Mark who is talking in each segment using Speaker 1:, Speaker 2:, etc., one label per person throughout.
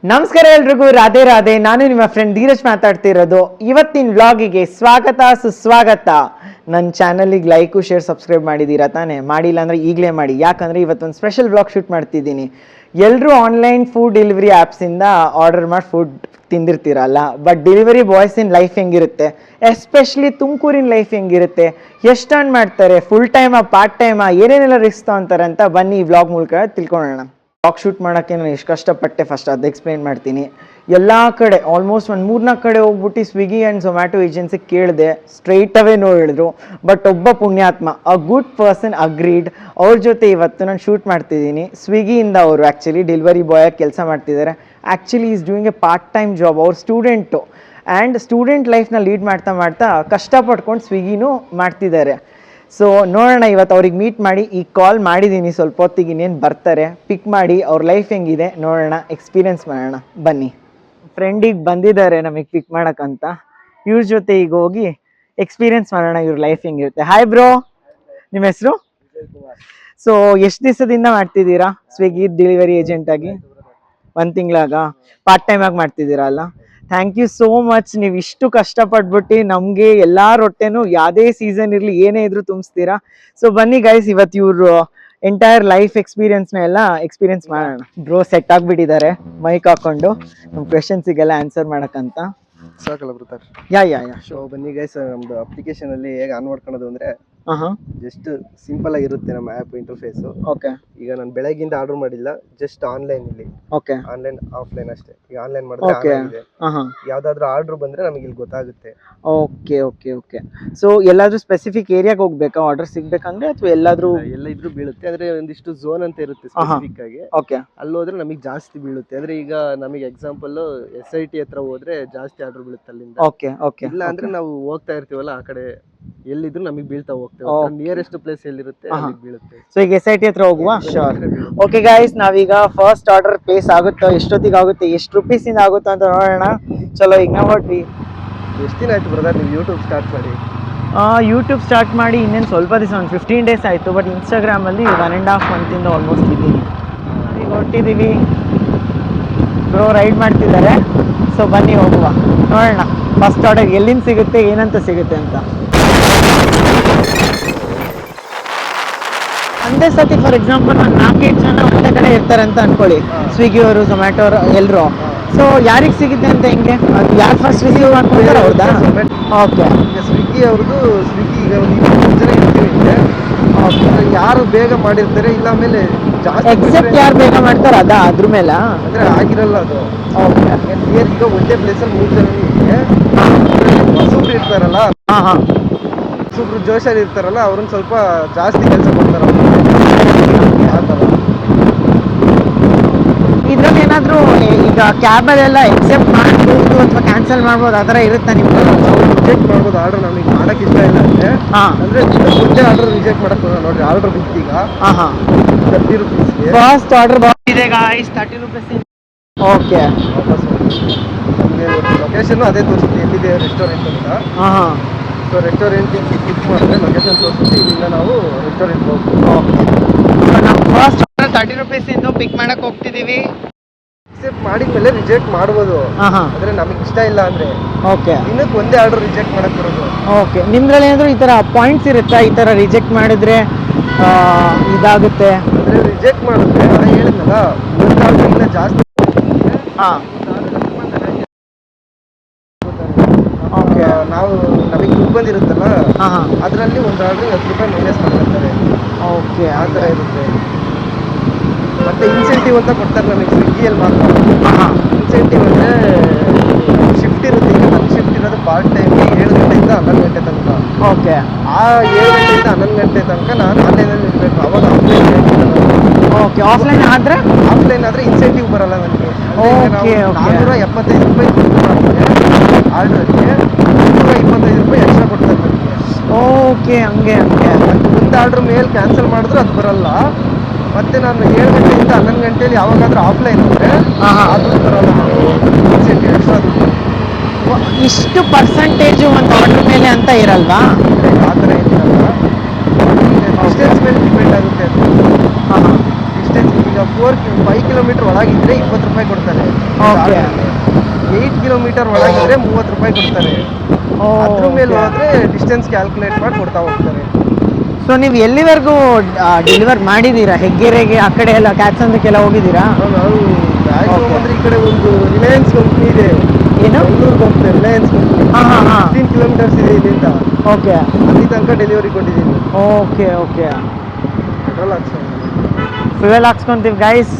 Speaker 1: ನಮಸ್ಕಾರ ಎಲ್ರಿಗೂ, ರಾಧೆ ರಾಧೆ. ನಾನು ನಿಮ್ಮ ಫ್ರೆಂಡ್ ಧೀರಜ್ ಮಾತಾಡ್ತಿರೋದು. ಇವತ್ತಿನ ವ್ಲಾಗಿಗೆ ಸ್ವಾಗತ ಸುಸ್ವಾಗತ. ನನ್ನ ಚಾನಲಿಗೆ ಲೈಕು ಶೇರ್ ಸಬ್ಸ್ಕ್ರೈಬ್ ಮಾಡಿದ್ದೀರಾ ತಾನೇ? ಮಾಡಿಲ್ಲ ಅಂದರೆ ಈಗಲೇ ಮಾಡಿ. ಯಾಕಂದರೆ ಇವತ್ತೊಂದು ಸ್ಪೆಷಲ್ ವ್ಲಾಗ್ ಶೂಟ್ ಮಾಡ್ತಿದ್ದೀನಿ. ಎಲ್ಲರೂ ಆನ್ಲೈನ್ ಫುಡ್ ಡೆಲಿವರಿ ಆ್ಯಪ್ಸಿಂದ ಆರ್ಡರ್ ಮಾಡಿ ಫುಡ್ ತಿಂದಿರ್ತೀರಲ್ಲ, ಬಟ್ ಡೆಲಿವರಿ ಬಾಯ್ಸಿನ ಲೈಫ್ ಹೆಂಗಿರುತ್ತೆ, ಎಸ್ಪೆಷಲಿ ತುಮಕೂರಿನ ಲೈಫ್ ಹೆಂಗಿರುತ್ತೆ, ಎಷ್ಟು ಅರ್ನ್ ಮಾಡ್ತಾರೆ, ಫುಲ್ ಟೈಮಾ ಪಾರ್ಟ್ ಟೈಮಾ, ಏನೇನೆಲ್ಲ ರಿಸ್ಕ್ ತೊಗೊಂತಾರೆ ಅಂತ ಬನ್ನಿ ಈ ವ್ಲಾಗ್ ಮೂಲಕ ತಿಳ್ಕೊಳ್ಳೋಣ. ವ್ಲಾಗ್ ಶೂಟ್ ಮಾಡೋಕ್ಕೆ ನಾನು ಎಷ್ಟು ಕಷ್ಟಪಟ್ಟೆ ಫಸ್ಟ್ ಅದು ಎಕ್ಸ್ಪ್ಲೈನ್ ಮಾಡ್ತೀನಿ. ಎಲ್ಲ ಕಡೆ ಆಲ್ಮೋಸ್ಟ್ ಒಂದು 3-4 ಕಡೆ ಹೋಗ್ಬಿಟ್ಟು ಸ್ವಿಗ್ಗಿ ಆ್ಯಂಡ್ ಝೊಮ್ಯಾಟೊ ಏಜೆನ್ಸಿಗೆ ಕೇಳಿದೆ. ಸ್ಟ್ರೈಟ್ ಅವೇ ನೋ ಹೇಳಿದ್ರು. ಬಟ್ ಒಬ್ಬ ಪುಣ್ಯಾತ್ಮ, ಅ ಗುಡ್ ಪರ್ಸನ್ ಅಗ್ರೀಡ್. ಅವ್ರ ಜೊತೆ ಇವತ್ತು ನಾನು ಶೂಟ್ ಮಾಡ್ತಿದ್ದೀನಿ. ಸ್ವಿಗ್ಗಿಯಿಂದ ಅವರು ಆ್ಯಕ್ಚುಲಿ ಡೆಲಿವರಿ ಬಾಯಾಗಿ ಕೆಲಸ ಮಾಡ್ತಿದ್ದಾರೆ. Actually is doing A part time job. ಅವ್ರ ಸ್ಟೂಡೆಂಟು ಆ್ಯಂಡ್ ಸ್ಟೂಡೆಂಟ್ ಲೈಫ್ನ ಲೀಡ್ ಮಾಡ್ತಾ ಮಾಡ್ತಾ ಕಷ್ಟಪಟ್ಕೊಂಡು ಸ್ವಿಗ್ಗಿನೂ ಮಾಡ್ತಿದ್ದಾರೆ. ಸೊ ನೋಡೋಣ, ಇವತ್ತು ಅವ್ರಿಗೆ ಮೀಟ್ ಮಾಡಿ ಈಗ ಕಾಲ್ ಮಾಡಿದ್ದೀನಿ. ಸ್ವಲ್ಪ ಹೊತ್ತಿಗೆ ಇನ್ನೇನು ಬರ್ತಾರೆ, ಪಿಕ್ ಮಾಡಿ ಅವ್ರ ಲೈಫ್ ಹೆಂಗಿದೆ ನೋಡೋಣ, ಎಕ್ಸ್ಪೀರಿಯನ್ಸ್ ಮಾಡೋಣ. ಬನ್ನಿ. ಫ್ರೆಂಡಿಗೆ ಬಂದಿದ್ದಾರೆ ನಮಗೆ ಪಿಕ್ ಮಾಡೋಕ್ಕಂತ. ಇವ್ರ ಜೊತೆ ಈಗ ಹೋಗಿ ಎಕ್ಸ್ಪೀರಿಯನ್ಸ್ ಮಾಡೋಣ ಇವ್ರ ಲೈಫ್ ಹೆಂಗಿರುತ್ತೆ. ಹಾಯ್ ಬ್ರೋ, ನಿಮ್ಮ ಹೆಸರು? ಸೊ ಎಷ್ಟು ದಿವಸದಿಂದ ಮಾಡ್ತಿದ್ದೀರಾ ಸ್ವಿಗ್ಗಿ ಡೆಲಿವರಿ ಏಜೆಂಟ್ ಆಗಿ? 1 ತಿಂಗಳಾಗ ಪಾರ್ಟ್ ಟೈಮ್ ಆಗಿ ಮಾಡ್ತಿದ್ದೀರಾ ಅಲ್ಲ? Thank you so much. ನೀವು ಇಷ್ಟು ಕಷ್ಟಪಟ್ಬಿಟ್ಟು ನಮಗೆ ಎಲ್ಲರ ಹೊಟ್ಟೆನೂ ಯಾವುದೇ ಸೀಸನ್ ಇರಲಿ ಏನೇ ಇದ್ರೂ ತುಂಬಿಸ್ತೀರಾ. ಸೊ ಬನ್ನಿ ಗೈಸ್, ಇವತ್ತು ಇವರು ಎಂಟೈರ್ ಲೈಫ್ ಎಕ್ಸ್ಪೀರಿಯನ್ಸ್ನ ಎಲ್ಲ ಎಕ್ಸ್ಪೀರಿಯನ್ಸ್ ಮಾಡೋಣ. ಬ್ರೋ ಸೆಟ್ ಆಗಿಬಿಟ್ಟಿದ್ದಾರೆ ಮೈಕ್ ಹಾಕೊಂಡು ನಮ್ಮ ಕ್ವೆಶನ್ಸಿಗೆಲ್ಲ ಆನ್ಸರ್ ಮಾಡೋಕ್ಕಂತ.
Speaker 2: ಸಾಕಲ್ಲ ಬ್ರದರ್?
Speaker 1: ಯಾ
Speaker 2: ಸೊ ಬನ್ನಿ ಗೈಸ್, ನಮ್ದು ಅಪ್ಲಿಕೇಶನ್ ಅಲ್ಲಿ ಹೇಗೆ ಆನ್ ಮಾಡ್ಕೊಳ್ಳೋದು ಅಂದ್ರೆ ಜಸ್ಟ್ ಸಿಂಪಲ್ ಆಗಿರುತ್ತೆ ನಮ್ಮ ಆ್ಯಪ್ ಇಂಟರ್ಫೇಸ್.
Speaker 1: ಓಕೆ.
Speaker 2: ಈಗ ನಾನು ಬೆಳಗ್ಗಿಂದ ಆರ್ಡರ್ ಮಾಡಿಲ್ಲ, ಜಸ್ಟ್ ಆನ್ಲೈನ್ ಇಲ್ಲಿ.
Speaker 1: ಓಕೆ.
Speaker 2: ಆನ್ಲೈನ್ ಆಫ್ಲೈನ್ ಅಷ್ಟೇ. ಈಗ ಆನ್ಲೈನ್ ಮಾಡಿದ್ರೆ ಯಾವ್ದಾದ್ರು ಆರ್ಡರ್ ಬಂದ್ರೆ ನಮಗೆ ಇಲ್ಲಿ ಗೊತ್ತಾಗುತ್ತೆ.
Speaker 1: Okay okay okay. ಸೊ ಎಲ್ಲಾದ್ರೂ ಸ್ಪೆಸಿಫಿಕ್ ಏರಿಯಾಗೆ ಹೋಗ್ಬೇಕಾ ಆರ್ಡರ್ ಸಿಗ್ಬೇಕಂದ್ರೆ, ಅಥವಾ ಎಲ್ಲಾದ್ರೂ?
Speaker 2: ಎಲ್ಲ ಇದ್ರೂ ಬೀಳುತ್ತೆ, ಆದ್ರೆ ಒಂದಿಷ್ಟು ಝೋನ್ ಅಂತ ಇರುತ್ತೆ ಸ್ಪೆಸಿಫಿಕ್ ಆಗಿ.
Speaker 1: ಓಕೆ.
Speaker 2: ಅಲ್ಲಿ ಹೋದ್ರೆ ನಮಗೆ ಜಾಸ್ತಿ ಬೀಳುತ್ತೆ. ಅಂದ್ರೆ ಈಗ ನಮಗೆ ಎಕ್ಸಾಂಪಲ್ SIT ಹತ್ರ ಹೋದ್ರೆ ಜಾಸ್ತಿ ಆರ್ಡರ್ ಬೀಳುತ್ತೆ ಅಲ್ಲಿಂದ.
Speaker 1: Okay okay.
Speaker 2: ಇಲ್ಲ ಅಂದ್ರೆ ನಾವು ಹೋಗ್ತಾ ಇರ್ತೀವಲ್ಲ ಆ ಕಡೆ ಎಲ್ಲಿದ್ರು ನಮಗೆ ಬೀಳ್ತಾ ಹೋಗ್ತೇವೆ. ನಿಯರೆಸ್ಟ್ ಪ್ಲೇಸ್ ಎಲ್ಲಿರುತ್ತೆ ಅಲ್ಲಿಗೆ ಬೀಳುತ್ತೆ.
Speaker 1: ಸೊ ಈಗ SIT ಹತ್ರ ಹೋಗುವ? ಶೋರ್. ಓಕೆ ಗೈಸ್, ನಾವೀಗ ಫಸ್ಟ್ ಆರ್ಡರ್ ಪ್ಲೇಸ್ ಆಗುತ್ತೋ, ಎಷ್ಟೊತ್ತಿಗೆ ಆಗುತ್ತೆ, ಎಷ್ಟು ರುಪೀಸ್ ಇಂದ ಆಗುತ್ತೋ ಅಂತ ನೋಡೋಣ. ಚಲೋ, ಈಗ ನಾವು ಹೊಟ್ವಿ.
Speaker 2: ಎಷ್ಟು ದಿನ ಆಯ್ತು ಬ್ರದರ್ ನೀವು ಯೂಟ್ಯೂಬ್ ಸ್ಟಾರ್ಟ್ ಮಾಡಿ?
Speaker 1: ಯೂಟ್ಯೂಬ್ ಸ್ಟಾರ್ಟ್ ಮಾಡಿ ಇನ್ನೇನು ಸ್ವಲ್ಪ ದಿವಸ, ಒಂದು 15 ಡೇಸ್ ಆಯಿತು. ಬಟ್ ಇನ್ಸ್ಟಾಗ್ರಾಮಲ್ಲಿ 1.5 ಮಂತಿಂದ ಆಲ್ಮೋಸ್ಟ್ ಇದ್ದೀನಿ. ಈಗ ಹೊಟ್ಟಿದ್ದೀವಿ, ಬ್ರೋ ರೈಡ್ ಮಾಡ್ತಿದ್ದಾರೆ. ಸೊ ಬನ್ನಿ ಹೋಗುವ, ನೋಡೋಣ ಫಸ್ಟ್ ಆರ್ಡರ್ ಎಲ್ಲಿಂದ ಸಿಗುತ್ತೆ, ಏನಂತ ಸಿಗುತ್ತೆ ಅಂತ. ಒಂದೇ ಸತಿ ಫಾರ್ ಎಕ್ಸಾಂಪಲ್ ಒಂದು 4-5 ಜನ ಒಂದೇ ಕಡೆ ಇರ್ತಾರೆ ಅಂತ ಅನ್ಕೊಳ್ಳಿ, ಸ್ವಿಗ್ಗಿ ಅವರು ಝೊಮ್ಯಾಟೊ ಅವರು ಎಲ್ಲರೂ. ಸೊ ಯಾರಿಗೆ ಸಿಗುತ್ತೆ ಅಂತ ಹೆಂಗೆ, ಅದು ಯಾರು ಫಸ್ಟ್ ರಿಸೀವ್ ಮಾಡ್ಕೊಳ್ತಾರೆ ಅವ್ರದ್ದಾ? ಓಕೆ.
Speaker 2: ಸ್ವಿಗ್ಗಿ ಅವ್ರದ್ದು, ಸ್ವಿಗ್ಗಿ ಈಗ ಒಂದು 20 ಜನ ಇರ್ತೀವಿ ಇದೆ. ಯಾರು ಬೇಗ ಮಾಡಿರ್ತಾರೆ, ಇಲ್ಲ ಆಮೇಲೆ ಜಾಸ್ತಿ
Speaker 1: ಎಕ್ಸೆಪ್ಟ್ ಯಾರು ಬೇಗ ಮಾಡ್ತಾರೆ ಅದಾ ಅದ್ರ ಮೇಲೆ
Speaker 2: ಅಂದ್ರೆ ಆಗಿರಲ್ಲ ಅದು.
Speaker 1: ಓಕೆ.
Speaker 2: ಈಗ ಒಂದೇ ಪ್ಲೇಸಲ್ಲಿ 3 ಜನ ಇದೆ. ಹೊಸಬ್ರು ಇರ್ತಾರಲ್ಲ, ಹೊಸಬ್ರು ಜೋಶಲ್ಲಿ ಇರ್ತಾರಲ್ಲ, ಅವ್ರನ್ನ ಸ್ವಲ್ಪ ಜಾಸ್ತಿ ಕೆಲಸ ಕೊಡ್ತಾರೆ ಅವ್ರು. ಆ ಥರ
Speaker 1: ಇದ್ರಲ್ಲಿ ಏನಾದರೂ ಈಗ ಕ್ಯಾಬಲ್ಲೆಲ್ಲ ಎಕ್ಸೆಪ್ಟ್ ಮಾಡ್ಬೋದು ಅಥವಾ ಕ್ಯಾನ್ಸಲ್ ಮಾಡ್ಬೋದು, ಆ ಥರ ಇರುತ್ತಾ ನಿಮ್ಗೆ?
Speaker 2: ರಿಜೆಕ್ಟ್ ಮಾಡ್ಬೋದು ಆರ್ಡರ್. ನಮಗೆ ಮಾಡಕ್ಕೆ ಇಷ್ಟ ಇಲ್ಲ ಅಂದರೆ ಅಂದರೆ ಮುಂದೆ ಆರ್ಡರ್ ರಿಜೆಕ್ಟ್ ಮಾಡಕ್ಕೆ ಬರೋಲ್ಲ. ನೋಡ್ರಿ ಆರ್ಡರ್ ಬಿತ್ತೀಗ 30 ರೂಪೀಸ್ಗೆ
Speaker 1: ಫಸ್ಟ್ ಆರ್ಡರ್ ಇದೆ ಗಾಯ್ಸ್, 30 ರೂಪೀಸ್. ಓಕೆ.
Speaker 2: ವಾಪಸ್ ನಮಗೆ ಲೊಕೇಶನ್ ಅದೇ ತೋರಿಸುತ್ತೆ ಎಲ್ಲಿದೆ ರೆಸ್ಟೋರೆಂಟ್ ಅಂತ. ಸೊ ರೆಸ್ಟೋರೆಂಟಿಗೆ ಕ್ಲಿಕ್ ಮಾಡಿದ್ರೆ ಲೊಕೇಶನ್ ತೋರಿಸುತ್ತೆ, ಇಲ್ಲಿಂದ ನಾವು ರೆಸ್ಟೋರೆಂಟ್ಗೆ ಹೋಗ್ತೀವಿ.
Speaker 1: ಓಕೆ. ನಾವು ಫಸ್ಟ್ ಆರ್ಡರ್ 30 ರೂಪೀಸಿಂದು ಪಿಕ್ ಮಾಡಕ್ಕೆ ಹೋಗ್ತಿದ್ದೀವಿ.
Speaker 2: ಅಕ್ಸೆಪ್ಟ್ ಮಾಡಿದ್ಮೇಲೆ ರಿಜೆಕ್ಟ್ ಮಾಡ್ಬೋದು, ಆದರೆ ನಮಗೆ ಇಷ್ಟ ಇಲ್ಲ ಅಂದರೆ
Speaker 1: ಓಕೆ
Speaker 2: ಇನ್ನಕ್ಕೆ ಒಂದೇ ಆರ್ಡರ್ ರಿಜೆಕ್ಟ್ ಮಾಡಕ್ಕೆ ಬರೋದು.
Speaker 1: ಓಕೆ. ನಿಮ್ದ್ರಲ್ಲಿ ಏನಾದರೂ ಈ ಥರ ಪಾಯಿಂಟ್ಸ್ ಇರುತ್ತಾ, ಈ ಥರ ರಿಜೆಕ್ಟ್ ಮಾಡಿದ್ರೆ ಇದಾಗುತ್ತೆ?
Speaker 2: ಅಂದರೆ ರಿಜೆಕ್ಟ್ ಮಾಡಿದ್ರೆ ನಾನು ಹೇಳಿದ್ನಲ್ಲ, ಒಂದು ಆರ್ಡರ್ಗಿಂತ ಜಾಸ್ತಿ.
Speaker 1: ಓಕೆ.
Speaker 2: ನಾವು ನಮಗೆ ದುಡ್ಡು ಬಂದಿರುತ್ತಲ್ಲ, ಅದರಲ್ಲಿ ಒಂದು ಆರ್ಡ್ರಿಗೆ 10 ರೂಪಾಯಿ ಮೈನಸ್ ಮಾಡ್ತಾರೆ.
Speaker 1: ಓಕೆ.
Speaker 2: ಆ ಥರ ಇರುತ್ತೆ. ಮತ್ತೆ ಇನ್ಸೆಂಟಿವ್ ಅಂತ ಕೊಡ್ತಾರೆ ನಮಗೆ ಸ್ವಿಗ್ಗಿಯಲ್ಲಿ ಮಾತ್ರ. ಇನ್ಸೆಂಟಿವ್ ಅಂದರೆ ಶಿಫ್ಟ್ ಇರುತ್ತೆ. ಈಗ ನನ್ನ ಶಿಫ್ಟ್ ಇರೋದು ಪಾರ್ಟ್ ಟೈಮ್ 7 ಗಂಟೆಯಿಂದ 11 ಗಂಟೆ ತನಕ. ಓಕೆ. ಆ 7 ಗಂಟೆಯಿಂದ 11 ಗಂಟೆ ತನಕ ನಾನು ಆನ್ಲೈನಲ್ಲಿ ಇರಬೇಕು. ಅವಾಗ ಆಫ್ಲೈನ್ ಓಕೆ. ಆಫ್ಲೈನ್ ಆದರೆ ಇನ್ಸೆಂಟಿವ್ ಬರಲ್ಲ ನನಗೆ.
Speaker 1: ಓಕೆ.
Speaker 2: 475 ರೂಪಾಯಿ ದುಡ್ಡು ಮಾಡ್ತಾರೆ ಆರ್ಡ್ರಿಗೆ, 225 ರೂಪಾಯಿ ಎಕ್ಸ್ಟ್ರಾ ಕೊಡ್ತಾರೆ ನನಗೆ.
Speaker 1: ಓಕೆ. ಹಂಗೆ
Speaker 2: ಒಂದು ಆರ್ಡ್ರ್ ಮೇಲೆ ಕ್ಯಾನ್ಸಲ್ ಮಾಡಿದ್ರೆ ಅದು ಬರಲ್ಲ. ಮತ್ತೆ ನಾನು 7 ಗಂಟೆಯಿಂದ 11 ಗಂಟೆಯಲ್ಲಿ ಯಾವಾಗಾದ್ರೂ ಆಫ್ಲೈನ್ ಅಂದರೆ ಅದು ಬರಲ್ಲ ನನಗೆ ಇನ್ಸೆಂಟಿವ್ ಎಕ್ಸ್ಟ್ರಾ ದುಡ್ಡು.
Speaker 1: ಇಷ್ಟು ಪರ್ಸೆಂಟೇಜು ಒಂದು ಆರ್ಡ್ರ್ ಮೇಲೆ ಅಂತ ಇರಲ್ವಾ?
Speaker 2: ಆ ಥರ ಏನಿರಲ್ಲ, ಡಿಸ್ಟೆನ್ಸ್ ಮೇಲೆ ಡಿಪೆಂಡ್ ಆಗುತ್ತೆ ಅದು. ಡಿಸ್ಟೆನ್ಸ್ ಈಗ 5 ಕಿಲೋಮೀಟರ್ ಒಳಗಿದ್ರೆ 20 ರೂಪಾಯಿ ಕೊಡ್ತಾರೆ.
Speaker 1: Okay.
Speaker 2: 8 ಕಿಲೋಮೀಟರ್ ಒಳಗಿದ್ರೆ 30 ರೂಪಾಯಿ ಕೊಡ್ತಾರೆ. ಅದ್ರ ಮೇಲೆ ಹೋದ್ರೆ ಡಿಸ್ಟೆನ್ಸ್ ಕ್ಯಾಲ್ಕುಲೇಟ್ ಮಾಡಿ ಕೊಡ್ತಾ ಹೋಗ್ತಾರೆ.
Speaker 1: ಸೊ ನೀವು ಎಲ್ಲಿವರೆಗೂ ಡೆಲಿವರ್ ಮಾಡಿದ್ದೀರಾ? ಹೆಗ್ಗೆರೆಗೆ ಆ ಕಡೆ ಎಲ್ಲ ಕ್ಯಾತ್ಸಂದ್ರಕ್ಕೆಲ್ಲ ಹೋಗಿದ್ದೀರಾ?
Speaker 2: ನಾವು ಮ್ಯಾಕ್ಸಿಮಮ್ ಅಂದ್ರೆ ಈ ಕಡೆ ಒಂದು ರಿಲಯನ್ಸ್ ಕಂಪ್ನಿ ಇದೆ,
Speaker 1: ಏನು?
Speaker 2: Bengaluru company, Reliance company.
Speaker 1: ಹಾಂ ಹಾಂ ಹಾಂ
Speaker 2: 15 ಕಿಲೋಮೀಟರ್ಸ್ ಇದೆ ಇಲ್ಲಿಂದ.
Speaker 1: ಓಕೆ
Speaker 2: ಅಲ್ಲಿ ತನಕ ಡೆಲಿವರಿ ಕೊಟ್ಟಿದ್ದೀನಿ.
Speaker 1: Okay okay.
Speaker 2: ಪೆಟ್ರೋಲ್ ಹಾಕ್ಸೋದು.
Speaker 1: ಫ್ಯೂಯಲ್ ಹಾಕ್ಸ್ಕೊಂತೀವಿ ಗೈಸ್.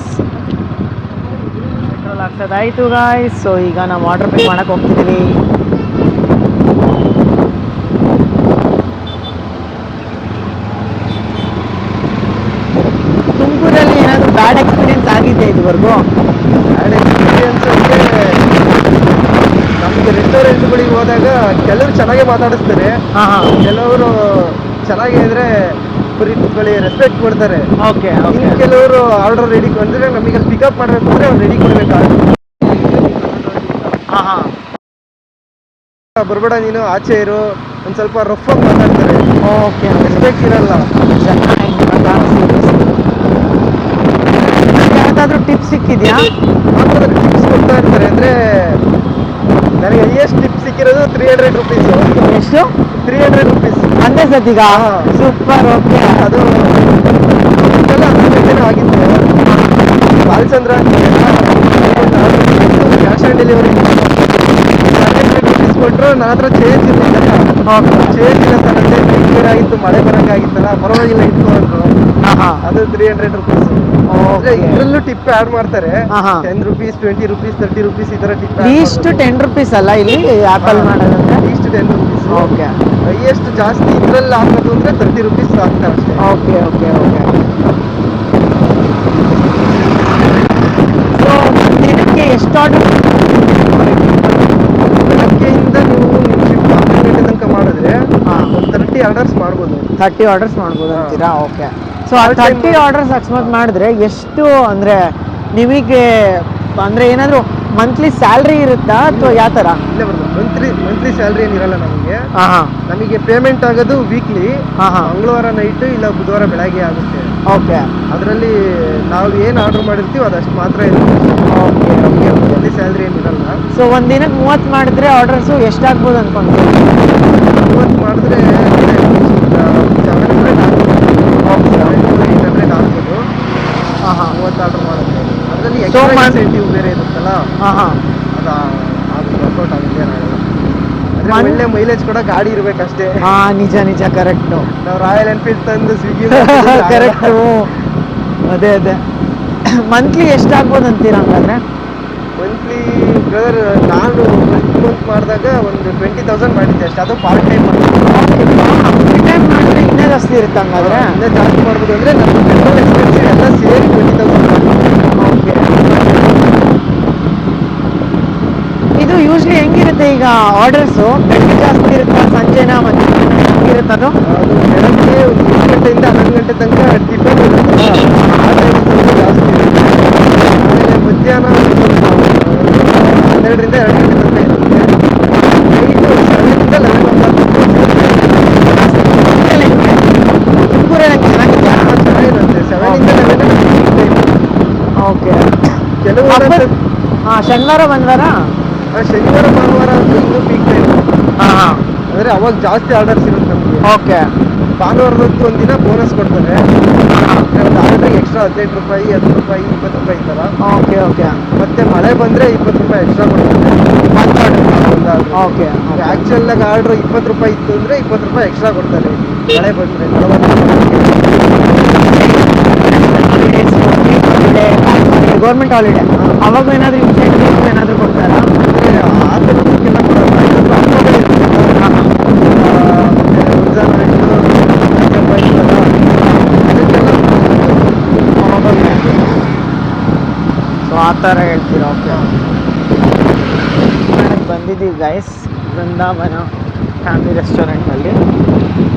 Speaker 1: ಪೆಟ್ರೋಲ್ ಹಾಕ್ಸೋದಾಯ್ತು ಗೈಸ್. ಸೊ ಈಗ ನಾವು ವಾಟರ್ ಪಿಕ್ ಮಾಡಕ್ಕೆ ಹೋಗ್ತಿದ್ದೀವಿ. ತುಮಕೂರಲ್ಲಿ ಏನಾದರೂ ಬ್ಯಾಡ್ ಎಕ್ಸ್ಪೀರಿಯನ್ಸ್ ಆಗಿದೆ ಇದುವರೆಗೂ?
Speaker 2: ಬ್ಯಾಡ್ ಎಕ್ಸ್ಪೀರಿಯನ್ಸ್ ಅಂದರೆ ನಮಗೆ ರೆಸ್ಟೋರೆಂಟ್ಗಳಿಗೆ ಹೋದಾಗ ಕೆಲವರು ಚೆನ್ನಾಗೇ ಮಾತಾಡಿಸ್ತಾರೆ,
Speaker 1: ಹಾಂ ಹಾಂ
Speaker 2: ಕೆಲವರು ಚೆನ್ನಾಗಿ ಇದ್ರೆ ಬರೀ ಕುತ್ಕೊಳ್ಳಿ ರೆಸ್ಪೆಕ್ಟ್ ಕೊಡ್ತಾರೆ.
Speaker 1: Okay okay.
Speaker 2: ಇನ್ನು ಕೆಲವರು ಆರ್ಡರ್ ರೆಡಿ ಅಂದರೆ ನಮಗೆ ಪಿಕಪ್ ಮಾಡಬೇಕು ಅಂದರೆ ಅವ್ರು ರೆಡಿ ಕೊಡಬೇಕಾಗುತ್ತೆ.
Speaker 1: ಹಾಂ ಹಾಂ
Speaker 2: ಬರಬೇಡ ನೀನು ಆಚೆ ಇರು, ಒಂದು ಸ್ವಲ್ಪ ರಫ್ ಆಗಿ ಮಾತಾಡ್ತಾರೆ,
Speaker 1: ಓಕೆ.
Speaker 2: ರೆಸ್ಪೆಕ್ಟ್ ಇರಲ್ಲ.
Speaker 1: ಯಾವ್ದಾದ್ರು ಟಿಪ್ಸ್ ಸಿಕ್ಕಿದ್ಯಾ?
Speaker 2: ಮಾತ್ರ ಟಿಪ್ಸ್ ಕೊಡ್ತಾ ಇರ್ತಾರೆ. ಅಂದರೆ ನನಗೆ ಹೈಯೆಸ್ಟ್ ಟಿಪ್ ಸಿಕ್ಕಿರೋದು 300 ರುಪೀಸು.
Speaker 1: ಎಷ್ಟು?
Speaker 2: 300 ರುಪೀಸ್
Speaker 1: ಒಂದೇ ಸತಿಗ? ಸೂಪರ್. ಓಕೆ.
Speaker 2: ಅದು ಇದೆಲ್ಲ 10 ಗಂಟೆನೂ ಆಗಿತ್ತು. Balachandra cash on delivery 100 rupees ಕೊಟ್ಟರು. ನನ್ನ ಹತ್ರ ಚೇಂಜ್ ಇರಲಿಲ್ಲ. ಚೇಂಜ್ ಇಲ್ಲ ಸರ್ అంటే ಬೇರೆ ಆಗಿತ್ತು, ಮಳೆ ಬರೋಂಗಾಗಿತ್ತಲ್ಲ, ಪರವಾಗಿಲ್ಲ ಇತ್ತು ಅಂದರು. ಅದು 300 ರುಪೀಸ್. ಅಂದ್ರೆ ಇದರಲ್ಲೂ ಟಿಪ್ ಆಡ್ ಮಾಡ್ತಾರೆ. 10 ರುಪೀಸ್, 20 ರುಪೀಸ್, 30 ರುಪೀಸ್ ಈ ತರ ಟಿಪ್.
Speaker 1: ಲೀಸ್ಟ್ 10 ರುಪೀಸ್ ಅಲ್ಲ ಇಲ್ಲಿ ಆಪಲ್ ಮಾಡೋದಂದ್ರೆ?
Speaker 2: List 10 rupees.
Speaker 1: ಓಕೆ.
Speaker 2: ಹೈಯೆಸ್ಟ್ ಜಾಸ್ತಿ ಇದರಲ್ಲಿ ಹಾಕೋದು ಅಂದ್ರೆ 30 ರುಪೀಸ್ ಹಾಕ್ತಾರೆ ಅಷ್ಟೇ.
Speaker 1: Okay okay okay. ಸೊ ದಿನಕ್ಕೆ ಎಷ್ಟು ಆರ್ಡರ್?
Speaker 2: ಬೆಳಗ್ಗೆಯಿಂದ ನೀವು ನಿಮ್ಮ ಶಿಫ್ಟ್ 12 ಗಂಟೆ ತನಕ ಮಾಡಿದ್ರೆ ಒಂದು 30 ಆರ್ಡರ್ಸ್ ಮಾಡ್ಬೋದು.
Speaker 1: 30 ಆರ್ಡರ್ಸ್ ಮಾಡ್ಬೋದು ಅಂತೀರಾ? ಓಕೆ. ಸೊ ಆ 30 ಆರ್ಡರ್ಸ್ ಅಕಸ್ಮಾತ್ ಮಾಡಿದ್ರೆ ಎಷ್ಟು ಅಂದರೆ ನಿಮಗೆ ಅಂದರೆ ಏನಾದರೂ ಮಂತ್ಲಿ ಸ್ಯಾಲ್ರಿ ಇರುತ್ತಾ ಅಥವಾ ಯಾವ ಥರ?
Speaker 2: ಇಲ್ಲ ಬರೋದು ಮಂತ್ಲಿ ಸ್ಯಾಲ್ರಿ ಏನಿರಲ್ಲ ನಮಗೆ.
Speaker 1: ಹಾಂ
Speaker 2: ನಮಗೆ ಪೇಮೆಂಟ್ ಆಗೋದು ವೀಕ್ಲಿ.
Speaker 1: ಹಾಂ ಹಾಂ
Speaker 2: ಮಂಗಳವಾರ ನೈಟು ಇಲ್ಲ ಬುಧವಾರ ಬೆಳಗ್ಗೆ ಆಗುತ್ತೆ.
Speaker 1: ಓಕೆ.
Speaker 2: ಅದರಲ್ಲಿ ನಾವು ಏನು ಆರ್ಡರ್ ಮಾಡಿರ್ತೀವಿ ಅದಷ್ಟು ಮಾತ್ರ ಇರುತ್ತೆ.
Speaker 1: ಓಕೆ
Speaker 2: ನಮಗೆ ಮಂತ್ಲಿ ಸ್ಯಾಲ್ರಿ ಏನಿರಲ್ಲ.
Speaker 1: ಸೊ ಒಂದು ದಿನಕ್ಕೆ 30 ಮಾಡಿದ್ರೆ ಆರ್ಡರ್ಸು ಎಷ್ಟಾಗ್ಬೋದು ಅನ್ಕೊಂತೀವಿ?
Speaker 2: 30 ಮಾಡಿದ್ರೆ 700 ಆಗ್ಬೋದು. 800 ಆಗ್ಬೋದು.
Speaker 1: ಹಾಂ ಹಾಂ
Speaker 2: 30 ಆರ್ಡರ್ ಮಾಡಿದ್ರೆ ಅದರಲ್ಲಿ
Speaker 1: So
Speaker 2: ಇನ್ಸೆಂಟಿವ್ ಬೇರೆ ಇರುತ್ತಲ್ಲ,
Speaker 1: ಹಾಂ ಹಾಂ
Speaker 2: ಅದು ವರ್ಕೌಟ್ ಆಗುತ್ತೆ ಏನಾಗಲ್ಲ. ಅಂದರೆ ಒಳ್ಳೆ ಮೈಲೇಜ್ ಕೂಡ ಗಾಡಿ ಇರಬೇಕಷ್ಟೇ.
Speaker 1: ಹಾಂ ನಿಜ ನಿಜ ಕರೆಕ್ಟು.
Speaker 2: ನಾವು ರಾಯಲ್ ಎನ್ಫೀಲ್ಡ್ ತಂದು ಸ್ವಿಗ್ಗಿ
Speaker 1: ಕರೆಕ್ಟು. ಅದೇ ಅದೇ. ಮಂತ್ಲಿ ಎಷ್ಟಾಗ್ಬೋದು ಅಂತೀರ ಹಂಗಾದ್ರೆ?
Speaker 2: ಮಂತ್ಲಿ ಬ್ರದರ್ ನಾನು ಮಂತ್ ಮಾಡಿದಾಗ ಒಂದು 20,000 ಮಾಡಿದ್ದೆ ಅಷ್ಟೇ. ಅದು ಪಾರ್ಟ್ ಟೈಮ್
Speaker 1: ಫುಲ್ ಟೈಮ್ ಮಾಡಿದ್ರೆ ಇನ್ನೂ ಜಾಸ್ತಿ ಇರುತ್ತೆ ಹಂಗಾದ್ರೆ?
Speaker 2: ಇನ್ನೂ ಜಾಸ್ತಿ ಮಾಡ್ಬೋದು. ಅಂದರೆ ನನ್ನ ಪೆಟ್ರೋಲ್ ಎಕ್ಸ್ಪೆನ್ಸಿವ್ ಎಲ್ಲ ಸೇರಿ 20,000.
Speaker 1: ಓಕೆ. ಇದು ಯೂಶ್ವಲಿ ಹೆಂಗಿರುತ್ತೆ ಈಗ ಆರ್ಡರ್ಸು? ಬೆಳಗ್ಗೆ ಜಾಸ್ತಿ ಇರುತ್ತಾ ಸಂಜೆನ ಮತ್ತೆ ಹೆಂಗಿರುತ್ತೆ ಅದು?
Speaker 2: ಅದು ಬೆಳಗ್ಗೆ ಒಂದು 8 ಗಂಟೆಯಿಂದ 11 ಗಂಟೆ ತನಕ ಟಿಫನ್ ಇರುತ್ತಲ್ಲ, ಆ ಟೈಮ್ ಜಾಸ್ತಿ ಇರುತ್ತೆ. ಆಮೇಲೆ ಮಧ್ಯಾಹ್ನ 12ರಿಂದ 2 ಗಂಟೆ ತನಕ ಇರುತ್ತೆ. ನೈಟು 7ರಿಂದ 11
Speaker 1: ತುಮಕೂರಲ್ಲಿ ಚೆನ್ನಾಗಿದೆಯಾ?
Speaker 2: ಚೆನ್ನಾಗಿರುತ್ತೆ. 7ರಿಂದ 11
Speaker 1: ಓಕೆ.
Speaker 2: ಕೆಲವು
Speaker 1: ಹಾಂ ಶನಿವಾರ ಭಾನುವಾರ?
Speaker 2: ಶನಿವಾರ ಭಾನುವಾರ ಅಂತೂ ಇನ್ನೂ ಪೀಕ್ ಟೈಮ್.
Speaker 1: ಹಾಂ ಹಾಂ
Speaker 2: ಅಂದರೆ ಅವಾಗ ಜಾಸ್ತಿ ಆರ್ಡರ್ಸ್ ಇರುತ್ತೆ ನಮಗೆ.
Speaker 1: ಓಕೆ.
Speaker 2: ಭಾನುವಾರದಂತೂ ಒಂದಿನ ಬೋನಸ್ ಕೊಡ್ತಾರೆ. ಒಂದು ಆರ್ಡ್ರಿಗೆ ಎಕ್ಸ್ಟ್ರಾ 15 ರೂಪಾಯಿ, 10 ರೂಪಾಯಿ, 20 ರೂಪಾಯಿ ಈ ಥರ.
Speaker 1: Okay okay.
Speaker 2: ಮತ್ತೆ ಮಳೆ ಬಂದರೆ 20 ರೂಪಾಯಿ ಎಕ್ಸ್ಟ್ರಾ ಕೊಡ್ತಾರೆ.
Speaker 1: ಓಕೆ.
Speaker 2: ಆ್ಯಕ್ಚುಲಾಗಿ ಆರ್ಡ್ರ್ 20 ರೂಪಾಯಿ ಇತ್ತು ಅಂದರೆ 20 ರೂಪಾಯಿ ಎಕ್ಸ್ಟ್ರಾ ಕೊಡ್ತಾರೆ ಮಳೆ ಬಂದರೆ.
Speaker 1: ಗೌರ್ಮೆಂಟ್ ಹಾಲಿಡೇ ಅವಾಗ ಏನಾದರೂ ಇನ್ಸೆಂಟಿವ್ ಏನಾದರೂ ಕೊಡ್ತಾರಾ?
Speaker 2: ಅಂದರೆ ಆ ಥರದಕ್ಕೆಲ್ಲ ಕೊಡಲ್ಲ.
Speaker 1: ಸೊ ಆ ಥರ ಹೇಳ್ತೀರಾ? ಓಕೆ. ಬಂದಿದ್ದೀವಿ ಗೈಸ್ ಬೃಂದಾವನ ಫ್ಯಾಮಿಲಿ ರೆಸ್ಟೋರೆಂಟಲ್ಲಿ.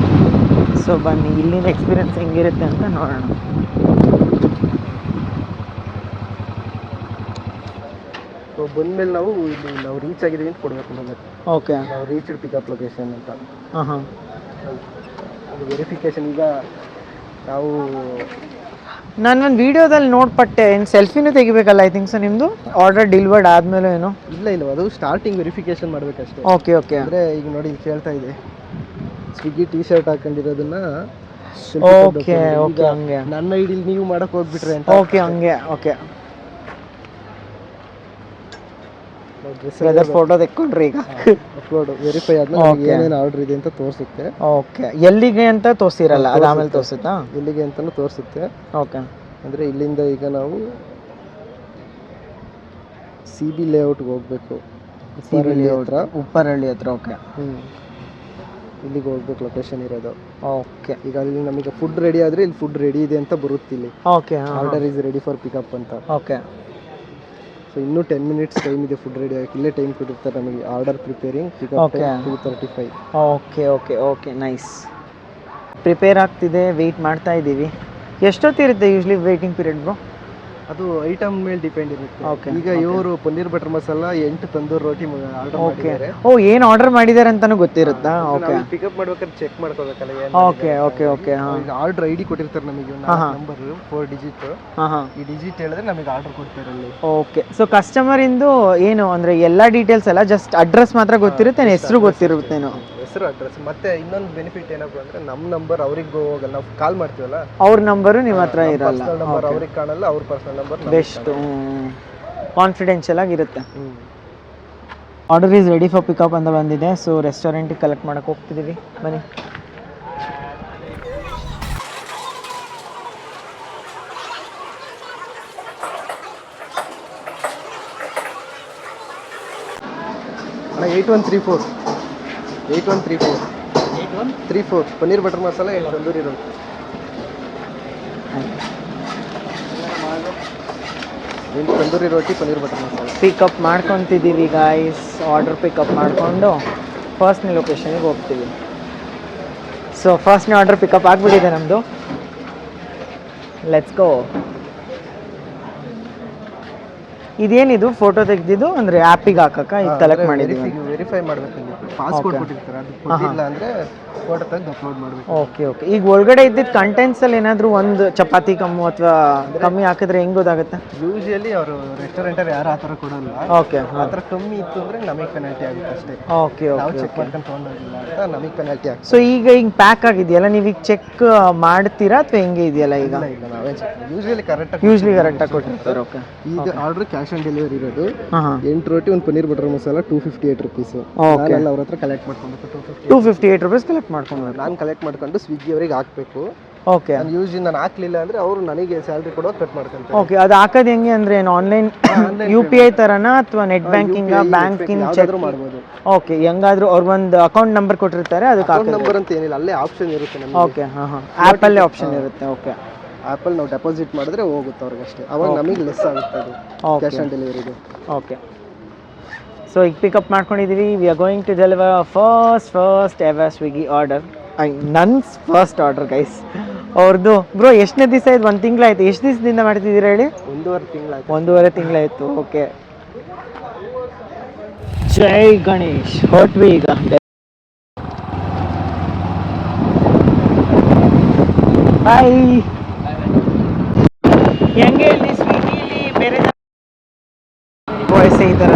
Speaker 1: ಸೊ ಬನ್ನಿ ಇಲ್ಲಿನ ಎಕ್ಸ್ಪೀರಿಯನ್ಸ್ ಹೆಂಗಿರುತ್ತೆ ಅಂತ ನೋಡೋಣ.
Speaker 2: ಸೊ ಬಂದಮೇಲೆ ನಾವು ಇಲ್ಲಿ ನಾವು ರೀಚ್ ಆಗಿದ್ದೀವಿ ಅಂತ ಕೊಡಬೇಕು ನಮಗೆ.
Speaker 1: ಓಕೆ.
Speaker 2: ನಾವು ರೀಚ್ಡ್ ಪಿಕಪ್ ಲೊಕೇಶನ್ ಅಂತ.
Speaker 1: ಹಾಂ ಹಾಂ
Speaker 2: ಅದು ವೆರಿಫಿಕೇಷನ್. ಈಗ ನಾವು
Speaker 1: ನಾನು ಒಂದು ವಿಡಿಯೋದಲ್ಲಿ ನೋಡ್ಪಟ್ಟೆ ಏನು ಸೆಲ್ಫಿನೂ ತೆಗಿಬೇಕಲ್ಲ ಐ ಥಿಂಕ್ ಸೊ ನಿಮ್ಮದು ಆರ್ಡರ್ ಡಿಲಿವರ್ಡ್ ಆದಮೇಲೆ ಏನೋ.
Speaker 2: ಇಲ್ಲ ಅದು ಸ್ಟಾರ್ಟಿಂಗ್ ವೆರಿಫಿಕೇಶನ್ ಮಾಡ್ಬೇಕಷ್ಟೇ.
Speaker 1: Okay okay.
Speaker 2: ಅಂದರೆ ಈಗ ನೋಡಿ ಇಲ್ಲಿ ಕೇಳ್ತಾ ಇದೆ ಸ್ವಿಗ್ಗಿ ಟಿ ಶರ್ಟ್ ಹಾಕೊಂಡಿರೋದನ್ನ
Speaker 1: ಓಕೆ ಓಕೆ ಹಂಗೆ
Speaker 2: ನನ್ನ ಐಡಿಲಿ ನೀವು ಮಾಡಕ್ ಹೋಗ್ಬಿಟ್ರೆ ಅಂತ.
Speaker 1: ಓಕೆ ಹಂಗೆ ಓಕೆ. ಬ್ರದರ್ ಫೋಟೋ ತೆಕ್ಕೊಂಡ್ರಿ ಈಗ
Speaker 2: ಅಪ್ಲೋಡ್ ವೆರಿಫೈ ಆದ್ಮೇಲೆ ಏನೇನು ಆರ್ಡರ್ ಇದೆ ಅಂತ ತೋರಿಸುತ್ತೆ.
Speaker 1: ಓಕೆ ಎಲ್ಲಿಗೆ ಅಂತ ತೋರಿಸಿರಲ್ಲ ಅದು ಆಮೇಲೆ ತೋರಿಸುತ್ತಾ?
Speaker 2: ಎಲ್ಲಿಗೆ ಅಂತಾನು ತೋರಿಸುತ್ತೆ.
Speaker 1: ಓಕೆ
Speaker 2: ಅಂದರೆ ಇಲ್ಲಿಂದ ಈಗ ನಾವು ಸಿ ಬಿ ಲೇಔಟ್ಗೆ ಹೋಗ್ಬೇಕು.
Speaker 1: ಉಪ್ಪರಳ್ಳಿ ಹತ್ರ. ಓಕೆ
Speaker 2: ಇಲ್ಲಿಗೆ ಹೋಗ್ಬೇಕು ಲೊಕೇಶನ್ ಇರೋದು.
Speaker 1: ಓಕೆ
Speaker 2: ಈಗ ಅಲ್ಲಿ ನಮಗೆ ಫುಡ್ ರೆಡಿ ಆದರೆ ಇಲ್ಲಿ ಫುಡ್ ರೆಡಿ ಇದೆ ಅಂತ ಬರುತ್ತೆ ಇಲ್ಲಿ.
Speaker 1: Okay
Speaker 2: order is ready for pickup ಅಂತ.
Speaker 1: ಓಕೆ
Speaker 2: ಸೊ ಇನ್ನೂ 10 minutes ಟೈಮ್ ಇದೆ ಫುಡ್ ರೆಡಿ ಆಗಿ. ಇಲ್ಲೇ ಟೈಮ್ ಕೊಟ್ಟಿರ್ತಾರೆ ನಮಗೆ. Order preparing pickup 2:35.
Speaker 1: Okay okay okay nice. Prepare ಆಗ್ತಿದೆ, ವೆಯ್ಟ್ ಮಾಡ್ತಾ ಇದ್ದೀವಿ. ಎಷ್ಟೊತ್ತಿರುತ್ತೆ ಯೂಶ್ವಲಿ ವೇಟಿಂಗ್ ಪೀರಿಯಡ್ ಬ್ರೋ?
Speaker 2: ಅದು ಐಟಮ್ ಮೇಲೆ ಡಿಪೆಂಡ್ ಇರುತ್ತೆ.
Speaker 1: Okay,
Speaker 2: ಈಗ ಇವರು ಪನ್ನೀರ್ ಬಟರ್ ಮಸಾಲ 8 ತಂದೂರ್ ರೋಟಿ ಆರ್ಡರ್ ಮಾಡಿದ್ದಾರೆ.
Speaker 1: ಓ ಏನು ಆರ್ಡರ್ ಮಾಡಿದ್ದಾರೆ ಅಂತಾನು ಗೊತ್ತಿರುತ್ತಾ? ಓಕೆ
Speaker 2: ಪಿಕಪ್ ಮಾಡ್ಬೇಕಾದ್ರೆ ಚೆಕ್ ಮಾಡ್ಕೋಬೇಕಲ್ಲ ಏನು.
Speaker 1: Okay okay okay.
Speaker 2: ಈಗ ಆರ್ಡರ್ ಐಡಿ ಕೊಟ್ಟಿರ್ತಾರೆ ನಮಗೆ ನಂಬರ್ 4 digit. ಈ ಡಿಜಿಟ್ ಹೇಳಿದ್ರೆ ನಮಗೆ ಆರ್ಡರ್ ಕೊಡ್ತಾರೆ ಅಲ್ಲಿ.
Speaker 1: ಓಕೆ ಸೊ ಕಸ್ಟಮರ್ ಇಂದು ಏನು ಅಂದ್ರೆ ಎಲ್ಲ ಡೀಟೇಲ್ಸ್ ಎಲ್ಲ ಜಸ್ಟ್ ಅಡ್ರೆಸ್ ಮಾತ್ರ ಗೊತ್ತಿರುತ್ತೆ, ಹೆಸರು ಗೊತ್ತಿರುತ್ತೇನೋ?
Speaker 2: ಹೆಸರು ಅಡ್ರೆಸ್. ಮತ್ತೆ ಇನ್ನೊಂದು ಬೆನಿಫಿಟ್ ಏನಪ್ಪ ಅಂದ್ರೆ ನಮ್ಮ ನಂಬರ್ ಅವ್ರಿಗೆ ಹೋಗಲ್ಲ. ನಾವು ಕಾಲ್ ಮಾಡ್ತೀವಲ್ಲ
Speaker 1: ಅವ್ರ ನಂಬರು ನಿಮ್ಮ ಹತ್ರ ಇರಲ್ಲ.
Speaker 2: ನಂಬರ್ ಅವ್ರಿಗೆ ಕಾಣಲ್ಲ, ಅವ್ರ ಪರ್ಸನಲ್ ನಂಬರ್
Speaker 1: ಬೆಸ್ಟ್ ಕಾನ್ಫಿಡೆನ್ಷಿಯಲ್ ಆಗಿರುತ್ತೆ. Order is ready for pickup ಅಂತ ಬಂದಿದೆ. ಸೊ ರೆಸ್ಟೋರೆಂಟಿಗೆ ಕಲೆಕ್ಟ್ ಮಾಡಕ್ಕೆ ಹೋಗ್ತಿದ್ದೀವಿ, ಬನ್ನಿ.
Speaker 2: ಅಣ್ಣ 8134 ಪನ್ನೀರ್ ಬಟರ್ ಮಸಾಲ 8 ತಂದೂರಿ ರೋಟಿ. ತಂದೂರಿ ರೋಟಿ ಪನ್ನೀರ್ ಬಟರ್ ಮಸಾಲ
Speaker 1: ಪಿಕಪ್ ಮಾಡ್ಕೊತಿದ್ದೀವಿ ಗಾಯ್ಸ್. ಆರ್ಡರ್ ಪಿಕಪ್ ಮಾಡಿಕೊಂಡು ಫಸ್ಟ್ನೇ ಲೊಕೇಶನಿಗೆ ಹೋಗ್ತೀವಿ. ಸೊ ಫಸ್ಟ್ನೇ ಆರ್ಡರ್ ಪಿಕಪ್ ಆಗಿಬಿಟ್ಟಿದೆ ನಮ್ಮದು. Let's go. ಇದೇನಿದು ಫೋಟೋ ತೆಗೆದಿದ್ದು ಅಂದರೆ ಆ್ಯಪಿಗೆ ಹಾಕಕ್ಕ ಇದು ಕಲೆಕ್ಟ್ ಮಾಡಿದ್ದೀವಿ.
Speaker 2: ವೆರಿಫೈ ಮಾಡಬೇಕಂದ್ರೆ ಪಾಸ್ಪೋರ್ಟ್ ಕೊಟ್ಟಿರ್ತಾರೆ, ಅದು ಕೊಟ್ಟಿಲ್ಲ ಅಂದರೆ ಫೋಟೋ ತೆಗೆದು ಅಪ್ಲೋಡ್ ಮಾಡಬೇಕು.
Speaker 1: Okay okay. ಈಗ ಒಳಗಡೆ ಇದ್ದಿದ್ದು ಕಂಟೆಂಟ್ಸಲ್ಲಿ ಏನಾದರೂ ಒಂದು ಚಪಾತಿ ಕಮ್ಮು ಅಥವಾ ಕಮ್ಮಿ ಹಾಕಿದ್ರೆ ಹೆಂಗೆ ಗೊತ್ತಾಗುತ್ತೆ?
Speaker 2: ಯೂಶಲಿ ಅವರು ರೆಸ್ಟೋರೆಂಟಲ್ಲಿ ಯಾರು ಆ ಥರ ಕೊಡೋಲ್ಲ.
Speaker 1: ಓಕೆ
Speaker 2: ಆ ಥರ ಕಮ್ಮಿ ಇತ್ತು ಅಂದರೆ ನಮಗೆ ಪೆನಾಲ್ಟಿ ಆಗುತ್ತೆ ಅಷ್ಟೇ.
Speaker 1: ಓಕೆ
Speaker 2: ನಾವು
Speaker 1: ಓಕೆ
Speaker 2: ಚೆಕ್ ಮಾಡ್ಕೊಂಡು ತೊಗೊಂಡೋಗಿಲ್ಲ ಅಂತ ನಮಗೆ ಪೆನಾಲ್ಟಿ ಆಗುತ್ತೆ.
Speaker 1: ಸೊ ಈಗ ಹಿಂಗೆ ಪ್ಯಾಕ್ ಆಗಿದೆಯಲ್ಲ, ನೀವು ಈಗ ಚೆಕ್ ಮಾಡ್ತೀರಾ ಅಥವಾ ಹೆಂಗೆ ಇದೆಯಲ್ಲ? ಈಗ
Speaker 2: ಇಲ್ಲ ನಾವೇ ಚೆಕ್ ಯೂಶಲಿ ಕರೆಕ್ಟಾಗಿ
Speaker 1: ಕೊಟ್ಟಿರ್ತಾರೆ. ಓಕೆ.
Speaker 2: ಈಗ ಆರ್ಡರ್ ಕ್ಯಾಶ್ ಆನ್ ಡೆಲಿವರಿ ಇರೋದು.
Speaker 1: ಹಾಂ
Speaker 2: 8 ರೋಟಿ ಒಂದು paneer butter masala 258 rupees.
Speaker 1: Okay.
Speaker 2: ನಾನೆಲ್ಲ ಅವ್ರ ಹತ್ರ ಕಲೆಕ್ಟ್ ಮಾಡ್ಕೊಬೇಕು.
Speaker 1: 258 rupees ಕಲೆಕ್ಟ್ ಮಾಡ್ಕೊಬೇಕು.
Speaker 2: ನಾನು ಕಲೆಕ್ಟ್ ಮಾಡ್ಕೊಂಡು ಸ್ವಿಗ್ಗಿ ಅವರಿಗೆ ಹಾಕಬೇಕು.
Speaker 1: ಓಕೆ.
Speaker 2: ನಾನು ಯೂಶಲಿ ನಾನು ಹಾಕ್ಲಿಲ್ಲ ಅಂದರೆ ಅವರು ನನಗೆ ಸ್ಯಾಲ್ರಿ ಕೊಡೋದು ಕಟ್ ಮಾಡ್ಕೊಂತಾರೆ.
Speaker 1: ಓಕೆ. ಅದು ಹಾಕೋದು ಹೆಂಗೆ ಅಂದರೆ ಏನು ಆನ್ಲೈನ್ UPI ಥರನಾ ಅಥವಾ ನೆಟ್ ಬ್ಯಾಂಕಿಂಗ್ ಬ್ಯಾಂಕಿಂಗ್ ಚೆಕ್
Speaker 2: ಮಾಡ್ಬೋದು?
Speaker 1: ಓಕೆ. ಹೆಂಗಾದ್ರೂ ಅವ್ರಿಗೊಂದು ಅಕೌಂಟ್ ನಂಬರ್ ಕೊಟ್ಟಿರ್ತಾರೆ, ಅದಕ್ಕೆ
Speaker 2: ಅಕೌಂಟ್ ನಂಬರ್ ಅಂತ ಏನಿಲ್ಲ, ಅಲ್ಲೇ ಆಪ್ಷನ್ ಇರುತ್ತೆ ನಮಗೆ.
Speaker 1: ಓಕೆ. ಹಾಂ ಆ್ಯಪಲ್ಲೇ ಆಪ್ಷನ್ ಇರುತ್ತೆ. ಓಕೆ.
Speaker 2: ಆ್ಯಪಲ್ಲಿ ನಾವು ಡೆಪಾಸಿಟ್ ಮಾಡಿದ್ರೆ ಹೋಗುತ್ತೆ ಅವ್ರಿಗಷ್ಟೇ. ಅವಾಗ ನಮಗೆ ಲೆಸ್ ಆಗುತ್ತೆ ಅದು ಕ್ಯಾಶ್ ಆನ್ ಡೆಲಿವರಿದು.
Speaker 1: ಓಕೆ. ಸೊ ಈಗ ಪಿಕಪ್ ಮಾಡ್ಕೊಂಡಿದ್ದೀವಿ. We are going to deliver first ever Swiggy order. ನನ್ನ ಫಸ್ಟ್ ಆರ್ಡರ್ ಗೈಸ್ ಅವ್ರದ್ದು. ಬ್ರೋ ಎಷ್ಟನೇ ದಿವಸ ಇದು? 1 ತಿಂಗಳಾಯ್ತು. ಎಷ್ಟು ದಿವಸದಿಂದ ಮಾಡ್ತಿದ್ದೀರಾ ಹೇಳಿ? 1.5 ತಿಂಗಳಾಯ್ತು. ಓಕೆ. ಜೈ ಗಣೇಶ್. ಹೊಟ್ವಿ ಈಗ. ಬಾಯ್. ಹೆಂಗೆ ಇಲ್ಲಿ ಸ್ವೀಟಿಲಿ ಬೇರೆ ವಾಯ್ಸ್ ಈ ಥರ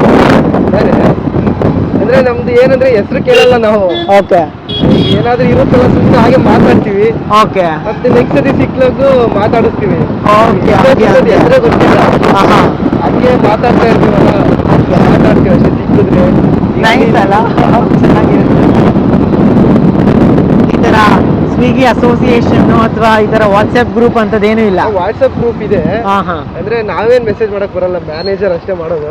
Speaker 2: ಅಂದರೆ ನಮ್ದು ಏನಂದ್ರೆ ಹೆಸರು ಕೇಳಲ್ಲ ನಾವು.
Speaker 1: ಓಕೆ.
Speaker 2: ಏನಾದ್ರೂ ಇರುತ್ತಲ್ಲ ಸುಮ್ಮನೆ ಹಾಗೆ ಮಾತಾಡ್ತೀವಿ.
Speaker 1: ಓಕೆ.
Speaker 2: ಮತ್ತೆ ನೆಕ್ಸ್ಟ್ ಸತಿ ಸಿಕ್ಲಾಗೂ ಮಾತಾಡಿಸ್ತೀವಿ.
Speaker 1: ಓಕೆ.
Speaker 2: ಹೆಸರೇ ಗೊತ್ತಿಲ್ಲ, ಹಾಗೆ ಮಾತಾಡ್ತಾ ಇರ್ತೀವಲ್ಲ, ಮಾತಾಡ್ತೀವಿ ಅಷ್ಟೇ. ಸಿಕ್ಕಿದ್ರೆ
Speaker 1: ನೈಸ್ ಅಲ್ಲ, ಚೆನ್ನಾಗಿರುತ್ತೆ. ಈ ಥರ ಸ್ವಿಗ್ಗಿ ಅಸೋಸಿಯೇಷನ್ ಅಥವಾ ಈ ಥರ ವಾಟ್ಸ್ಆ್ಯಪ್ ಗ್ರೂಪ್ ಅಂತದೇನೂ ಇಲ್ಲ?
Speaker 2: ವಾಟ್ಸ್ಆ್ಯಪ್ ಗ್ರೂಪ್ ಇದೆ.
Speaker 1: ಹಾಂ.
Speaker 2: ಅಂದ್ರೆ ನಾವೇನ್ ಮೆಸೇಜ್ ಮಾಡಕ್ ಬರಲ್ಲ, ಮ್ಯಾನೇಜರ್ ಅಷ್ಟೇ ಮಾಡೋದು.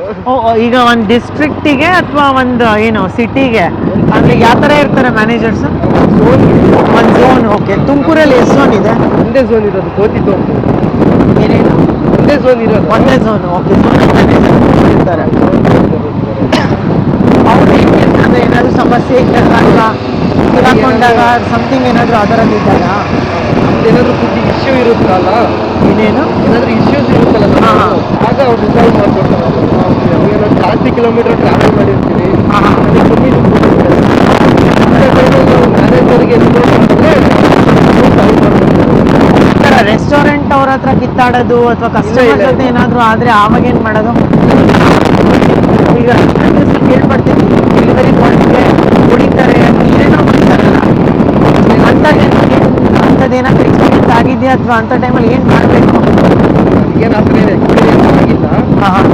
Speaker 1: ಈಗ ಒಂದು ಡಿಸ್ಟ್ರಿಕ್ಟಿಗೆ ಅಥವಾ ಒಂದು ಏನು ಸಿಟಿಗೆ ಅಂದ್ರೆ ಯಾವ ಥರ ಇರ್ತಾರೆ ಮ್ಯಾನೇಜರ್ಸ್? ಒಂದು ಝೋನ್. ಓಕೆ. ತುಮಕೂರಲ್ಲಿ ಎಷ್ಟು ಝೋನ್ ಇದೆ?
Speaker 2: ಒಂದೇ ಝೋನ್ ಇರೋದು, ಕೋತಿ ತೋಂಪು.
Speaker 1: ಏನೇನು?
Speaker 2: ಒಂದೇ ಝೋನ್ ಇರೋದು.
Speaker 1: ಒಂದೇ ಝೋನ್. ಓಕೆ. ಝೋನ್ ಮ್ಯಾನೇಜರ್ ಇರ್ತಾರೆ. ಅವ್ರು ಹೆಂಗೆ ಏನಾದರೂ ಸಮಸ್ಯೆ ಇದ್ದಾಗ ಹಾಕೊಂಡಾಗ ಸಮಥಿಂಗ್ ಏನಾದರೂ ಅದರಲ್ಲಿ ಇದ್ದಾಗ
Speaker 2: ಏನಾದ್ರು ಫುಡ್ ಇಶ್ಯೂ ಇರುತ್ತಲ್ಲ,
Speaker 1: ಏನೇನು
Speaker 2: ಏನಾದ್ರು ಇಶ್ಯೂಸ್ ಇರುತ್ತಲ್ಲ, ಆಗ ಅವ್ರು ರಿಸಾಲ್ವ್ ಮಾಡ್ಕೊಡ್ತಾರೆ. ನಾವೇನೋ ಜಾಸ್ತಿ ಕಿಲೋಮೀಟರ್ ಟ್ರಾವೆಲ್ ಮಾಡಿರ್ತೀವಿ, ಕಮ್ಮಿ ಮ್ಯಾನೇಜರ್ಗೆ ಸಾಲ್ವ್ ಮಾಡ್ಕೊಡ್ತಾರೆ.
Speaker 1: ರೆಸ್ಟೋರೆಂಟ್ ಅವರ ಹತ್ರ ಕಿತ್ತಾಡೋದು ಅಥವಾ
Speaker 2: ಇಲ್ಲ,
Speaker 1: ಕಸ್ಟಮರ್
Speaker 2: ಇಲ್ಲ.
Speaker 1: ಜೊತೆ ಏನಾದ್ರು ಆದ್ರೆ ಆವಾಗ ಏನ್ ಮಾಡೋದು? ಈಗ ಕೇಳ್ಪಡ್ತೀನಿ ಡೆಲಿವರಿ ಬಾಯ್ಗೆ ಹೊಡಿತಾರೆ ಏನೇನೋ ಹೊಡಿತಾರಲ್ಲ, ಅಂಥದ್ದೇನಾದ್ರು ಎಕ್ಸ್ಪೀರಿಯನ್ಸ್ ಆಗಿದೆಯಾ ಅಥವಾ ಅಂಥ ಟೈಮಲ್ಲಿ ಏನು ಮಾಡಬೇಕು?
Speaker 2: ನನಗೇನು ಆ ಥರ ಏನು ಎಕ್ಸ್ಪೀರಿಯನ್ಸ್ ಆಗಿಲ್ಲ.
Speaker 1: ಹಾಂ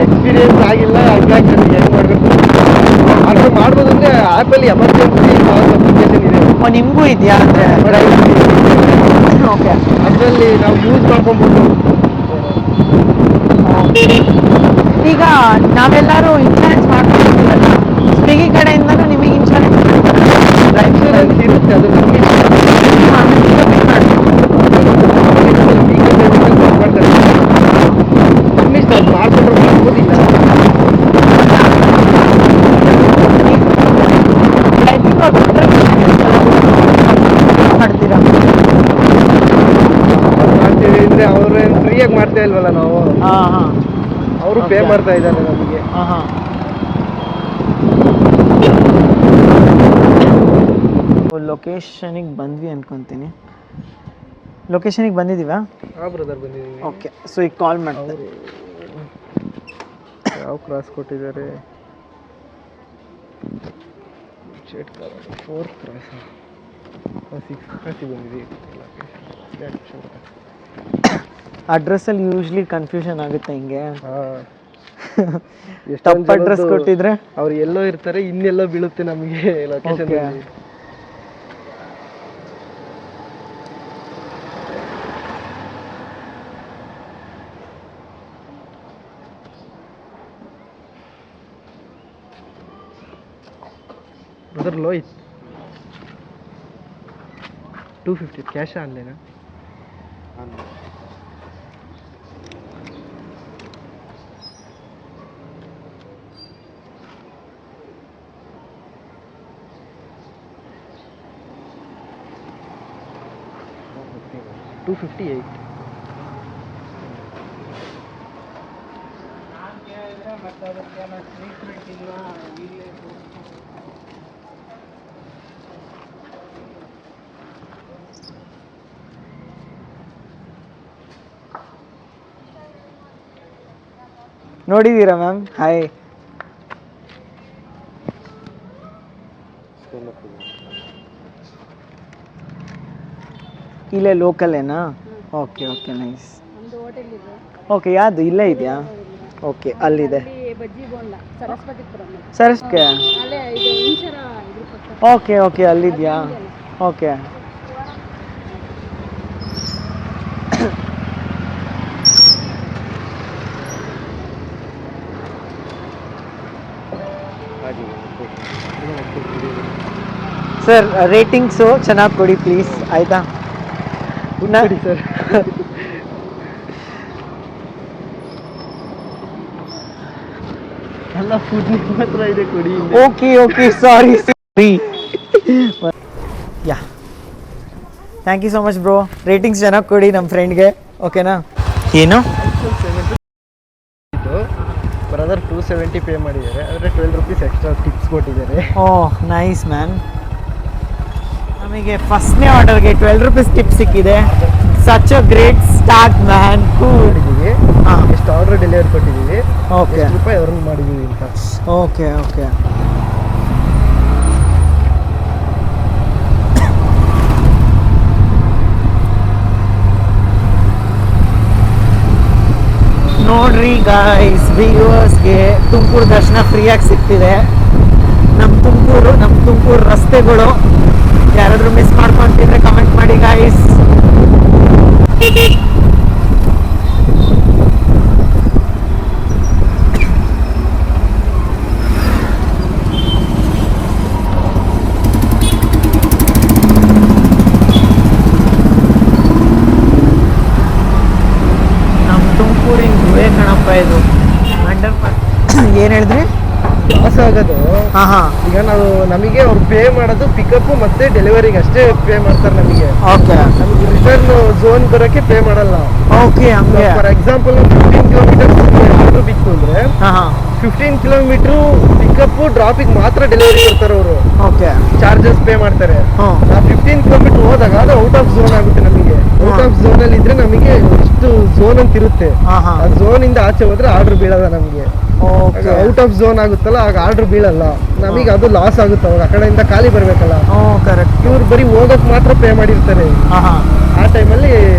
Speaker 2: ಎಕ್ಸ್ಪೀರಿಯನ್ಸ್ ಆಗಿಲ್ಲ, ಹಂಗಾಗಿ ನನಗೆ ಹೆಂಗೆ ಮಾಡಬೇಕು ಆರ್ಡರ್ ಮಾಡ್ಬೋದು ಅಂದರೆ ಆ್ಯಪಲ್ಲಿ ಎಮರ್ಜೆನ್ಸಿ ಅಪ್ಲಿಕೇಶನ್ ಇದೆ.
Speaker 1: ನಿಮಗೂ ಇದೆಯಾ ಅಂದರೆ? ಓಕೆ.
Speaker 2: ಅದರಲ್ಲಿ ನಾವು ಯೂಸ್ ಮಾಡ್ಕೊಬೋದು.
Speaker 1: ಈಗ ನಾವೆಲ್ಲರೂ ಇನ್ಶೂರೆನ್ಸ್ ಮಾಡ್ಕೊಂಡಿದ್ದೀವಲ್ಲ, ಸ್ವಿಗ್ಗಿ ಕಡೆಯಿಂದನೂ ನಿಮಗೆ ಇನ್ಶೂರೆನ್ಸ್
Speaker 2: ಇನ್ಶೂರೆನ್ಸ್ ಇರುತ್ತೆ, ಅದು ನಮಗೆ ನಮ್ಮಿಷ್ಟ ಅದು ಮಾಡ್ಕೊಂಡ್ರೆ ಮಾಡ್ಬೋದಿಲ್ಲ.
Speaker 1: ಮಾಡ್ತೀರಾ?
Speaker 2: ಮಾಡ್ತೀವಿ ಅಂದರೆ ಅವ್ರೇನು ಫ್ರೀಯಾಗಿ ಮಾಡ್ತಾ ಇಲ್ವಲ್ಲ ನಾವು,
Speaker 1: ಹಾಂ ಹಾಂ
Speaker 2: ಅವರು ಪೇ ಮಾಡ್ತಾ ಇದ್ದಾರೆ ನಮಗೆ.
Speaker 1: ಹಾಂ ಹಾಂ. ಲೊಕೇಶನಿಗೆ ಬಂದ್ವಿ ಅನ್ಕೊತೀನಿ. ಲೊಕೇಶನಿಗೆ ಬಂದಿದ್ದೀವಾ?
Speaker 2: ಹಾಂ ಬ್ರದರ್, ಬಂದಿದ್ದೀವಿ.
Speaker 1: ಓಕೆ, ಸೊ ಈಗ ಕಾಲ್ ಮಾಡ್ತಾರೆ.
Speaker 2: ಯಾವ ಕ್ರಾಸ್ ಕೊಟ್ಟಿದ್ದಾರೆ? 4 ಕ್ರಾಸ್ 6 ಕ್ರಾಸಿಗೆ ಬಂದಿದ್ದೀವಿ.
Speaker 1: ಅಡ್ರೆಸ್ಸಲ್ಲಿ ಯೂಶ್ಲಿ ಕನ್ಫ್ಯೂಷನ್ ಆಗುತ್ತೆ ಹಿಂಗೆ.
Speaker 2: ಹಾಂ,
Speaker 1: ತಪ್ಪು ಅಡ್ರೆಸ್ ಕೊಟ್ಟಿದ್ರೆ
Speaker 2: ಅವ್ರು ಎಲ್ಲೋ ಇರ್ತಾರೆ, ಇನ್ನೆಲ್ಲೋ ಬೀಳುತ್ತೆ ನಮಗೆ ಲೊಕೇಶನ್. ಬ್ರದರ್ ಲೋಹಿತ್ 250 ಕ್ಯಾಶ್ ಆನ್ಲೈನಾ? $258.
Speaker 1: ನೋಡಿದ್ದೀರಾ ಮ್ಯಾಮ್? ಹಾಯ್. ಇಲ್ಲೇ ಲೋಕಲೇನಾ? Okay okay, nice. ಓಕೆ, ಯಾವುದು ಇಲ್ಲೇ ಇದೆಯಾ? ಓಕೆ, ಅಲ್ಲಿದೆ. ಸರಸ್ಕೆ? ಓಕೆ ಓಕೆ, ಅಲ್ಲಿದೆಯಾ? ಓಕೆ. ಸರ್, ರೇಟಿಂಗ್ಸು ಚೆನ್ನಾಗಿ ಕೊಡಿ ಪ್ಲೀಸ್, ಆಯಿತಾ?
Speaker 2: ಸರ್ ಎಲ್ಲ ಫುಡ್ ನಿಮ್ಮ ಹತ್ರ ಇದೆ, ಕೊಡಿ.
Speaker 1: Okay okay, sorry sorry. Yeah, thank you so much bro. Ratings ಚೆನ್ನಾಗಿ ಕೊಡಿ ನಮ್ಮ ಫ್ರೆಂಡ್ಗೆ, ಓಕೆನಾ? ಏನು
Speaker 2: ಬ್ರದರ್ 270 ಪೇ ಮಾಡಿದ್ದಾರೆ, ಆದರೆ 12 ರೂಪೀಸ್ ಎಕ್ಸ್ಟ್ರಾ ಟಿಪ್ಸ್ ಕೊಟ್ಟಿದ್ದಾರೆ.
Speaker 1: ಓಹ್, ನೈಸ್ ಮ್ಯಾನ್. ನಮಗೆ ಫಸ್ಟ್ನೇ ಆರ್ಡರ್ಗೆ 12 ರೂಪೀಸ್ ಟಿಪ್ ಸಿಕ್ಕಿದೆ. Such a great start man.
Speaker 2: ಮಾಡಿದ್ದೀವಿ,
Speaker 1: ಹಾಂ,
Speaker 2: ಎಷ್ಟು ಆರ್ಡರ್ ಡೆಲಿವರಿ ಕೊಟ್ಟಿದ್ದೀವಿ,
Speaker 1: ಓಕೆ
Speaker 2: ಎಷ್ಟು ರೂಪಾಯಿ ಅವ್ರನ್ನ ಮಾಡಿದ್ದೀವಿ ಅಂತ.
Speaker 1: Okay okay. ನೋಡ್ರಿ ಗಾಯ್ಸ್, ವ್ಯೂವರ್ಸ್ಗೆ ತುಮಕೂರು ದರ್ಶನ ಫ್ರೀಯಾಗಿ ಸಿಗ್ತಿದೆ. ನಮ್ಮ ತುಮಕೂರು ರಸ್ತೆಗಳು ಯಾರಾದರೂ ಮಿಸ್ ಮಾಡ್ಕೊಂತಿದ್ರೆ ಕಮೆಂಟ್ ಮಾಡಿ ಗಾಯ್ಸ್. ನಮ್ಮ ತುಮಕೂರಿನ ಗುಹೆ ಕಣಪ್ಪ ಇದು. ಏನು ಹೇಳಿದ್ರಿ?
Speaker 2: ಲಾಸ್ ಆಗೋದು.
Speaker 1: ಹಾಂ ಹಾಂ,
Speaker 2: ಈಗ ನಾವು ನಮಗೆ ಅವ್ರು ಪೇ ಮಾಡೋದು ಪಿಕಪ್ ಮತ್ತೆ ಡೆಲಿವರಿಗೆ ಅಷ್ಟೇ ಪೇ ಮಾಡ್ತಾರೆ ನಮಗೆ.
Speaker 1: ಓಕೆ,
Speaker 2: ನಮಗೆ ರಿಟರ್ನ್ ಝೋನ್ ಬರೋಕ್ಕೆ ಪೇ ಮಾಡಲ್ಲ.
Speaker 1: ಓಕೆ, ಹಂಗೆ.
Speaker 2: ಫಾರ್ ಎಕ್ಸಾಂಪಲ್ 15 ಕಿಲೋಮೀಟರ್ಸ್ ಆರ್ಡರ್ ಬಿತ್ತು ಅಂದ್ರೆ
Speaker 1: ಹಾ ಹಾ
Speaker 2: 15 ಕಿಲೋಮೀಟರ್ ಪಿಕಪ್ ಡ್ರಾಪಿಗೆ ಮಾತ್ರ ಡೆಲಿವರಿ ಕೊಡ್ತಾರೆ ಅವರು.
Speaker 1: ಓಕೆ.
Speaker 2: ಚಾರ್ಜಸ್ ಪೇ ಮಾಡ್ತಾರೆ.
Speaker 1: ಹ್ಮ್.
Speaker 2: ನಾವು 15 ಕಿಲೋಮೀಟರ್ ಹೋದಾಗ ಅದು ಔಟ್ ಆಫ್ ಝೋನ್ ಆಗುತ್ತೆ ನಮಗೆ. ಔಟ್ ಆಫ್ ಝೋನ್ ಅಲ್ಲಿ ಇದ್ರೆ ನಮಗೆ ಇಷ್ಟು ಝೋನ್ ಅಂತ ಇರುತ್ತೆ.
Speaker 1: ಹಾ ಹಾ.
Speaker 2: ಆ ಝೋನ್ ಇಂದ ಆಚೆ ಹೋದ್ರೆ ಆರ್ಡರ್ ಬೀಳಲ್ಲ ನಮಗೆ.
Speaker 1: ಓಕೆ.
Speaker 2: ಔಟ್ ಆಫ್ ಝೋನ್ ಆಗುತ್ತಲ್ಲ ಆಗ ಆರ್ಡರ್ ಬೀಳಲ್ಲ ನಮಗೆ, ಅದು ಲಾಸ್ ಆಗುತ್ತೆ. ಅವಾಗ ಆ ಕಡೆಯಿಂದ ಖಾಲಿ ಬರ್ಬೇಕಲ್ಲ.
Speaker 1: ಕರೆಕ್ಟ್.
Speaker 2: ಇವ್ರು ಬರೀ ಹೋಗಕ್ ಮಾತ್ರ ಪೇ ಮಾಡಿರ್ತಾರೆ.
Speaker 1: ಹಾ ಹಾ.
Speaker 2: ಆ ಟೈಮಲ್ಲಿ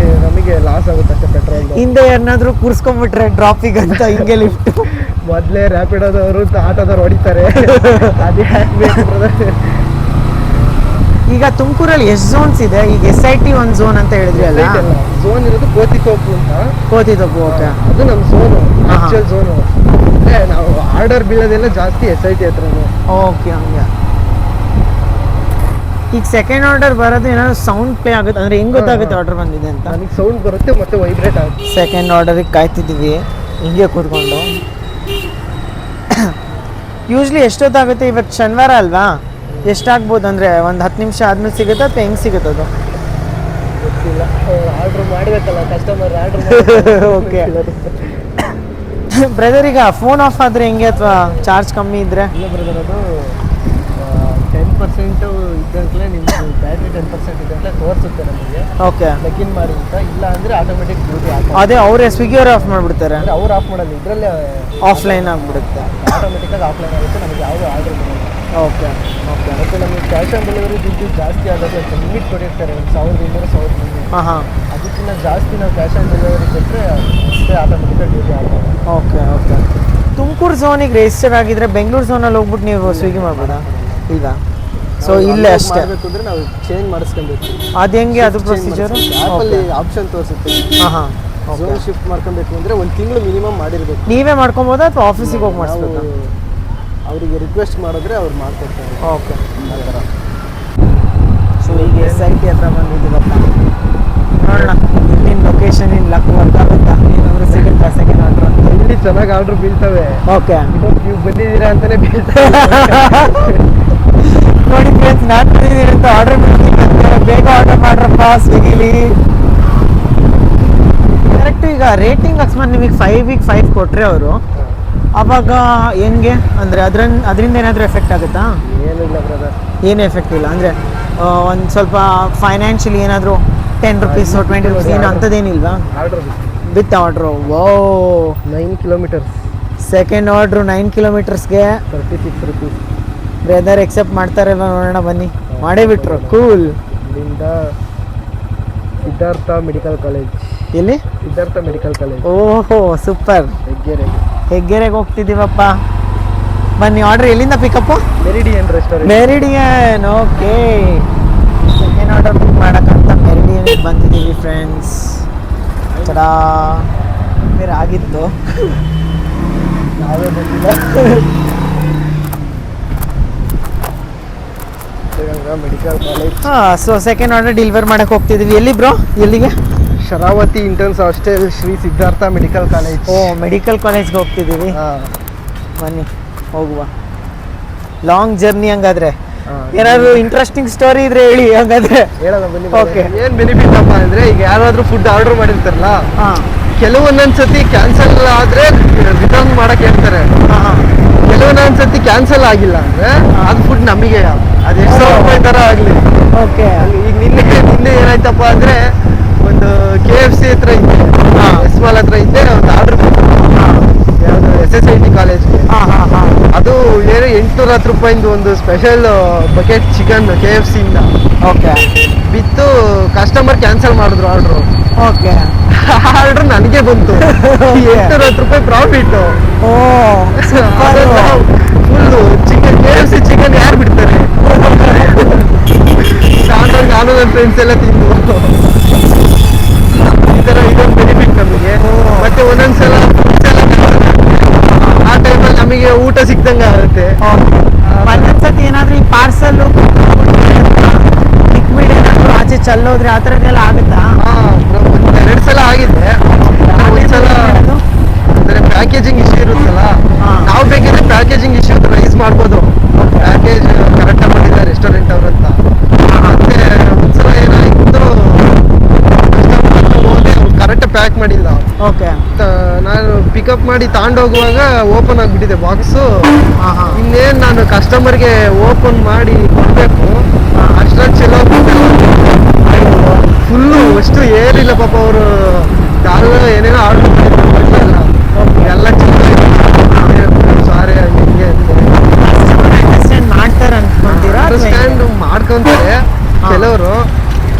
Speaker 2: ನಮಗೆ ಲಾಸ್ ಆಗುತ್ತೆ ಅಷ್ಟೇ ಪೆಟ್ರೋಲ್.
Speaker 1: ಹಿಂದೆ ಏನಾದ್ರು ಕೂರ್ಸ್ಕೊಂಡ್ಬಿಟ್ರೆ ಡ್ರಾಪಿಗೆ ಅಂತ ಹಿಂಗೆ ಲಿಫ್ಟ್.
Speaker 2: ಮೊದ್ಲೇ ರ್ಯಾಪಿಡೋದವರು ಆಟೋದವ್ರು ಹೊಡಿತಾರೆ. ಅದೇ ಬೇಕು ಬ್ರದರ್.
Speaker 1: ಈಗ ತುಮಕೂರಲ್ಲಿ ಎಷ್ಟು ಝೋನ್ಸ್ ಇದೆ? ಈಗ SIT ಒಂದು ಝೋನ್ ಅಂತ ಹೇಳಿದ್ರಿ ಅಲ್ಲ?
Speaker 2: ಝೋನ್ ಇರೋದು ಕೋತಿತೋಪು ಅಂತ.
Speaker 1: ಕೋತಿತೋಪು. ಓಕೆ.
Speaker 2: ಅದು ನಮ್ಮ ಝೋನು,
Speaker 1: ಹಾ.
Speaker 2: Actual zone. ನಾವು ಆರ್ಡರ್ ಬೀಳೋದೆಲ್ಲ ಜಾಸ್ತಿ SIT ಹತ್ರನೇ.
Speaker 1: ಓಕೆ, ಹಂಗೆ. ಈಗ ಸೆಕೆಂಡ್ ಆರ್ಡರ್ ಬರೋದು ಏನಾದ್ರು ಸೌಂಡ್ ಪ್ಲೇ ಆಗುತ್ತೆ ಅಂದ್ರೆ ಹೆಂಗ್ ಗೊತ್ತಾಗುತ್ತೆ ಆರ್ಡರ್ ಬಂದಿದೆ ಅಂತ?
Speaker 2: ನನಗೆ ಸೌಂಡ್ ಬರುತ್ತೆ ಮತ್ತೆ ವೈಬ್ರೇಟ್ ಆಗುತ್ತೆ.
Speaker 1: ಸೆಕೆಂಡ್ ಆರ್ಡರಿಗೆ ಕಾಯ್ತಿದ್ದೀವಿ ಹಿಂಗೆ ಕೂತ್ಕೊಂಡು. ಯೂಶ್ಲಿ ಎಷ್ಟೊತ್ತಾಗುತ್ತೆ? ಇವತ್ತು ಶನಿವಾರ ಅಲ್ವಾ, ಎಷ್ಟಾಗ್ಬೋದು ಅಂದರೆ ಒಂದು 10 ನಿಮಿಷ ಆದ್ಮೇಲೆ ಸಿಗುತ್ತಾ ಅಥವಾ ಹೆಂಗೆ ಸಿಗುತ್ತೆ ಅದು?
Speaker 2: ಗೊತ್ತಿಲ್ಲ, ಆರ್ಡ್ರ್ ಮಾಡಬೇಕಲ್ಲ, ಕಸ್ಟಮರ್ ಆರ್ಡ್ರ್.
Speaker 1: ಓಕೆ. ಬ್ರದರ್, ಈಗ ಫೋನ್ ಆಫ್ ಆದರೆ ಹೆಂಗೆ ಅಥವಾ ಚಾರ್ಜ್ ಕಮ್ಮಿ ಇದ್ದರೆ?
Speaker 2: ಇಲ್ಲ ಬ್ರದರ್, ಅದು 10% ಇದ್ದಂತಲೇ ನಿಮ್ಮದು ಬ್ಯಾಟ್ರಿ 10% ಇದ್ದಂತಲೇ ತೋರಿಸುತ್ತೆ ನಮಗೆ.
Speaker 1: ಓಕೆ.
Speaker 2: ಪ್ಲಗಿನ್ ಮಾಡಿ ಅಂತ. ಇಲ್ಲ ಅಂದರೆ ಆಟೋಮೆಟಿಕ್ ಡ್ಯೂಟಿ
Speaker 1: ಅದೇ ಅವರೇ ಸ್ವಿಗ್ಗಿ ಅವ್ರು ಆಫ್ ಮಾಡಿಬಿಡ್ತಾರೆ?
Speaker 2: ಅಂದರೆ ಅವ್ರು ಆಫ್ ಮಾಡಲ್ಲ, ಇದರಲ್ಲೇ
Speaker 1: ಆಫ್ಲೈನ್ ಆಗಿಬಿಡುತ್ತೆ.
Speaker 2: ಆಟೋಮೆಟಿಕ್ಕಾಗಿ ಆಫ್ಲೈನ್ ಆಗುತ್ತೆ. ನಮಗೆ ಯಾವುದೂ ಆರ್ಡರ್ ಬರೋಲ್ಲ.
Speaker 1: Okay okay.
Speaker 2: ಮತ್ತು ನಮಗೆ ಕ್ಯಾಶ್ ಆನ್ ಡೆಲಿವರಿ ದುಡ್ಡು ಜಾಸ್ತಿ ಆಗೋದು ಅಂತ ಲಿಮಿಟ್ ಕೊಟ್ಟಿರ್ತಾರೆ, ಒಂದು 1200 1300.
Speaker 1: ಹಾಂ ಹಾಂ.
Speaker 2: ಅದಕ್ಕಿಂತ ಜಾಸ್ತಿ ನಾವು ಕ್ಯಾಶ್ ಆನ್ ಡೆಲಿವರಿ ಕೊಟ್ಟರೆ ಅಷ್ಟೇ ಆಟೋಮೆಟಿಕ್ಕಾಗಿ ಡ್ಯೂಟಿ ಆಗೋದು.
Speaker 1: Okay okay. ತುಮಕೂರು ಝೋನಿಗೆ ರಿಜಿಸ್ಟರ್ ಆಗಿದ್ರೆ ಬೆಂಗಳೂರು ಝೋನಲ್ಲಿ ಹೋಗ್ಬಿಟ್ಟು ನೀವು ಸ್ವಿಗ್ಗಿ ಮಾಡ್ಬೋದಾ? ಇಲ್ಲ. ಸೊ ಇಲ್ಲೇ ಅಷ್ಟೇ
Speaker 2: ಮಾಡಬೇಕು ಅಂದರೆ ನಾವು ಚೇಂಜ್ ಮಾಡಿಸ್ಕೊಬೇಕು.
Speaker 1: ಅದು ಹೆಂಗೆ ಅದು ಪ್ರೊಸೀಜರು?
Speaker 2: ಆ್ಯಪಲ್ಲಿ ಆಪ್ಷನ್ ತೋರಿಸುತ್ತೆ.
Speaker 1: ಹಾಂ ಹಾಂ.
Speaker 2: ಝೋನ್ ಶಿಫ್ಟ್ ಮಾಡ್ಕೊಬೇಕು ಅಂದರೆ 1 ತಿಂಗಳು ಮಿನಿಮಮ್ ಮಾಡಿರಬೇಕು.
Speaker 1: ನೀವೇ ಮಾಡ್ಕೊಬೋದಾ ಅಥವಾ ಆಫೀಸಿಗೆ ಹೋಗಿ ಮಾಡಿಸ್ಬೇಕಾ?
Speaker 2: ಅವರಿಗೆ ರಿಕ್ವೆಸ್ಟ್ ಮಾಡಿದ್ರೆ ಅವ್ರು ಮಾಡ್ಕೊಡ್ತಾರೆ.
Speaker 1: ಓಕೆ.
Speaker 2: ಆ ಥರ.
Speaker 1: ಸೊ ಈಗ SIT ಹತ್ರ ಬಂದಿದ್ದೀವಪ್ಪ, ನೋಡೋಣ ಇಲ್ಲಿನ ಲೊಕೇಶನ್ ಇನ್ನು ಲಕ್ ವರ್ಕ್ ಆಗುತ್ತಾ, ಏನಾದರೂ ಸಿಗುತ್ತಾ ಸೆಕೆಂಡ್ ಆರ್ಡ್ರ್?
Speaker 2: ಇಲ್ಲಿ ಚೆನ್ನಾಗಿ ಆರ್ಡ್ರ್ ಬೀಳ್ತವೆ.
Speaker 1: ಓಕೆ.
Speaker 2: ನೀವು ಬಂದಿದ್ದೀರಾ ಅಂತಲೇ ಬೀಳ್ತವೆ.
Speaker 1: ನೋಡಿ ಫ್ರೆಂಡ್ಸ್, ನಾನು ಬಂದಿದ್ದೀನಿ ಅಂತ ಆರ್ಡರ್ ಮಾಡ್ತೀನಿ ಅಂತ ಬೇಗ ಆರ್ಡರ್ ಮಾಡ್ರಪ್ಪ ಸ್ವಿಗ್ಗಿಲಿ. ಕರೆಕ್ಟ್. ಈಗ ರೇಟಿಂಗ್ ಅಕಸ್ಮಾತ್ ನಿಮಗೆ 5ಗೆ 5 ಕೊಟ್ಟರೆ ಅವರು, ಆವಾಗ ಹೆಂಗೆ ಅಂದರೆ ಅದರಿಂದ ಏನಾದರೂ ಎಫೆಕ್ಟ್ ಆಗುತ್ತಾ?
Speaker 2: ಏನಿಲ್ಲ ಬ್ರದರ್,
Speaker 1: ಏನು ಎಫೆಕ್ಟ್ ಇಲ್ಲ ಅಂದರೆ ಒಂದು ಸ್ವಲ್ಪ ಫೈನಾನ್ಷಿಯಲಿ ಏನಾದರೂ 10 rupees 20 rupees ಏನು ಅಂಥದ್ದೇನಿಲ್ವಾ?
Speaker 2: Order
Speaker 1: with order. ವೋ,
Speaker 2: 9 ಕಿಲೋಮೀಟರ್ಸ್.
Speaker 1: ಸೆಕೆಂಡ್ ಆರ್ಡ್ರು 9 ಕಿಲೋಮೀಟರ್ಸ್ಗೆ
Speaker 2: 36 rupees.
Speaker 1: ಬ್ರದರ್ ಎಕ್ಸೆಪ್ಟ್ ಮಾಡ್ತಾರಲ್ವ? ನೋಡೋಣ ಬನ್ನಿ. ಮಾಡೇ ಬಿಟ್ರು. ಕೂಲ್.
Speaker 2: ಇಲ್ಲಿಂದ ಸಿದ್ಧಾರ್ಥ ಮೆಡಿಕಲ್ ಕಾಲೇಜ್.
Speaker 1: ಎಲ್ಲಿ?
Speaker 2: Siddhartha medical college.
Speaker 1: ಓಹೋ ಸೂಪರ್. ಹೆಗ್ಗೆರೆಗೆ ಹೋಗ್ತಿದ್ದೀವಪ್ಪ. ಬನ್ನಿ, ಆರ್ಡ್ರ್ ಎಲ್ಲಿಂದ pickup?
Speaker 2: Meridian restaurant.
Speaker 1: Meridian. Okay. Second order book ಮಾಡೋಕ್ಕಂತ ಮೆರಿಡಿಯನ್ಗೆ ಬಂದಿದ್ದೀವಿ ಫ್ರೆಂಡ್ಸ್. ಚಡಾ ಬೇರೆ ಆಗಿತ್ತು,
Speaker 2: ನಾವೇ ಬಂದಿಲ್ಲ. Medical college.
Speaker 1: ಹಾಂ. ಸೊ ಸೆಕೆಂಡ್ ಆರ್ಡರ್ ಡೆಲಿವರ್ ಮಾಡಕ್ಕೆ ಹೋಗ್ತಿದ್ದೀವಿ. ಎಲ್ಲಿ ಬ್ರೋ? ಎಲ್ಲಿಗೆ?
Speaker 2: Sharavathi interns hostel, Shri Siddhartha medical college.
Speaker 1: ಓ, ಮೆಡಿಕಲ್ ಕಾಲೇಜ್ಗೆ ಹೋಗ್ತಿದ್ದೀವಿ. ಬನ್ನಿ ಹೋಗುವ. ಲಾಂಗ್ ಜರ್ನಿ ಹಂಗಾದ್ರೆ. ಏನಾದ್ರು ಇಂಟ್ರೆಸ್ಟಿಂಗ್ ಸ್ಟೋರಿ ಇದ್ರೆ ಹೇಳಿ ಹಂಗಾದ್ರೆ.
Speaker 2: ಹೇಳೋಣ ಬನ್ನಿ.
Speaker 1: ಓಕೆ.
Speaker 2: ಏನು ಬೆನಿಫಿಟ್ ಅಪ್ಪ ಅಂದರೆ, ಈಗ ಯಾರಾದರೂ ಫುಡ್ ಆರ್ಡರ್ ಮಾಡಿರ್ತಾರಲ್ಲ,
Speaker 1: ಹಾಂ
Speaker 2: ಕೆಲವೊಂದೊಂದು ಸತಿ ಕ್ಯಾನ್ಸಲ್ ಆದರೆ ರಿಟರ್ನ್ ಮಾಡಕ್ಕೆ ಹೇಳ್ತಾರೆ.
Speaker 1: ಹಾಂ ಹಾಂ.
Speaker 2: ಕೆಲವೊಂದೊಂದು ಸತಿ ಕ್ಯಾನ್ಸಲ್ ಆಗಿಲ್ಲ ಅಂದರೆ ಅದು ಫುಡ್ ನಮಗೆ, ಅದು ಎಷ್ಟು ಸಾವಿರ ರೂಪಾಯಿ ಥರ ಆಗಲಿ.
Speaker 1: ಓಕೆ.
Speaker 2: ಈಗ ನಿನ್ನೆ ಏನಾಯ್ತಪ್ಪ ಅಂದರೆ, ಒಂದು KFC ಹತ್ರ ಇದ್ದೆ, ಎಸ್ ಮಾಲ್ ಹತ್ರ ಇದ್ದೆ, ಒಂದು ಆರ್ಡರ್ ಯಾವುದು SSIT ಕಾಲೇಜ್ಗೆ.
Speaker 1: ಹಾಂ ಹಾಂ ಹಾಂ.
Speaker 2: ಅದು ಏನು 810 ರೂಪಾಯಿಂದು ಒಂದು ಸ್ಪೆಷಲ್ ಬಕೆಟ್ ಚಿಕನ್ KFC ಇಂದ.
Speaker 1: ಓಕೆ.
Speaker 2: ಬಿತ್ತು. ಕಸ್ಟಮರ್ ಕ್ಯಾನ್ಸಲ್ ಮಾಡಿದ್ರು ಆರ್ಡ್ರು.
Speaker 1: ಓಕೆ.
Speaker 2: ಆರ್ಡ್ರ್ ನನಗೆ ಬಂತು. 810 ರೂಪಾಯಿ ಪ್ರಾಫಿಟ್ಟು.
Speaker 1: ಓ
Speaker 2: ಫುಲ್ಲು ಚಿಕನ್ KFC ಚಿಕನ್ ಯಾರು ಬಿಡ್ತಾರೆ? ನಾನು ನನ್ನ ಫ್ರೆಂಡ್ಸ್ ಎಲ್ಲ ತಿಂದು. ಈ ಥರ ಇದೊಂದು ಬೆನಿಫಿಟ್ ನಮಗೆ. ಮತ್ತೆ ಒಂದೊಂದ್ಸಲ ಆ ಟೈಮಲ್ಲಿ ನಮಗೆ ಊಟ ಸಿಕ್ದಂಗೆ ಆಗುತ್ತೆ.
Speaker 1: ಒಂದೊಂದ್ಸತಿ ಏನಾದರೂ ಈ ಪಾರ್ಸಲ್ಲು ಲಿಕ್ವಿಡ್ ಏನಾದರೂ ಆಚೆ ಚೆಲ್ಲೋದ್ರೆ ಆ ಥರದ್ದೆಲ್ಲ ಆಗುತ್ತಾ?
Speaker 2: ಒಂದು 2 ಸಲ ಆಗಿದೆ. ಒಂದ್ಸಲ ಅಂದರೆ ಪ್ಯಾಕೇಜಿಂಗ್ ಇಶ್ಯೂ ಇರುತ್ತಲ್ಲ, ನಾವು ಬೇಕಿದ್ರೆ ಪ್ಯಾಕೇಜಿಂಗ್ ಇಶ್ಯೂ ರೈಸ್ ಮಾಡ್ಬೋದು. ಪ್ಯಾಕೇಜ್ ಕರೆಕ್ಟಾಗಿ ಮಾಡಿದ್ದಾರೆ ರೆಸ್ಟೋರೆಂಟ್ ಅವ್ರಂತ. ಮತ್ತೆ ಒಂದ್ಸಲ ಏನಾಯಿತು, ಕರೆಕ್ಟ್ ಪ್ಯಾಕ್ ಮಾಡಿಲ್ಲ.
Speaker 1: ಓಕೆ.
Speaker 2: ನಾನು ಪಿಕಪ್ ಮಾಡಿ ತಗೊಂಡೋಗುವಾಗ ಓಪನ್ ಆಗಿಬಿಟ್ಟಿದೆ ಬಾಕ್ಸು. ಇನ್ನೇನು ನಾನು ಕಸ್ಟಮರ್ಗೆ ಓಪನ್ ಮಾಡಿ ಕೊಡಬೇಕು ಅಷ್ಟೊಂದು ಚೆಲ್ಲೋ ಫುಲ್ಲು ಅಷ್ಟು ಏರಿಲ್ಲ ಪಾಪ. ಅವರು ದಾಲ್ ಏನೇನೋ ಆರ್ಡರ್ ಮಾಡಿಲ್ಲ ಎಲ್ಲ ಸಾರಿ ಹಿಂಗೆ
Speaker 1: ಮಾಡ್ತಾರೆ ಅನ್ಕೊಂತೀರಾ?
Speaker 2: ಅಂಡರ್ಸ್ಟ್ಯಾಂಡ್ ಮಾಡ್ಕೊಂತಾರೆ ಕೆಲವರು.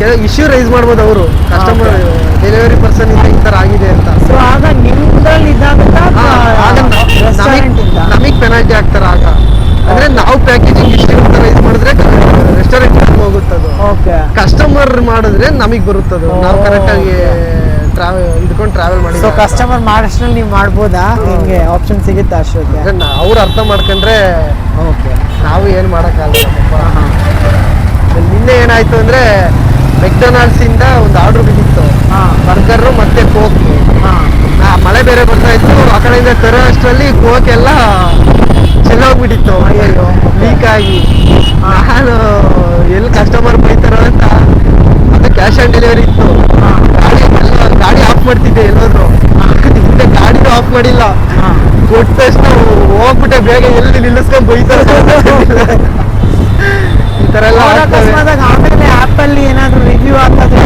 Speaker 2: ಕೆಲವು ಇಶ್ಯೂ ರೈಸ್ ಮಾಡ್ಬೋದು ಅವರು ಕಸ್ಟಮರ್ ಡೆಲಿವರಿ ಪರ್ಸನ್ ಇಂದ ಈ ಥರ ಆಗಿದೆ ಅಂತ.
Speaker 1: ಸೊ ಆಗ ನಿಮ್ದ್ರಲ್ಲಿ
Speaker 2: ನಮಗೆ ಪೆನಾಲ್ಟಿ ಆಗ್ತಾರೆ ಆಗ. ಅಂದ್ರೆ ನಾವು ಪ್ಯಾಕೇಜಿಂಗ್ ಇಶ್ಯೂ ಅಂತ ರೈಸ್ ಮಾಡಿದ್ರೆ ರೆಸ್ಟೋರೆಂಟ್ ಹೋಗುತ್ತದು. ಕಸ್ಟಮರ್ ಮಾಡಿದ್ರೆ ನಮಗೆ ಬರುತ್ತದು. ನಾವು ಕರೆಕ್ಟಾಗಿ ಇದ್ಕೊಂಡು ಟ್ರಾವೆಲ್ ಮಾಡಿ.
Speaker 1: ಸೊ ಕಸ್ಟಮರ್ ಮಾಡೋಷ್ಟ್ರಲ್ಲಿ ನೀವು ಮಾಡ್ಬೋದಾ? ನಿಮಗೆ ಆಪ್ಷನ್ ಸಿಗುತ್ತೆ ಅಷ್ಟೊತ್ತಿಗೆ?
Speaker 2: ಅವ್ರು ಅರ್ಥ ಮಾಡ್ಕೊಂಡ್ರೆ
Speaker 1: ಓಕೆ, ನಾವು
Speaker 2: ಏನು ಮಾಡೋಕ್ಕಾಗಲ್ಲ. ನಿನ್ನೆ ಏನಾಯ್ತು ಅಂದ್ರೆ ಮೆಕ್ಡೊನಾಲ್ಡ್ಸ್ ಇಂದ ಒಂದು ಆರ್ಡರ್ ಬಿದ್ದಿತ್ತು, ಬರ್ಗರ್ ಮತ್ತೆ ಕೋಕ್. ಮಳೆ ಬೇರೆ ಬರ್ತಾ ಇತ್ತು, ಆ ಕಡೆಯಿಂದ ತರೋ ಅಷ್ಟರಲ್ಲಿ ಕೋಕ್ ಎಲ್ಲ ಚೆಲ್ಲೋಗ್ಬಿಟ್ಟಿತ್ತು, ಲೀಕ್ ಆಗಿ. ನಾನು ಎಲ್ಲಿ ಕಸ್ಟಮರ್ ಬೈತಾರೋ ಅಂತ ಅದು ಕ್ಯಾಶ್ ಆನ್ ಡೆಲಿವರಿ ಇತ್ತು. ಗಾಡಿ ಆಫ್ ಮಾಡ್ತಿದ್ದೆ ಎಲ್ಲೋದ್ರು, ಹಿಂದೆ ಗಾಡಿನೂ ಆಫ್ ಮಾಡಿಲ್ಲ. ಕೊಟ್ಟ ತಕ್ಷಣ ಹೋಗ್ಬಿಟ್ಟೆ ಬೇಗ, ಎಲ್ಲಿ ನಿಲ್ಲಿಸ್ಕೊಂಡು ಬೈತಾರೆ ಈ ಥರ ಎಲ್ಲ.
Speaker 1: ಆಮೇಲೆ ಆ್ಯಪಲ್ಲಿ ಏನಾದರೂ ರಿವ್ಯೂ ಆಗ್ತದೆ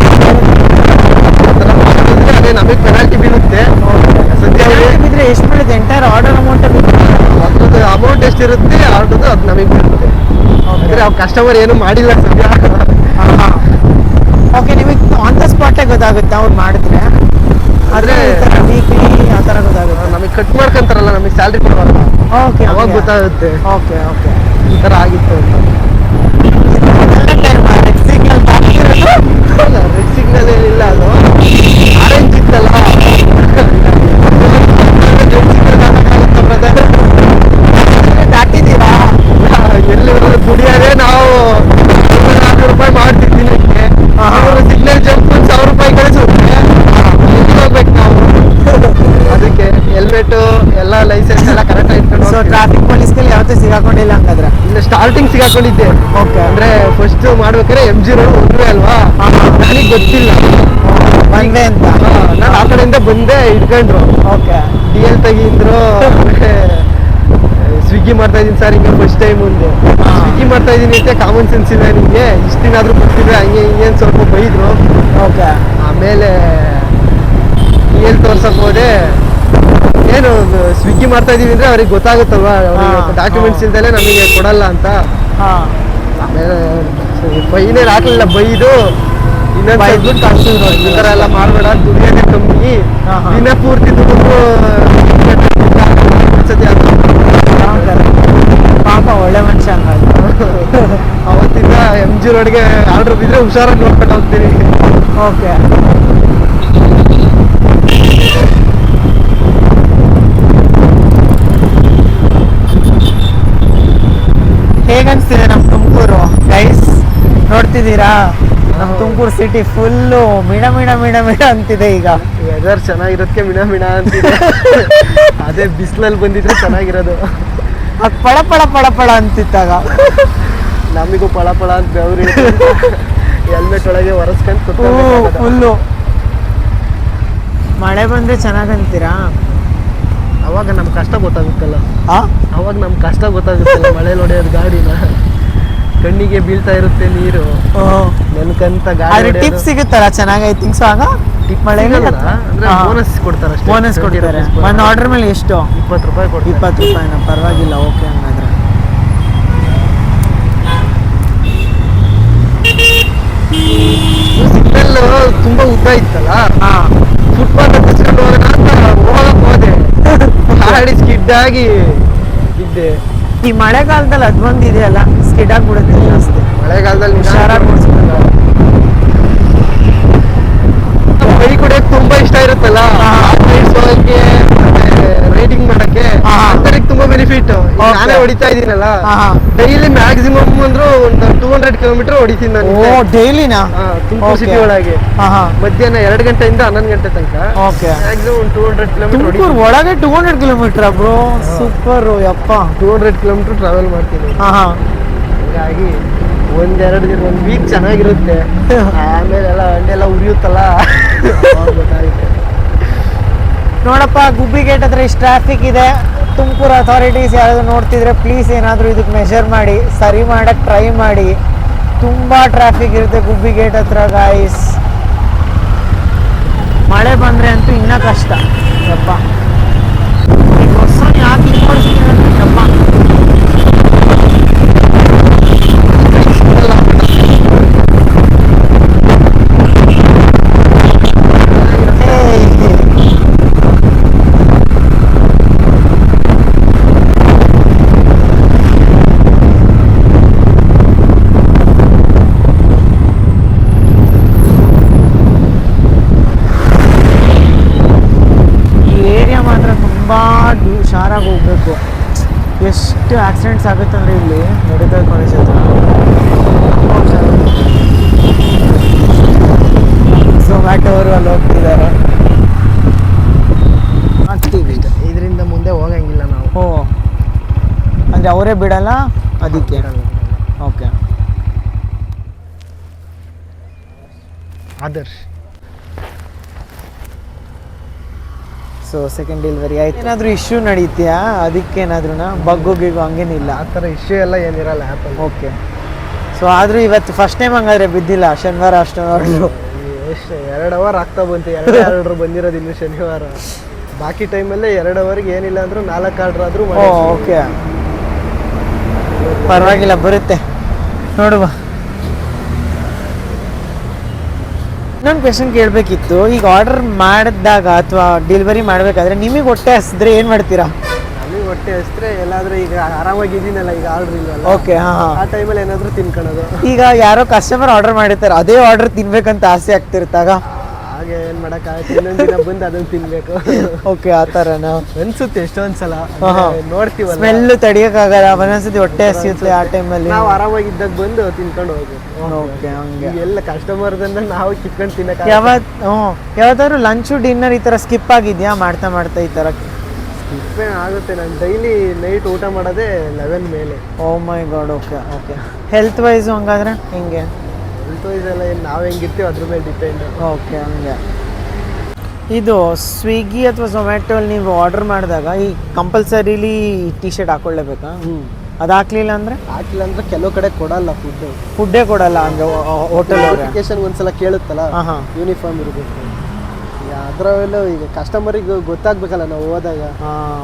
Speaker 2: ಅದೇ ನಮಗೆ ಪೆನಾಲ್ಟಿ ಬೀಳುತ್ತೆ. ಸದ್ಯ
Speaker 1: ಬಿದ್ದರೆ ಎಷ್ಟು ಬೀಳುತ್ತೆ? ಎಂಟೈರ್ ಆರ್ಡರ್ ಅಮೌಂಟ್
Speaker 2: ಅದ್ರದ್ದು ಅಮೌಂಟ್ ಎಷ್ಟಿರುತ್ತೆ ಆರ್ಡರ್ದು ಅದು ನಮಗೆ ಬೀಳುತ್ತೆ. ಅಂದರೆ ಅವ್ರು ಕಸ್ಟಮರ್ ಏನು ಮಾಡಿಲ್ಲ ಸದ್ಯ.
Speaker 1: ಓಕೆ, ನಿಮಗೆ ಆನ್ ದ ಸ್ಪಾಟೇ ಗೊತ್ತಾಗುತ್ತೆ ಅವ್ರು ಮಾಡಿದ್ರೆ? ಆದರೆ ವೀಕ್ಲಿ ಆ ಥರ ಗೊತ್ತಾಗುತ್ತೆ?
Speaker 2: ನಮಗೆ ಕಟ್ ಮಾಡ್ಕೊಂತಾರಲ್ಲ, ನಮಗೆ ಸ್ಯಾಲ್ರಿ ಕೊಡುವಾಗ.
Speaker 1: ಓಕೆ,
Speaker 2: ಅವಾಗ ಗೊತ್ತಾಗುತ್ತೆ.
Speaker 1: ಓಕೆ ಓಕೆ,
Speaker 2: ಈ ಥರ ಆಗಿತ್ತು ಅಂತ. ರೆಡ್ ಸಿಗ್ನಲ್ ಏನಿಲ್ಲ, ಅದು ಆರೆಂಜ್ ಇತ್ತಲ್ಲ.
Speaker 1: ದಾಟಿದ್ದೀರಾ?
Speaker 2: ಎಲ್ಲಿ ಕುಡಿಯೋದೇ ನಾವು 400 ರೂಪಾಯಿ ಮಾಡ್ತಿದ್ದೀನಿ. ಸಿಗ್ನಲ್ ಜಂಪ್ ₹1000 ಕಳಿಸುತ್ತೆ, ಹೋಗ್ಬೇಕು ನಾವು. ಅದಕ್ಕೆ ಹೆಲ್ಮೆಟ್ ಎಲ್ಲ ಲೈಸೆನ್ಸ್ ಎಲ್ಲ ಕರೆಕ್ಟ್ ಇಟ್ಕೊಂಡು.
Speaker 1: ಸೊ ಟ್ರಾಫಿಕ್ ಪೊಲೀಸ್ಗೆಲ್ಲ ಯಾವತ್ತೂ ಸಿಗಾಕೊಂಡಿಲ್ಲ ಹಂಗಾದ್ರೆ?
Speaker 2: ಇನ್ನು ಸ್ಟಾರ್ಟಿಂಗ್ ಸಿಗಾಕೊಂಡಿದ್ದೆ.
Speaker 1: ಓಕೆ,
Speaker 2: ಅಂದ್ರೆ ಫಸ್ಟ್ ಮಾಡ್ಬೇಕಾದ್ರೆ MG ರೋಡ್ ಒಂದೇ ಅಲ್ವಾ, ನನಗೆ ಗೊತ್ತಿಲ್ಲ
Speaker 1: ಬಂದೆ ಅಂತ.
Speaker 2: ನಾನು ಆ ಕಡೆಯಿಂದ ಬಂದೆ, ಇಟ್ಕೊಂಡ್ರು.
Speaker 1: ಓಕೆ,
Speaker 2: DL ತೆಗಿದ್ರು. ಸ್ವಿಗ್ಗಿ ಮಾಡ್ತಾ ಇದೀನಿ ಸರ್, ಹಿಂಗೆ ಫಸ್ಟ್ ಟೈಮ್ ಮುಂದೆ ಸ್ವಿಗ್ಗಿ ಮಾಡ್ತಾ ಇದೀನಿ ಅಂತ ಕಾಮನ್ ಸೆನ್ಸ್ ಇಲ್ಲ ನಿಮಗೆ, ಇಷ್ಟು ದಿನ ಆದ್ರೂ ಗೊತ್ತಿದೆ ಹಂಗೆ ಹಿಂಗೆ ಸ್ವಲ್ಪ ಬೈದ್ರು.
Speaker 1: ಓಕೆ,
Speaker 2: ಆಮೇಲೆ DL ತೋರ್ಸಕ್ ಹೋದೆ. ಏನು ಸ್ವಿಗ್ಗಿ ಮಾಡ್ತಾ ಇದೀವಿ ಅಂದ್ರೆ ಅವ್ರಿಗೆ ಗೊತ್ತಾಗುತ್ತಲ್ವಾ, ಅವ್ರಿಗೆ ಡಾಕ್ಯುಮೆಂಟ್ಸ್ ಇಲ್ದಲೆ ನಮಗೆ ಕೊಡಲ್ಲ ಅಂತ. ಆಮೇಲೆ ಫೈನೇನು ಹಾಕಲಿಲ್ಲ, ಬೈದು ಇನ್ನೊಂದು ಕಳ್ಸಿದ್ರು, ಈ ಥರ ಎಲ್ಲ ಮಾಡಬೇಡ, ದುಡಿಯೋದೇ ಕಮ್ಮಿ, ದಿನ ಪೂರ್ತಿ ದುಡಿದು ಅನ್ಸತಿ ಅದು.
Speaker 1: ಪಾಪ ಒಳ್ಳೆ ಮನುಷ್ಯ ಹಂಗಾಯ್ತು.
Speaker 2: ಅವತ್ತಿಂದ MG ರೋಡ್ಗೆ ಆರ್ಡರ್ ಬಿದ್ದರೆ ಹುಷಾರಾಗಿ ನೋಡ್ಕೊಂಡು ಹೋಗ್ತೀನಿ.
Speaker 1: ಓಕೆ, ಹೇಗನ್ಸ್ತಿದೆ ನಮ್ಮ ತುಮಕೂರು ಗೈಸ್? ನೋಡ್ತಿದ್ದೀರಾ ನಮ್ಮ ತುಮಕೂರು ಸಿಟಿ ಫುಲ್ಲು ಮಿಣ ಮಿಣ ಮಿಣ ಮಿಣ ಅಂತಿದೆ. ಈಗ
Speaker 2: ವೆದರ್ ಚೆನ್ನಾಗಿರೋದಕ್ಕೆ ಮಿಣ ಮಿಣ ಅಂತಿದೆ. ಅದೇ ಬಿಸಿಲಲ್ಲಿ ಬಂದಿದ್ರೆ ಚೆನ್ನಾಗಿರೋದು.
Speaker 1: ಅದು ಪಳ ಪಳ ಪಳ ಪಳ ಅಂತಿತ್ತಾಗ.
Speaker 2: ನಮಿಗೂ ಪಳ ಪಳ ಅಂತ ಬೆವ್ರಿ ಹೆಲ್ಮೆಟ್ ಒಳಗೆ ಒರೆಸ್ಕೊಂಡು
Speaker 1: ಫುಲ್ಲು. ಮಳೆ ಬಂದರೆ ಚೆನ್ನಾಗಂತೀರಾ?
Speaker 2: ಅವಾಗ ನಮ್ಗೆ ಕಷ್ಟ ಗೊತ್ತಾಗುತ್ತಲ್ಲ. ಅವಾಗ ನಮ್ಗೆ ಕಷ್ಟ ಗೊತ್ತಾಗುತ್ತಲ್ಲ, ಮಳೆ ಹೊಡೆಯೋದು ಗಾಡಿನ, ಕಣ್ಣಿಗೆ ಬೀಳ್ತಾ ಇರುತ್ತೆ ನೀರು, ನೆನ್ಕಂತ ಗಾಡಿ.
Speaker 1: ಟಿಪ್ ಸಿಗುತ್ತಲ್ಲ ಚೆನ್ನಾಗಿ ಥಿಂಗ್ಸ್ ಆಗ? ಮಳೆ
Speaker 2: ಅಂದ್ರೆ ಬೋನಸ್ ಕೊಡ್ತಾರೆ ಅಷ್ಟೇ.
Speaker 1: ಬೋನಸ್ ಕೊಡ್ತಾರೆ. ಒಂದು ಆರ್ಡರ್ ಮೇಲೆ ಎಷ್ಟು?
Speaker 2: ₹20 ಕೊಡ್ತಾರೆ.
Speaker 1: ₹20 ಪರವಾಗಿಲ್ಲ. ಓಕೆ, ಹಂಗಾದ್ರೆ
Speaker 2: ಸಿಗ್ನಲ್ ತುಂಬಾ ಉದ್ದ ಇತ್ತಲ್ಲ, ಫುಟ್ಪಾತ್ ಹತ್ತಿಸ್ಕೊಂಡು ಹೋಗೋಣ ಅಂತ ಹೋಗಕ್ ಹೋದೆ, ಗಾಡಿ ಸ್ಕಿಡ್ ಆಗಿ ಇದ್ದೆ.
Speaker 1: ಈ ಮಳೆಗಾಲದಲ್ಲಿ ಅದೊಂದು ಇದೆಯಲ್ಲ, ಸ್ಕಿಡ್ ಆಗ್ಬಿಡುತ್ತೆ ಜಾಸ್ತಿ.
Speaker 2: ಮಳೆಗಾಲದಲ್ಲಿ
Speaker 1: ಹುಷಾರಾಗಿ ಓಡಿಸ್ಕೊಂಡು.
Speaker 2: ಬೈಕ್ ಹೊಡೆಯಕ್ಕೆ ತುಂಬಾ ಇಷ್ಟ ಇರುತ್ತಲ್ಲ, ಹೋಗಕ್ಕೆ ರೈಡಿಂಗ್ ಮಾಡಕ್ಕೆ, ಅಂತರಿಗೆ ತುಂಬಾ ಬೆನಿಫಿಟ್. ನಾನೇ ಹೊಡಿತಾ ಇದೀನಲ್ಲ, ಡೈಲಿ ಮ್ಯಾಕ್ಸಿಮಮ್ ಅಂದ್ರೂ ಒಂದು 200 ಕಿಲೋಮೀಟರ್ ಹೊಡಿತೀನಿ ನಾನು.
Speaker 1: ಡೈಲಿನಾ?
Speaker 2: ತುಮಕೂರು ಸಿಟಿ ಒಳಗೆ ಮಧ್ಯಾಹ್ನ 2 ಗಂಟೆಯಿಂದ 11 ಗಂಟೆ ತನಕ ಮ್ಯಾಕ್ಸಿಮಮ್ 200 ಕಿಲೋಮೀಟರ್.
Speaker 1: ತುಮಕೂರು ಒಳಗೆ 200 ಕಿಲೋಮೀಟರ್ ಬ್ರೋ, ಸೂಪರ್ ಯಪ್ಪ.
Speaker 2: 200 ಕಿಲೋಮೀಟರ್ ಟ್ರಾವೆಲ್ ಮಾಡ್ತೀನಿ. ಹಾಗಾಗಿ ಒಂದೆರಡು ದಿನ, 1 ವೀಕ್ ಚೆನ್ನಾಗಿರುತ್ತೆ. ಆಮೇಲೆ ಎಲ್ಲ ಹಂಡೆಲ್ಲ ಉರಿಯುತ್ತಲ್ಲ, ಗೊತ್ತಾಗುತ್ತೆ.
Speaker 1: ನೋಡಪ್ಪ, ಗುಬ್ಬಿ ಗೇಟ್ ಹತ್ರ ಇಷ್ಟು ಟ್ರಾಫಿಕ್ ಇದೆ. ತುಮಕೂರು ಅಥಾರಿಟೀಸ್ ಯಾರಾದರೂ ನೋಡ್ತಿದ್ರೆ ಪ್ಲೀಸ್ ಏನಾದರೂ ಇದಕ್ಕೆ ಮೆಷರ್ ಮಾಡಿ, ಸರಿ ಮಾಡೋಕ್ಕೆ ಟ್ರೈ ಮಾಡಿ. ತುಂಬ ಟ್ರಾಫಿಕ್ ಇರುತ್ತೆ ಗುಬ್ಬಿ ಗೇಟ್ ಹತ್ರ ಗಾಯ್ಸ್. ಮಳೆ ಬಂದರೆ ಅಂತೂ ಇನ್ನೂ ಕಷ್ಟ. ಯಪ್ಪ, ಈ ವರ್ಷ ಯಾಕೆ ಹಿಂಗೆ ಮಾಡಿಸ್ತೀನಿ ಯಪ್ಪ. ಹುಷಾರಾಗಿ ಹೋಗ್ಬೇಕು. ಎಷ್ಟು ಆಕ್ಸಿಡೆಂಟ್ಸ್ ಆಗುತ್ತಂದ್ರೆ ಇಲ್ಲಿ ಮೆಡಿಕಲ್ ಕಾಲೇಜ್ ಹತ್ರ. ಝೊಮ್ಯಾಟೊ ಅವರು ಅಲ್ಲಿ ಹೋಗ್ತಿದ್ದಾರೆ. ಆಗ್ತೀವಿ,
Speaker 2: ಇದರಿಂದ ಮುಂದೆ ಹೋಗಂಗಿಲ್ಲ ನಾವು.
Speaker 1: ಓ, ಅಂದರೆ ಅವರೇ ಬಿಡಲ್ಲ ಅದಕ್ಕೆ. Okay,
Speaker 2: Adarsh.
Speaker 1: So second delivery ಆಯ್ತು. ಏನಾದರೂ ಇಶ್ಯೂ ನಡೀತೀಯಾ ಅದಕ್ಕೇನಾದ್ರೂ ಬಗ್ಗು ಗಿಗ್ಗು ಹಂಗೇನಿಲ್ಲ?
Speaker 2: ಆ ಥರ ಇಶ್ಯೂ ಎಲ್ಲ ಏನಿರಲ್ಲ ಆ್ಯಪಲ್ಲಿ.
Speaker 1: ಓಕೆ. ಸೊ ಆದರೂ ಇವತ್ತು ಫಸ್ಟ್ ಟೈಮ್ ಹಂಗಾದ್ರೆ ಬಿದ್ದಿಲ್ಲ. ಶನಿವಾರ ಅಷ್ಟು ನೋಡಿದ್ರು
Speaker 2: ಎಷ್ಟು 2 ಅವರ್ ಆಗ್ತಾ ಬಂತು. 2 ಆರ್ಡ್ರ್ ಬಂದಿರೋದು ಇನ್ನು ಶನಿವಾರ. ಬಾಕಿ ಟೈಮಲ್ಲೇ 2 ಅವರ್ಗೆ ಏನಿಲ್ಲ ಅಂದರೂ 4 ಆರ್ಡ್ರ್ ಆದರೂ.
Speaker 1: ಓಕೆ, ಪರವಾಗಿಲ್ಲ, ಬರುತ್ತೆ ನೋಡುವ. ಇನ್ನೊಂದು ಕ್ವೆಶನ್ ಕೇಳಬೇಕಿತ್ತು. ಈಗ ಆರ್ಡರ್ ಮಾಡಿದಾಗ ಅಥವಾ ಡೆಲಿವರಿ ಮಾಡಬೇಕಾದ್ರೆ ನಿಮಗೆ ಹೊಟ್ಟೆ ಹಸಿದ್ರೆ ಏನು ಮಾಡ್ತೀರಾ?
Speaker 2: ನಮಗೆ ಹೊಟ್ಟೆ ಹಸಿದ್ರೆ ಎಲ್ಲಾದರೂ, ಈಗ ಆರಾಮಾಗಿದ್ದೀನಲ್ಲ, ಈಗ ಆರ್ಡ್ರ್ ಇಲ್ಲಲ್ಲ.
Speaker 1: ಓಕೆ, ಹಾಂ,
Speaker 2: ಆ ಟೈಮಲ್ಲಿ ಏನಾದರೂ ತಿನ್ಕೊಳ್ಳೋದು.
Speaker 1: ಈಗ ಯಾರೋ ಕಸ್ಟಮರ್ ಆರ್ಡರ್ ಮಾಡಿರ್ತಾರೆ, ಅದೇ ಆರ್ಡರ್ ತಿನ್ಬೇಕಂತ ಆಸೆ ಆಗ್ತಿರ್ತಾಗ
Speaker 2: ಹಾಗೆ ಏನು ಮಾಡೋಕ್ಕಾಗುತ್ತೆ, ಇನ್ನೊಂದು ದಿನ ಬಂದು ಅದನ್ನು ತಿನ್ನಬೇಕು.
Speaker 1: ಓಕೆ, ಆ ಥರನಾ
Speaker 2: ಅನ್ಸುತ್ತೆ ಎಷ್ಟೊಂದು ಸಲ. ನೋಡ್ತೀವಲ್ಲ,
Speaker 1: ಸ್ಮೆಲ್ ತಡಿಯೋಕ್ಕಾಗಲ್ಲ. ಒಂದೊಂದ್ಸತಿ ಹೊಟ್ಟೆ ಹಸಿಯುತ್ತೆ ಆ ಟೈಮಲ್ಲಿ.
Speaker 2: ನಾವು ಆರಾಮಾಗಿದ್ದಾಗ ಬಂದು ತಿನ್ಕೊಂಡು ಹೋಗ್ಬೇಕು.
Speaker 1: ಓಕೆ, ಹಂಗೆ
Speaker 2: ಎಲ್ಲ ಕಸ್ಟಮರ್ದಿಂದ ನಾವು ಕಿತ್ಕೊಂಡು ತಿನ್ನಕ್ಕೆ.
Speaker 1: ಯಾವತ್ತಾದ್ರು ಲಂಚು ಡಿನ್ನರ್ ಈ ಥರ ಸ್ಕಿಪ್ ಆಗಿದೆಯಾ ಮಾಡ್ತಾ ಮಾಡ್ತಾ ಈ ಥರ?
Speaker 2: ಸ್ಕಿಪ್ಪೇನು ಆಗುತ್ತೆ. ನಾನು ಡೈಲಿ ನೈಟ್ ಊಟ ಮಾಡೋದೇ 11 ಮೇಲೆ.
Speaker 1: Oh my god. Okay okay. Health wise ಹಂಗಾದ್ರೆ ಹಿಂಗೆ?
Speaker 2: ಹೆಲ್ತ್ ವೈಸ್ ಎಲ್ಲ ಏನು ನಾವು ಹೆಂಗಿರ್ತೀವಿ ಅದ್ರ ಮೇಲೆ ಡಿಪೆಂಡ್.
Speaker 1: ಓಕೆ, ಹಂಗೆ. ಇದು ಸ್ವಿಗ್ಗಿ ಅಥವಾ ಝೊಮ್ಯಾಟೋಲ್ಲಿ ನೀವು ಆರ್ಡರ್ ಮಾಡಿದಾಗ ಈ ಕಂಪಲ್ಸರಿಲಿ ಟಿ ಶರ್ಟ್ ಹಾಕೊಳ್ಳೇಬೇಕಾ? ಅದು ಹಾಕ್ಲಿಲ್ಲ ಅಂದರೆ?
Speaker 2: ಹಾಕಿಲ್ಲ ಅಂದರೆ ಕೆಲವು ಕಡೆ ಕೊಡಲ್ಲ
Speaker 1: ಫುಡ್ಡೇ ಕೊಡಲ್ಲ ಅಂದರೆ ಹೋಟೆಲ್
Speaker 2: ನೋಟಿಫಿಕೇಶನ್ ಒಂದ್ಸಲ ಕೇಳುತ್ತಲ್ಲ, ಯೂನಿಫಾರ್ಮ್ ಇರಬೇಕು. ಅದರಲ್ಲೂ ಈಗ ಕಸ್ಟಮರಿಗೆ ಗೊತ್ತಾಗ್ಬೇಕಲ್ಲ ನಾವು ಹೋದಾಗ.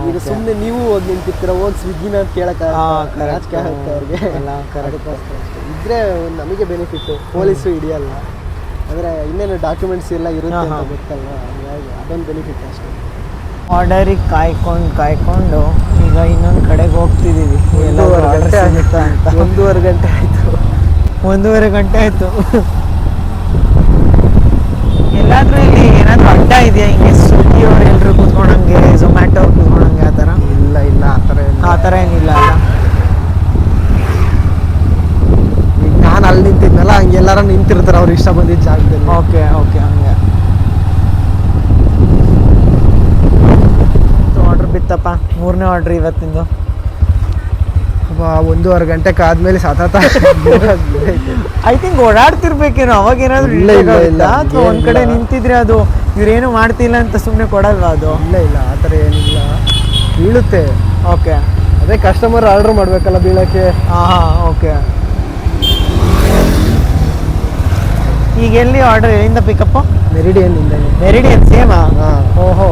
Speaker 2: ಈಗ ಸುಮ್ಮನೆ ನೀವು ಹೋಗಿ ನಿಂತಿರ್ತೀರ, ಹೋಗಿ ಸ್ವಿಗ್ಗಿನ ಅಂತ ಕೇಳಕ್ಕೆ ನಾಚಿಕೆ ಆಗುತ್ತೆ ಅವ್ರಿಗೆ. ಇದ್ರೆ ನಮಗೆ ಬೆನಿಫಿಟ್ಟು, ಪೊಲೀಸು ಹಿಡಿಯಲ್ಲ. ಅಂದರೆ ಇನ್ನೇನು ಡಾಕ್ಯುಮೆಂಟ್ಸ್ ಎಲ್ಲ ಇರುತ್ತೆ ಅಂತ ಗೊತ್ತಲ್ಲ, ಹಾಗಾಗಿ ಅದೊಂದು ಬೆನಿಫಿಟ್ ಅಷ್ಟೇ.
Speaker 1: ಆರ್ಡರಿಗೆ ಕಾಯ್ಕೊಂಡು ಈಗ ಇನ್ನೊಂದು ಕಡೆಗೆ ಹೋಗ್ತಿದ್ದೀವಿ. 1.5 ಗಂಟೆ ಆಗುತ್ತಾ ಅಂತ.
Speaker 2: 1.5 ಗಂಟೆ ಆಯಿತು.
Speaker 1: 1.5 ಗಂಟೆ ಆಯಿತು. ಎಲ್ಲಾದರೂ ಇಲ್ಲಿ ಏನಾದರೂ ಅಡ್ಡ ಇದೆಯಾ ಹಿಂಗೆ? ಸ್ವಿಗ್ಗಿ ಅವ್ರು ಎಲ್ಲರೂ ಕೂತ್ಕೊಂಡಂಗೆ, ಝೊಮ್ಯಾಟೊ ಅವ್ರು ಕೂತ್ಕೊಂಡಂಗೆ ಆ ಥರ?
Speaker 2: ಇಲ್ಲ
Speaker 1: ಆ ಥರ ಏನಿಲ್ಲ ಅಲ್ಲ.
Speaker 2: ಈಗ ನಾನು ಅಲ್ಲಿ ನಿಂತಿದ್ನಲ್ಲ, ಹಂಗೆ ಎಲ್ಲಾರು ನಿಂತಿರ್ತಾರೆ ಅವ್ರು ಇಷ್ಟ ಬಂದಿದ್ದ ಜಾಗದಲ್ಲಿ.
Speaker 1: ಓಕೆ ಓಕೆ, ಹಂಗೆ. ಆರ್ಡ್ರ್ ಬಿತ್ತಪ್ಪ, 3ನೇ ಆರ್ಡ್ರ್ ಇವತ್ತಿಂದು.
Speaker 2: 1.5 ಗಂಟೆ ಆದ್ಮೇಲೆ ಸತತ
Speaker 1: ಐ ಥಿಂಕ್ ಓಡಾಡ್ತಿರ್ಬೇಕೇನೋ. ಅವಾಗ ಏನಾದ್ರು ಅಥವಾ ಒಂದ್ ಕಡೆ ನಿಂತಿದ್ರೆ ಅದು ಇವ್ರೇನು ಮಾಡ್ತಿಲ್ಲ ಅಂತ ಸುಮ್ಮನೆ ಕೊಡಲ್ವಾ ಅದು?
Speaker 2: ಇಲ್ಲ ಆ ಥರ ಏನಿಲ್ಲ, ಬೀಳುತ್ತೆ.
Speaker 1: ಓಕೆ,
Speaker 2: ಅದೇ ಕಸ್ಟಮರ್ ಆರ್ಡರ್ ಮಾಡಬೇಕಲ್ಲ ಬೀಳಕ್ಕೆ.
Speaker 1: ಹಾಂ, ಓಕೆ. ಈಗ ಎಲ್ಲಿ ಆರ್ಡರ್, ಎಲ್ಲಿಂದ ಪಿಕಪ್ಪು? ಮೆರಿಡಿಯನ್ ಸೇಮಾ? ಓಹೋ.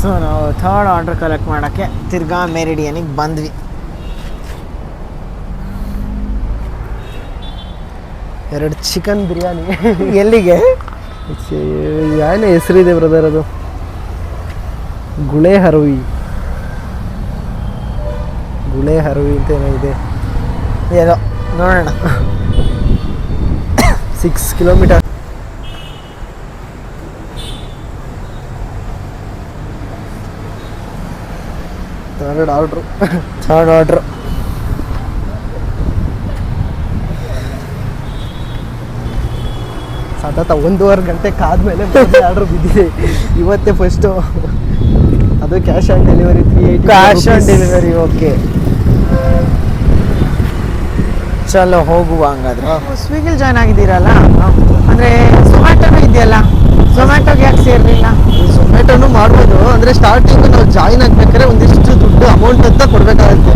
Speaker 1: ಸೊ ನಾವು 3rd ಆರ್ಡರ್ ಕಲೆಕ್ಟ್ ಮಾಡೋಕ್ಕೆ ತಿರ್ಗಾ ಮೆರಿಡಿಯನಿಗೆ ಬಂದ್ವಿ.
Speaker 2: 2 ಚಿಕನ್ ಬಿರಿಯಾನಿ.
Speaker 1: ಎಲ್ಲಿಗೆ?
Speaker 2: ಏನೇ ಹೆಸರಿದೆ ಬ್ರದರ್, ಅದು ಗುಳೆ ಹರವಿ ಅಂತ ಏನೋ ಇದೆ.
Speaker 1: ಏನೋ ನೋಡೋಣ.
Speaker 2: 6 ಕಿಲೋಮೀಟರ್. Third order. ಸತತ 1.5 ಗಂಟೆ ಆದ್ಮೇಲೆ ಆರ್ಡ್ರ್ ಬಿದ್ದಿದೆ. ಇವತ್ತೇ ಫಸ್ಟು. ಅದು cash on delivery, 380.
Speaker 1: Cash on delivery. Okay, ಚಲೋ ಹೋಗುವ ಹಂಗಾದ್ರೆ. ಸ್ವಿಗ್ಗಿಲಿ ಜಾಯ್ನ್ ಆಗಿದ್ದೀರಲ್ಲ, ಅಂದರೆ ಝೊಮ್ಯಾಟೊನೂ ಇದೆಯಲ್ಲ, ಝೊಮ್ಯಾಟೋಗೆ ಯಾಕೆ ಸೇರ್ಲಿಲ್ಲ?
Speaker 2: ಝೊಮ್ಯಾಟೋನು ಮಾಡ್ಬೋದು, ಅಂದ್ರೆ ಸ್ಟಾರ್ಟಿಂಗ್ ನಾವು ಜಾಯಿನ್ ಆಗ್ಬೇಕಾದ್ರೆ ಒಂದಿಷ್ಟು ದುಡ್ಡು ಅಮೌಂಟ್ ಅಂತ ಕೊಡ್ಬೇಕಾಗುತ್ತೆ.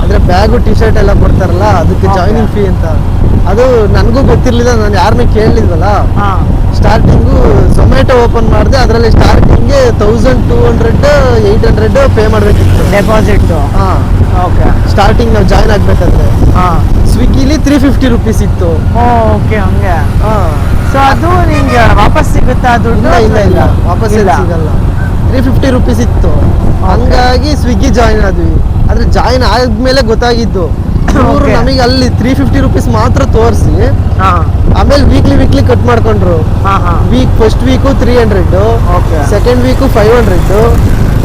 Speaker 2: ಅಂದ್ರೆ ಬ್ಯಾಗು ಟಿ ಶರ್ಟ್ ಎಲ್ಲ ಕೊಡ್ತಾರಲ್ಲ, ಅದಕ್ಕೆ ಜಾಯಿನಿಂಗ್ ಫೀ ಅಂತ. ಅದು ನನಗೂ ಗೊತ್ತಿರ್ಲಿಲ್ಲ, ನಾನು ಯಾರನ್ನೂ ಕೇಳಲಿಲ್ವಲ್ಲ. ಸ್ಟಾರ್ಟಿಂಗು ಝೊಮ್ಯಾಟೊ ಓಪನ್ ಮಾಡಿದೆ, ಅದರಲ್ಲಿ ಸ್ಟಾರ್ಟಿಂಗ್ಗೆ 1200 800 ಪೇ ಮಾಡಬೇಕಿತ್ತು
Speaker 1: ಡೆಪಾಸಿಟ್.
Speaker 2: ಹಾಂ
Speaker 1: ಓಕೆ.
Speaker 2: ಸ್ಟಾರ್ಟಿಂಗ್ ನಾವು ಜಾಯಿನ್ ಆಗಬೇಕಾದ್ರೆ. ಸ್ವಿಗ್ಗಿಲಿ 350 ರುಪೀಸ್ ಇತ್ತು.
Speaker 1: ಓಕೆ, ಹಂಗೆ. ಸೊ ಅದು ನಿಂಗೆ ವಾಪಸ್ ಸಿಗುತ್ತಾ ದುಡ್ಡು?
Speaker 2: ಇಲ್ಲ ವಾಪಸ್ ಸಿಗಲ್ಲ. 350 ರುಪೀಸ್ ಇತ್ತು. ಹಂಗಾಗಿ ಸ್ವಿಗ್ಗಿ ಜಾಯಿನ್ ಆದ್ವಿ. ಆದ್ರೆ ಜಾಯಿನ್ ಆದ್ಮೇಲೆ ಗೊತ್ತಾಗಿದ್ದು ಅವರು ನಮಗೆ ಅಲ್ಲಿ 350 ರುಪೀಸ್ ಮಾತ್ರ ತೋರಿಸಿ ಆಮೇಲೆ ವೀಕ್ಲಿ ಕಟ್ ಮಾಡ್ಕೊಂಡ್ರು. ಫಸ್ಟ್ ವೀಕು 300, ಸೆಕೆಂಡ್ ವೀಕು 500,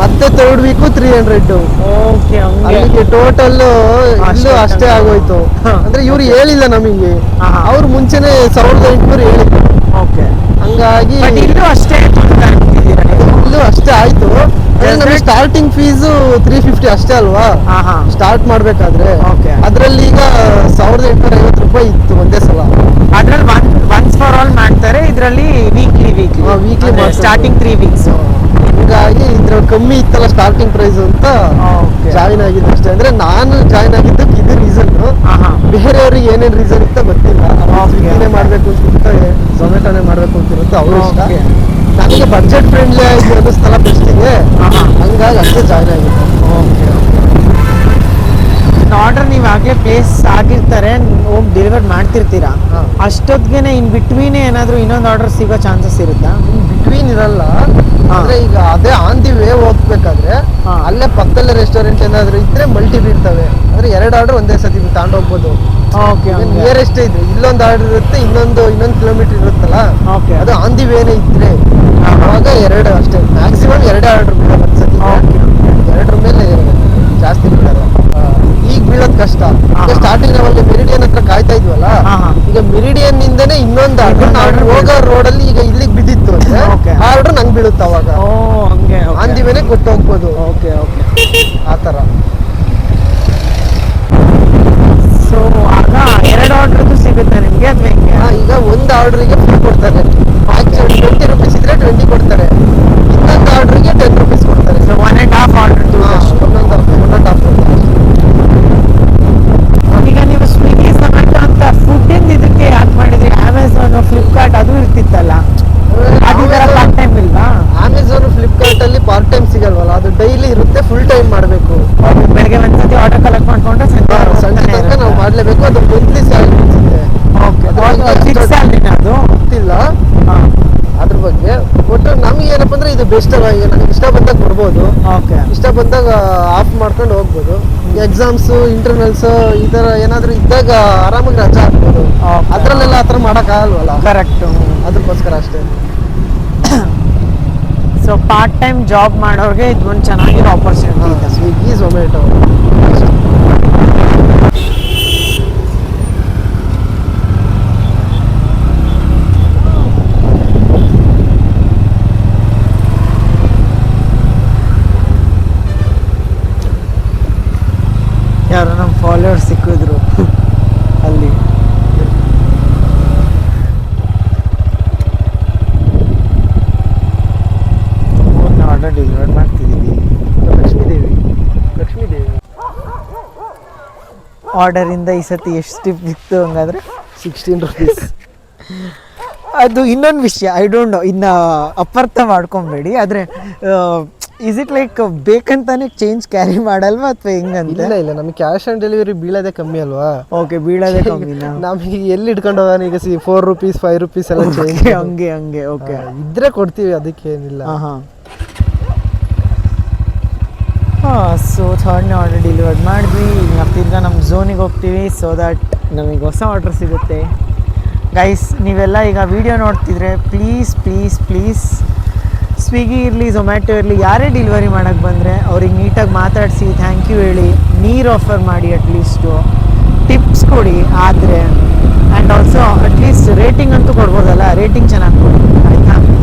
Speaker 2: ಮತ್ತೆ ಥರ್ಡ್ ವೀಕು 300. ಅಲ್ಲಿಗೆ ಟೋಟಲ್ ಇಲ್ಲೂ ಅಷ್ಟೇ ಆಗೋಯ್ತು. ಅಂದ್ರೆ ಇವ್ರು ಹೇಳಿಲ್ಲ ನಮಗೆ, ಅವ್ರು ಮುಂಚೆನೆ 1800 ಹೇಳಿದ್ರು. ಹಂಗಾಗಿ ಇಲ್ಲೂ ಅಷ್ಟೇ ಆಯ್ತು. ನಮಗೆ ಸ್ಟಾರ್ಟಿಂಗ್ ಫೀಸು 350 ಅಷ್ಟೇ ಅಲ್ವಾ ಸ್ಟಾರ್ಟ್ ಮಾಡ್ಬೇಕಾದ್ರೆ. ಅದ್ರಲ್ಲಿ ಈಗ 1850 ರೂಪಾಯಿ ಇತ್ತು ಒಂದೇ ಸಲ.
Speaker 1: ಅದ್ರಲ್ಲಿ ಒನ್ಸ್ ಫಾರ್ ಆಲ್ ಮಾಡ್ತಾರೆ, ಇದ್ರಲ್ಲಿ ವೀಕ್ಲಿ ಸ್ಟಾರ್ಟಿಂಗ್ 3 ವೀಕ್ಸ್.
Speaker 2: ಹೀಗಾಗಿ ಇದ್ರಲ್ಲಿ ಕಮ್ಮಿ ಇತ್ತಲ್ಲ ಸ್ಟಾರ್ಟಿಂಗ್ ಪ್ರೈಸ್ ಅಂತ ಜಾಯಿನ್ ಆಗಿದ್ದು ಅಷ್ಟೇ. ಅಂದ್ರೆ ನಾನು ಜಾಯಿನ್ ಆಗಿದ್ದಕ್ಕೆ ಇದು ರೀಸನ್. ಬೇರೆಯವ್ರಿಗೆ ಏನೇನ್ ರೀಸನ್ ಇತ್ತ ಗೊತ್ತಿಲ್ಲ. ಸ್ವಿಗ್ಗಿನೇ ಮಾಡ್ಬೇಕು ಅಂತ, ಝೊಮ್ಯಾಟೋನೇ ಮಾಡ್ಬೇಕು ಅಂತಿರುತ್ತೆ ಅವ್ರ ಇಷ್ಟ. ನನಗೆ ಬಡ್ಜೆಟ್ ಫ್ರೆಂಡ್ಲಿ ಆಗಿ ಅನ್ನಿಸ್ತಲ್ಲ ಬೆಸ್ಟಿಗೆ, ಹಂಗಾಗಿ ಅಷ್ಟೇ ಜಾಯ್ನ್ ಆಗಿತ್ತು.
Speaker 1: ಆರ್ಡರ್ ನೀವು ಆಗ್ಲೇ ಪ್ಲೇಸ್ ಆಗಿರ್ತಾರೆ, ಹೋಗಿ ಡೆಲಿವರ್ ಮಾಡ್ತಿರ್ತೀರಾ, ಅಷ್ಟೊತ್ತಿಗೆ ಇನ್ ಬಿಟ್ವೀನ್ ಏನಾದ್ರು ಇನ್ನೊಂದು ಆರ್ಡರ್ ಸಿಗೋ ಚಾನ್ಸಸ್ ಇರುತ್ತಾ?
Speaker 2: ಬಿಟ್ವೀನ್ ಇರಲ್ಲ. ಅಂದ್ರೆ ಈಗ ಅದೇ ಆನ್ ದಿ ವೇ ಹೋಗ್ಬೇಕಾದ್ರೆ ಅಲ್ಲೇ ಪಕ್ಕದಲ್ಲೇ ರೆಸ್ಟೋರೆಂಟ್ ಏನಾದ್ರು ಇದ್ರೆ ಮಲ್ಟಿ ಬೀಳ್ತವೆ. ಅಂದ್ರೆ 2 ಆರ್ಡರ್ ಒಂದೇ ಸತಿ ತಗೊಂಡೋಗ್ಬೋದು. ನಿಯರೆಸ್ಟ್ ಇದೆ, ಇಲ್ಲೊಂದು ಆರ್ಡರ್ ಇರುತ್ತೆ, ಇನ್ನೊಂದು ಕಿಲೋಮೀಟರ್ ಇರುತ್ತಲ್ಲ, ಅದು ಆನ್ ದಿ ವೇನೆ ಇದ್ರೆ ಅವಾಗ 2 ಅಷ್ಟೇ, ಮ್ಯಾಕ್ಸಿಮಮ್ 2 ಆರ್ಡರ್ ಬೀಳೋದು ಒಂದ್ಸತಿ. 2 ಮೇಲೆ ಜಾಸ್ತಿ ಬೀಳಲ್ಲ. ಈಗ ಬೀಳೋದ್ ಕಷ್ಟ. ಸ್ಟಾರ್ಟಿಂಗ್ ನಾವಲ್ಲಿ ಮೆರಿಡಿಯನ್ ಹತ್ರ ಕಾಯ್ತಾ ಇದ್ವಲ್ಲ, ಈಗ ಮೆರಿಡಿಯನ್ ನಿಂದನೇ ಇನ್ನೊಂದು ಆರ್ಡರ್ ನಾವು ಹೋಗೋ ರೋಡಲ್ಲಿ ಈಗ ಇಲ್ಲಿಗೆ ಬಿದ್ದಿತ್ತು ಅಂದ್ರೆ ಆರ್ಡರ್ ನಂಗೆ ಬೀಳುತ್ತೆ. ಅವಾಗ ಆನ್ ದಿ ವೇನೆ ಕೊಟ್ಟು ಹೋಗ್ಬೋದು. ಆತರ.
Speaker 1: ಸೊ ಆಗ 2 ಆರ್ಡರ್ ಸಿಗುತ್ತೆ ನಿಮ್ಗೆ ಅಥವಾ ಹೆಂಗೆ?
Speaker 2: ಈಗ ಒಂದು ಆರ್ಡರ್ಗೆ ಫ್ರೀ ಕೊಡ್ತಾರೆ. 20 ರುಪೀಸ್ ಇದ್ರೆ 20 ಕೊಡ್ತಾರೆ. ಇನ್ನೊಂದು ಆರ್ಡರ್ಗೆ 10 ರುಪೀಸ್ ಕೊಡ್ತಾರೆ.
Speaker 1: 1.5 ಆರ್ಡರ್. ಈಗ ನೀವು ಸ್ವಿಗ್ಗಿ ಝೊಮ್ಯಾಟೊ ಅಂತ ಫುಡ್ಡಿಂದ ಇದಕ್ಕೆ ಯಾಕೆ ಮಾಡಿದ್ರಿ? ಅಮೆಝಾನ್, ಫ್ಲಿಪ್ಕಾರ್ಟ್ ಅದು ಇರ್ತಿತ್ತಲ್ಲ, ಅದು ಪಾರ್ಟ್ ಟೈಮ್ ಇಲ್ವಾ?
Speaker 2: ಅಮೆಝಾನ್, ಫ್ಲಿಪ್ಕಾರ್ಟ್ ಅಲ್ಲಿ ಪಾರ್ಟ್ ಟೈಮ್ ಸಿಗಲ್ವಲ್ಲ, ಅದು ಡೈಲಿ ಇರುತ್ತೆ, ಫುಲ್ ಟೈಮ್ ಮಾಡಬೇಕು.
Speaker 1: ಬೆಳಗ್ಗೆ ಒಂದ್ಸತಿ ಆರ್ಡರ್ ಕಲೆಕ್ಟ್ ಮಾಡ್ಕೊಂಡು
Speaker 2: ಸಂಜೆ ತನಕ ನಾವು ಮಾಡ್ಲೇಬೇಕು. ಅದು ಮಂತ್ಲಿ ಸ್ಯಾಲರಿ ಅನ್ಸುತ್ತೆ.
Speaker 1: ಅದು
Speaker 2: ಗೊತ್ತಿಲ್ಲ ಅದ್ರ ಬಗ್ಗೆ. ಒಟ್ಟು ನಮ್ಗೆ ಏನಪ್ಪ ಅಂದ್ರೆ ಇದು ಬೆಸ್ಟ್ ಅಲ್ಲ. ಈಗ ನನಗೆ ಇಷ್ಟ ಬಂದಾಗ ಕೊಡ್ಬೋದು, ಇಷ್ಟ ಬಂದಾಗ ಆಫ್ ಮಾಡ್ಕೊಂಡು ಹೋಗ್ಬೋದು. ಎಕ್ಸಾಮ್ಸ್, ಇಂಟರ್ನಲ್ಸ್ ಈ ತರ ಏನಾದ್ರು ಇದ್ದಾಗ ಆರಾಮಾಗಿ ರಜಾ ಹಾಕ್ಬೋದು. ಅದ್ರಲ್ಲೆಲ್ಲ ಆತರ ಮಾಡಕ್ ಆಗಲ್ವಲ್ಲ.
Speaker 1: ಕರೆಕ್ಟ್.
Speaker 2: ಅದಕ್ಕೋಸ್ಕರ ಅಷ್ಟೇ.
Speaker 1: ಸೊ ಪಾರ್ಟ್ ಟೈಮ್ ಜಾಬ್ ಮಾಡೋರಿಗೆ ಇದೊಂದು ಚೆನ್ನಾಗಿರೋ ಆಪರ್ಚುನಿಟಿ ಇದೆ,
Speaker 2: ಸ್ವಿಗ್ಗಿ ಝೊಮ್ಯಾಟೊ.
Speaker 1: ಯಾರು ನಮ್ಮ ಫಾಲೋವರ್ಸ್ ಸಿಕ್ಕಿದ್ರು ಅಲ್ಲಿ. ಆರ್ಡರ್ ಡೆಲಿವರ್ ಮಾಡ್ತಿದ್ದೀವಿ.
Speaker 2: ಲಕ್ಷ್ಮೀದೇವಿ
Speaker 1: ಆರ್ಡರಿಂದ ಈ ಸತಿ ಎಷ್ಟು ಟಿಪ್ ಸಿಕ್ತು ಹಂಗಾದ್ರೆ?
Speaker 2: 16 ರುಪೀಸ್.
Speaker 1: ಅದು ಇನ್ನೊಂದು ವಿಷಯ, ಐ ಡೋಂಟ್ ನೋ, ಇನ್ನು ಅಪಾರ್ಥ ಮಾಡ್ಕೊಬೇಡಿ. ಆದರೆ ಇಸ್ ಇಟ್ ಲೈಕ್ ಬೇಕಂತಾನೆ ಚೇಂಜ್ ಕ್ಯಾರಿ ಮಾಡಲ್ವಾ ಅಥವಾ ಹೆಂಗಂತ?
Speaker 2: ಇಲ್ಲ, ನಮಗೆ ಕ್ಯಾಶ್ ಆನ್ ಡೆಲಿವರಿ ಬೀಳೋದೇ ಕಮ್ಮಿ ಅಲ್ವಾ?
Speaker 1: ಓಕೆ, ಬೀಳೋದೇ ಕಮ್ಮಿನಾ?
Speaker 2: ನಮಗೆ ಎಲ್ಲಿ ಇಟ್ಕೊಂಡು ಹೋಗೋಣ ಈಗ? 4 ರುಪೀಸ್ 5 ರುಪೀಸ್ ಎಲ್ಲ ಚೇಂಜ್.
Speaker 1: ಹಂಗೆ ಓಕೆ,
Speaker 2: ಇದ್ರೆ ಕೊಡ್ತೀವಿ, ಅದಕ್ಕೇನಿಲ್ಲ.
Speaker 1: ಸೊ ಥರ್ಡ್ನೇ ಆರ್ಡರ್ ಡೆಲಿವರ್ಡ್ ಮಾಡಿದ್ವಿ. ಈಗ ತಿರ್ಗಾ ನಮ್ಮ ಝೋನಿಗೆ ಹೋಗ್ತೀವಿ, ಸೊ ದಟ್ ನಮಗೆ ಹೊಸ ಆರ್ಡರ್ ಸಿಗುತ್ತೆ. ಗೈಸ್, ನೀವೆಲ್ಲ ಈಗ ವಿಡಿಯೋ ನೋಡ್ತಿದ್ರೆ ಪ್ಲೀಸ್ ಸ್ವಿಗ್ಗಿ ಇರಲಿ, ಝೊಮ್ಯಾಟೊ ಇರಲಿ, ಯಾರೇ ಡೆಲಿವರಿ ಮಾಡೋಕ್ಕೆ ಬಂದರೆ ಅವ್ರಿಗೆ ನೀಟಾಗಿ ಮಾತಾಡಿಸಿ ಥ್ಯಾಂಕ್ ಯು ಹೇಳಿ, ನೀರು ಆಫರ್ ಮಾಡಿ, ಅಟ್ಲೀಸ್ಟು ಟಿಪ್ಸ್ ಕೊಡಿ. ಆದರೆ ಆ್ಯಂಡ್ ಆಲ್ಸೋ ಅಟ್ಲೀಸ್ಟ್ ರೇಟಿಂಗ್ ಅಂತೂ ಕೊಡ್ಬೋದಲ್ಲ, ರೇಟಿಂಗ್ ಚೆನ್ನಾಗಿ ಕೊಡಿ, ಆಯಿತಾ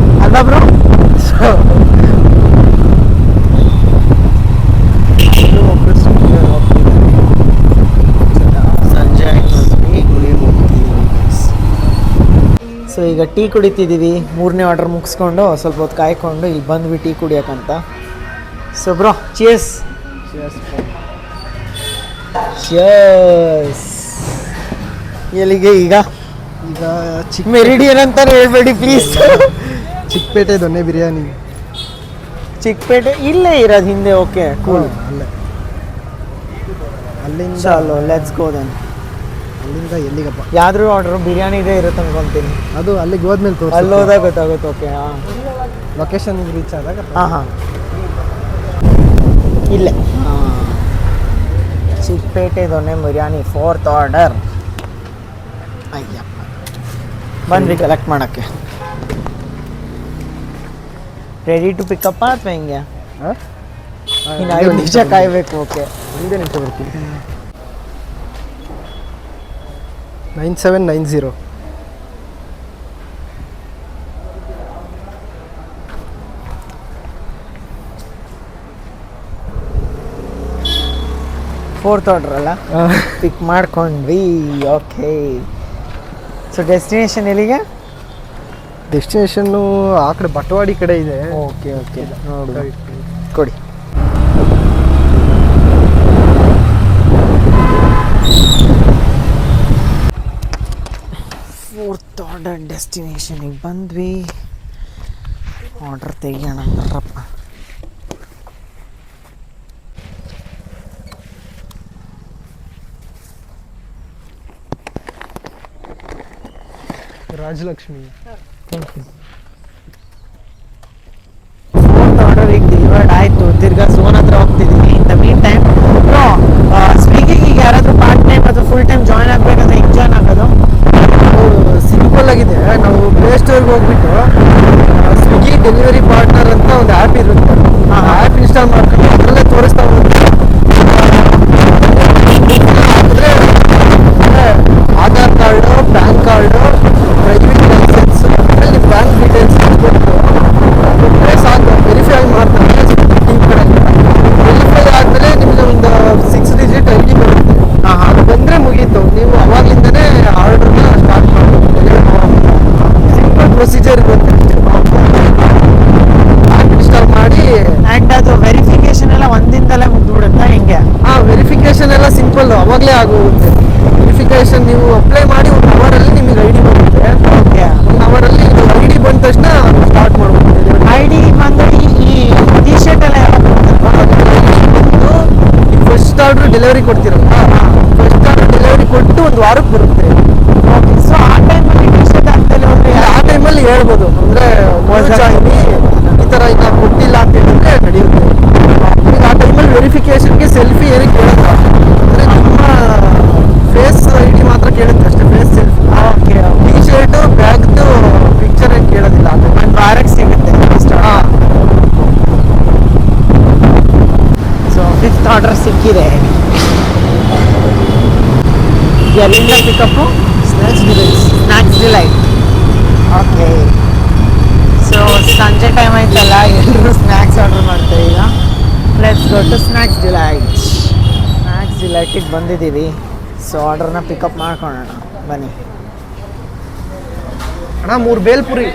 Speaker 1: ಅಲ್ವಾ ಬ್ರೋ? ಸಂಜೆ ಸೊ ಈಗ ಈಗ ಟೀ ಕುಡಿತಿದ್ದೀವಿ. 3ನೇ ಆರ್ಡರ್ ಮುಗಿಸ್ಕೊಂಡು ಸ್ವಲ್ಪ ಹೊತ್ತು ಕಾಯ್ಕೊಂಡು ಇಲ್ಲಿ ಬಂದ್ವಿ ಟೀ ಕುಡಿಯೋಕ್ಕಂತ. So bro cheers. ಚಿಯರ್ಸ್. ಎಲ್ಲಿಗೆ ಈಗ ಮೆರಿಡಿಯನ್ ಅಂತಾನೆ ಹೇಳ್ಬೇಡಿ ಪ್ಲೀಸ್.
Speaker 2: ಚಿಕ್ಕಪೇಟೆ ದೊನ್ನೆ ಬಿರಿಯಾನಿ.
Speaker 1: ಚಿಕ್ಕಪೇಟೆ ಇಲ್ಲೇ ಇರೋದು ಹಿಂದೆ. Okay cool.
Speaker 2: ಅಲ್ಲೇ ಅಲ್ಲಿಂದ
Speaker 1: ಚಲೋ ಲೆಟ್ಸ್ ಗೋ ದೆನ್.
Speaker 2: ಅಲ್ಲಿಂದ ಎಲ್ಲಿಗಪ್ಪ?
Speaker 1: ಯಾವ್ದು ಆರ್ಡರ್ ಬಿರಿಯಾನಿದೇ ಇರುತ್ತೆ ಅನ್ಕೊಂತೀನಿ.
Speaker 2: ಅದು ಅಲ್ಲಿಗೆ ಹೋದ್ಮೇಲೆ
Speaker 1: ಅಲ್ಲಿ ಹೋದಾಗ ಗೊತ್ತಾಗುತ್ತೆ. ಓಕೆ ಹಾಂ,
Speaker 2: ಲೊಕೇಶನ್ ರೀಚ್ ಆದಾಗ.
Speaker 1: ಹಾಂ ಇಲ್ಲೇ ಚಿಕ್ಕಪೇಟೆ ದೊನ್ನೆ ಬಿರಿಯಾನಿ 4th ಆರ್ಡರ್. ಅಯ್ಯಪ್ಪ ಬಂದ್ವಿ ಕಲೆಕ್ಟ್ ಮಾಡೋಕ್ಕೆ. ರೆಡಿ ಟು ಪಿಕಪ್ ಅಥವಾ ಹೆಂಗೆ? ಇನ್ನು 5 ನಿಮಿಷ ಕಾಯಬೇಕು. ಓಕೆ
Speaker 2: 5 ನಿಮಿಷ ಬರ್ತೀನಿ. 9790.
Speaker 1: ಫೋರ್ತ್ ಆರ್ಡರ್ ಅಲ್ಲ, ಪಿಕ್ ಮಾಡ್ಕೊಂಡ್ವಿ. ಓಕೆ, ಸೊ ಡೆಸ್ಟಿನೇಷನ್ ಎಲ್ಲಿಗೆ?
Speaker 2: ಡೆಸ್ಟಿನೇಷನ್ನು ಆ ಕಡೆ ಬಟವಾಡಿ ಕಡೆ ಇದೆ.
Speaker 1: ಓಕೆ ಓಕೆ, ನೋಡು ಕೊಡಿ. ಫೋರ್ತ್ ಆರ್ಡರ್ ಡೆಸ್ಟಿನೇಷನಿಗೆ ಬಂದ್ವಿ. ಆರ್ಡರ್ ತೆಗಿಯೋಣ ಬರಪ್ಪ.
Speaker 2: ರಾಜಲಕ್ಷ್ಮಿ.
Speaker 1: ಫೋರ್ತ್ ಆರ್ಡರ್ ಈಗ ಡೆಲಿವರ್ಡ್ ಆಯಿತು. ತಿರ್ಗಾ ಸೋನ್ ಹತ್ರ ಹೋಗ್ತಿದ್ದೀನಿ. ಇನ್ ದ ಮೀನ್ ಟೈಮ್ ಸ್ವಿಗ್ಗಿಗೆ ಈಗ ಯಾರಾದರೂ ಪಾರ್ಟ್ ಟೈಮ್ ಅಥವಾ ಫುಲ್ ಟೈಮ್ ಜಾಯ್ನ್ ಆಗಬೇಕಂದ್ರೆ ಹೆಂಗೆ ಜಾಯ್ನ್ ಆಗೋದು?
Speaker 2: ಸಿಂಪಲ್ ಆಗಿದೆ. ನಾವು ಪ್ಲೇ ಸ್ಟೋರ್ಗೆ ಹೋಗ್ಬಿಟ್ಟು ಸ್ವಿಗ್ಗಿ ಡೆಲಿವರಿ ಪಾರ್ಟ್ನರ್ ಅಂತ ಒಂದು ಆ್ಯಪ್ ಇರುತ್ತೆ. ಆ ಆ್ಯಪ್ ಇನ್ಸ್ಟಾಲ್ ಮಾಡ್ಕೊಂಡು ಅದರಲ್ಲೇ ತೋರಿಸ್ತಾ ಹೋಗುತ್ತೆ. ಅಂದರೆ Aadhaar card, PAN card, driving licence, ನಿಮ್ಮ ಬ್ಯಾಂಕ್ ಡೀಟೇಲ್ಸ್ ಕೊಟ್ಟು ಕೊಟ್ಟರೆ ಸಾಕು. ವೆರಿಫೈ ಮಾಡ್ತಾರೆ ಟೀಮ್ ಕಡೆ. ವೆರಿಫೈ ಆದಮೇಲೆ ನಿಮಗೆ ಒಂದು 6 ಡಿಜಿಟ್ ID ಬರುತ್ತೆ. ಅದು ಬಂದರೆ ಮುಗೀತು. ನೀವು ಅವಾಗಲಿಂದನೇ ಆರ್ಡ್ರನ್ನ ಸ್ಟಾರ್ಟ್ ಮಾಡ್ಬೋದು. ಸಿಂಪಲ್ ಪ್ರೊಸೀಜರ್ ಇರುತ್ತೆ. ಆ್ಯಪ್ ಇನ್ಸ್ಟಾಲ್ ಮಾಡಿ.
Speaker 1: ಆ್ಯಂಡ್ ಅದು ವೆರಿಫಿಕೇಶನ್ ಎಲ್ಲ ಒಂದಿಂದಲೇ ಮುಗಿದ್ಬಿಡುತ್ತಾ ಹೆಂಗೆ?
Speaker 2: ವೆರಿಫಿಕೇಶನ್ ಎಲ್ಲ ಸಿಂಪಲ್, ಅವಾಗಲೇ ಆಗೋಗುತ್ತೆ. ವೆರಿಫಿಕೇಶನ್ ನೀವು ಅಪ್ಲೈ ಮಾಡಿ 1 ಅವರಲ್ಲಿ ನಿಮಗೆ ID ಬರುತ್ತೆ.
Speaker 1: ಓಕೆ,
Speaker 2: 1 ಅವರಲ್ಲಿ ID ಬಂದ ತಕ್ಷಣ ಸ್ಟಾರ್ಟ್ ಮಾಡ್ಬೋದು.
Speaker 1: ID ಬಂದು ಈ ಟಿ ಶರ್ಟ್ ಎಲ್ಲ
Speaker 2: ಫಸ್ಟ್ ಆರ್ಡ್ರ್ ಡೆಲಿವರಿ ಕೊಡ್ತೀರಲ್ಲ, ಫಸ್ಟ್ ಆರ್ಡ್ರ್ ಡೆಲಿವರಿ ಕೊಟ್ಟು 1 ವಾರಕ್ಕೆ ಬರುತ್ತೆ.
Speaker 1: ಓಕೆ, ಸೊ ಆ ಟೈಮಲ್ಲಿ ಟಿ ಶರ್ಟ್ ಆಗ್ತದೆ ಹೋದ್ರೆ
Speaker 2: ಆ ಟೈಮಲ್ಲಿ ಹೇಳ್ಬೋದು. ಅಂದರೆ ಈ ಥರ ಈಗ ಕೊಟ್ಟಿಲ್ಲ ಅಂತ ಹೇಳಿದ್ರೆ ನಡೆಯುತ್ತೆ. ಈಗ ಆ ಟೈಮಲ್ಲಿ ವೆರಿಫಿಕೇಶನ್ಗೆ ಸೆಲ್ಫಿ ಏನಕ್ಕೆ ಕೇಳಲ್ಲ. ಅಂದರೆ ನಿಮ್ಮ ಫೇಸ್ ID ಮಾತ್ರ ಕೇಳುತ್ತೆ ಅಷ್ಟೇ. Face selfie.
Speaker 1: Okay,
Speaker 2: T shirt ಬ್ಯಾಗ್ದು ಪಿಕ್ಚರ್ ಏನು ಕೇಳೋದಿಲ್ಲ. ಅದು
Speaker 1: 1 ವಾರಕ್ಕೆ ಸಿಗುತ್ತೆ.
Speaker 2: ಹಾಂ.
Speaker 1: ಸೊ 5th ಆರ್ಡರ್ ಸಿಕ್ಕಿದೆ. ಎಲ್ಲಿಂದ pickup? Snacks delight. Okay, so ಸಂಜೆ ಟೈಮ್ ಆಯ್ತಲ್ಲ, ಎಲ್ಲರೂ ಸ್ನ್ಯಾಕ್ಸ್ ಆರ್ಡರ್ ಮಾಡ್ತಾರೆ ಈಗ. ಲೆಟ್ಸ್ ಗೋ ಟು ಸ್ನ್ಯಾಕ್ಸ್ ಡಿಲೈಟಿಗೆ ಬಂದಿದ್ದೀವಿ. ಸೊ ಆರ್ಡರ್ನ ಪಿಕಪ್ ಮಾಡ್ಕೊಳ್ಳೋಣ ಬನ್ನಿ.
Speaker 2: ಅಣ್ಣ 3 ಬೇಲ್ಪುರಿ.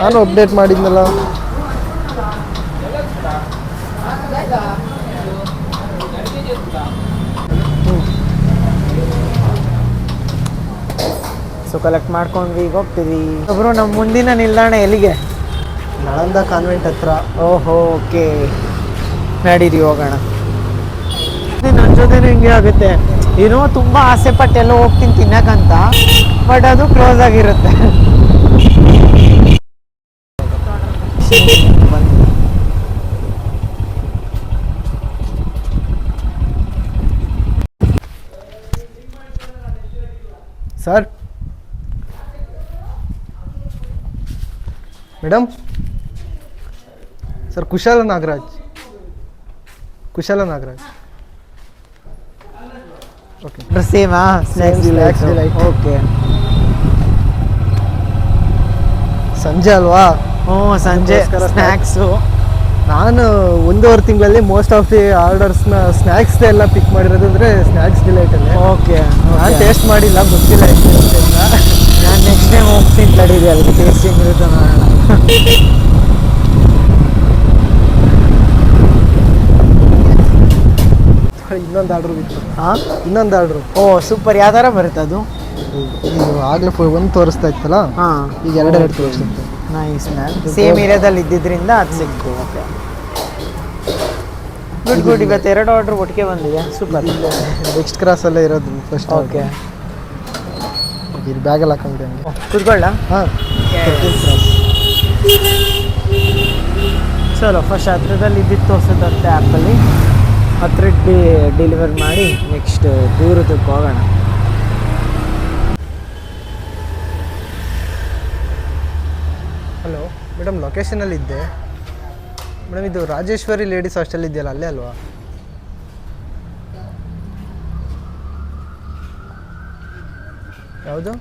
Speaker 2: ನಾನು ಅಪ್ಡೇಟ್ ಮಾಡಿದ್ನಲ್ಲ.
Speaker 1: ಸೊ ಕಲೆಕ್ಟ್ ಮಾಡ್ಕೊಂಡ್ವಿ, ಈಗ ಹೋಗ್ತೀವಿ. ಒಬ್ಬರು ನಮ್ಮ ಮುಂದಿನ ನಿಲ್ದಾಣ ಎಲ್ಲಿಗೆ?
Speaker 2: ನಳಂದ ಕಾನ್ವೆಂಟ್ ಹತ್ರ.
Speaker 1: ಓಹೋ, ಓಕೆ, ನಡೀರಿ ಹೋಗೋಣ. ನನ್ನ ಜೊತೆ ಹಿಂಗೆ ಆಗುತ್ತೆ. ಏನೋ ತುಂಬ ಆಸೆ ಪಟ್ಟು ಎಲ್ಲೋ ಹೋಗ್ತೀನಿ ತಿನ್ನಕ್ಕಂತ, ಬಟ್ ಅದು ಕ್ಲೋಸ್ ಆಗಿರುತ್ತೆ.
Speaker 2: Sir, madam, sir Kushala Nagaraj. Okay,
Speaker 1: ಸೇಮಾ? Snacks delight. ಓಕೆ,
Speaker 2: ಸಂಜೆ ಅಲ್ವಾ?
Speaker 1: ಹ್ಞೂ ಸಂಜೆ ಸ್ನ್ಯಾಕ್ಸು.
Speaker 2: ನಾನು 1.5 ತಿಂಗಳಲ್ಲಿ ಮೋಸ್ಟ್ ಆಫ್ ದಿ ಆರ್ಡರ್ಸ್ನ ಸ್ನ್ಯಾಕ್ಸ್ ಎಲ್ಲ ಪಿಕ್ ಮಾಡಿರೋದು ಅಂದರೆ ಸ್ನ್ಯಾಕ್ಸ್ ಡಿಲೈಟಲ್ಲಿ.
Speaker 1: ಓಕೆ,
Speaker 2: ನಾನು ಟೇಸ್ಟ್ ಮಾಡಿಲ್ಲ, ಗೊತ್ತಿಲ್ಲ ಎಷ್ಟು ಅಂತ.
Speaker 1: ನಾನು ನೆಕ್ಸ್ಟ್ ಟೈಮ್ ಹೋಗ್ತೀನಿ ತಡೀರಿ, ಅಲ್ಲಿ ಟೇಸ್ಟಿಂಗ್ ಇರುತ್ತೆ ನೋಡೋಣ.
Speaker 2: ಇನ್ನೊಂದು ಆರ್ಡ್ರು ಬಿತ್ತು.
Speaker 1: ಹಾಂ,
Speaker 2: ಇನ್ನೊಂದು ಆರ್ಡ್ರು.
Speaker 1: ಓ ಸೂಪರ್. ಯಾವ ಥರ ಬರುತ್ತೆ ಅದು?
Speaker 2: ಇದು ಆಗಲೇ ಒಂದು ತೋರಿಸ್ತಾ ಇತ್ತಲ್ಲ,
Speaker 1: ಹಾಂ,
Speaker 2: ಈಗ ಎರಡು ತೋರಿಸುತ್ತೆ.
Speaker 1: Nice ma'am. ಸೇಮ್ ಏರಿಯಾದಲ್ಲಿ ಇದ್ದಿದ್ದರಿಂದ ಅದು ಸಿಕ್ತು. Okay, good good. ಇವತ್ತು 2 ಆರ್ಡ್ರ್ ಒಟ್ಟಿಗೆ ಬಂದಿದೆ. ಸೂಪರ್.
Speaker 2: ನೆಕ್ಸ್ಟ್ ಕ್ರಾಸಲ್ಲೇ ಇರೋದು ಫಸ್ಟ್.
Speaker 1: ಓಕೆ,
Speaker 2: ಇದು ಬ್ಯಾಗಲ್ಲಿ ಹಾಕೊಂಡೆ ಹಂಗೆ.
Speaker 1: ಕೂತ್ಕೊಳ್ಳ.
Speaker 2: ಹಾಂ,
Speaker 1: ಚಲೋ, ಫಸ್ಟ್ ಹತ್ರದಲ್ಲಿ ಇದ್ದಿದ್ದು ತೋರಿಸುತ್ತಂತೆ ಆ್ಯಪಲ್ಲಿ. ಹತ್ರಕ್ಕೆ ಡೆಲಿವರ್ ಮಾಡಿ ನೆಕ್ಸ್ಟ್ ದೂರದಕ್ಕೆ ಹೋಗೋಣ.
Speaker 2: ಹಲೋ ಮೇಡಮ್, ಲೊಕೇಶನಲ್ಲಿ ಇದ್ದೆ ಮೇಡಮ್. ಇದು ರಾಜೇಶ್ವರಿ ಲೇಡೀಸ್ ಹಾಸ್ಟೆಲ್ ಇದೆಯಲ್ಲ, ಅಲ್ಲೇ ಅಲ್ವಾ? ಯಾವುದು?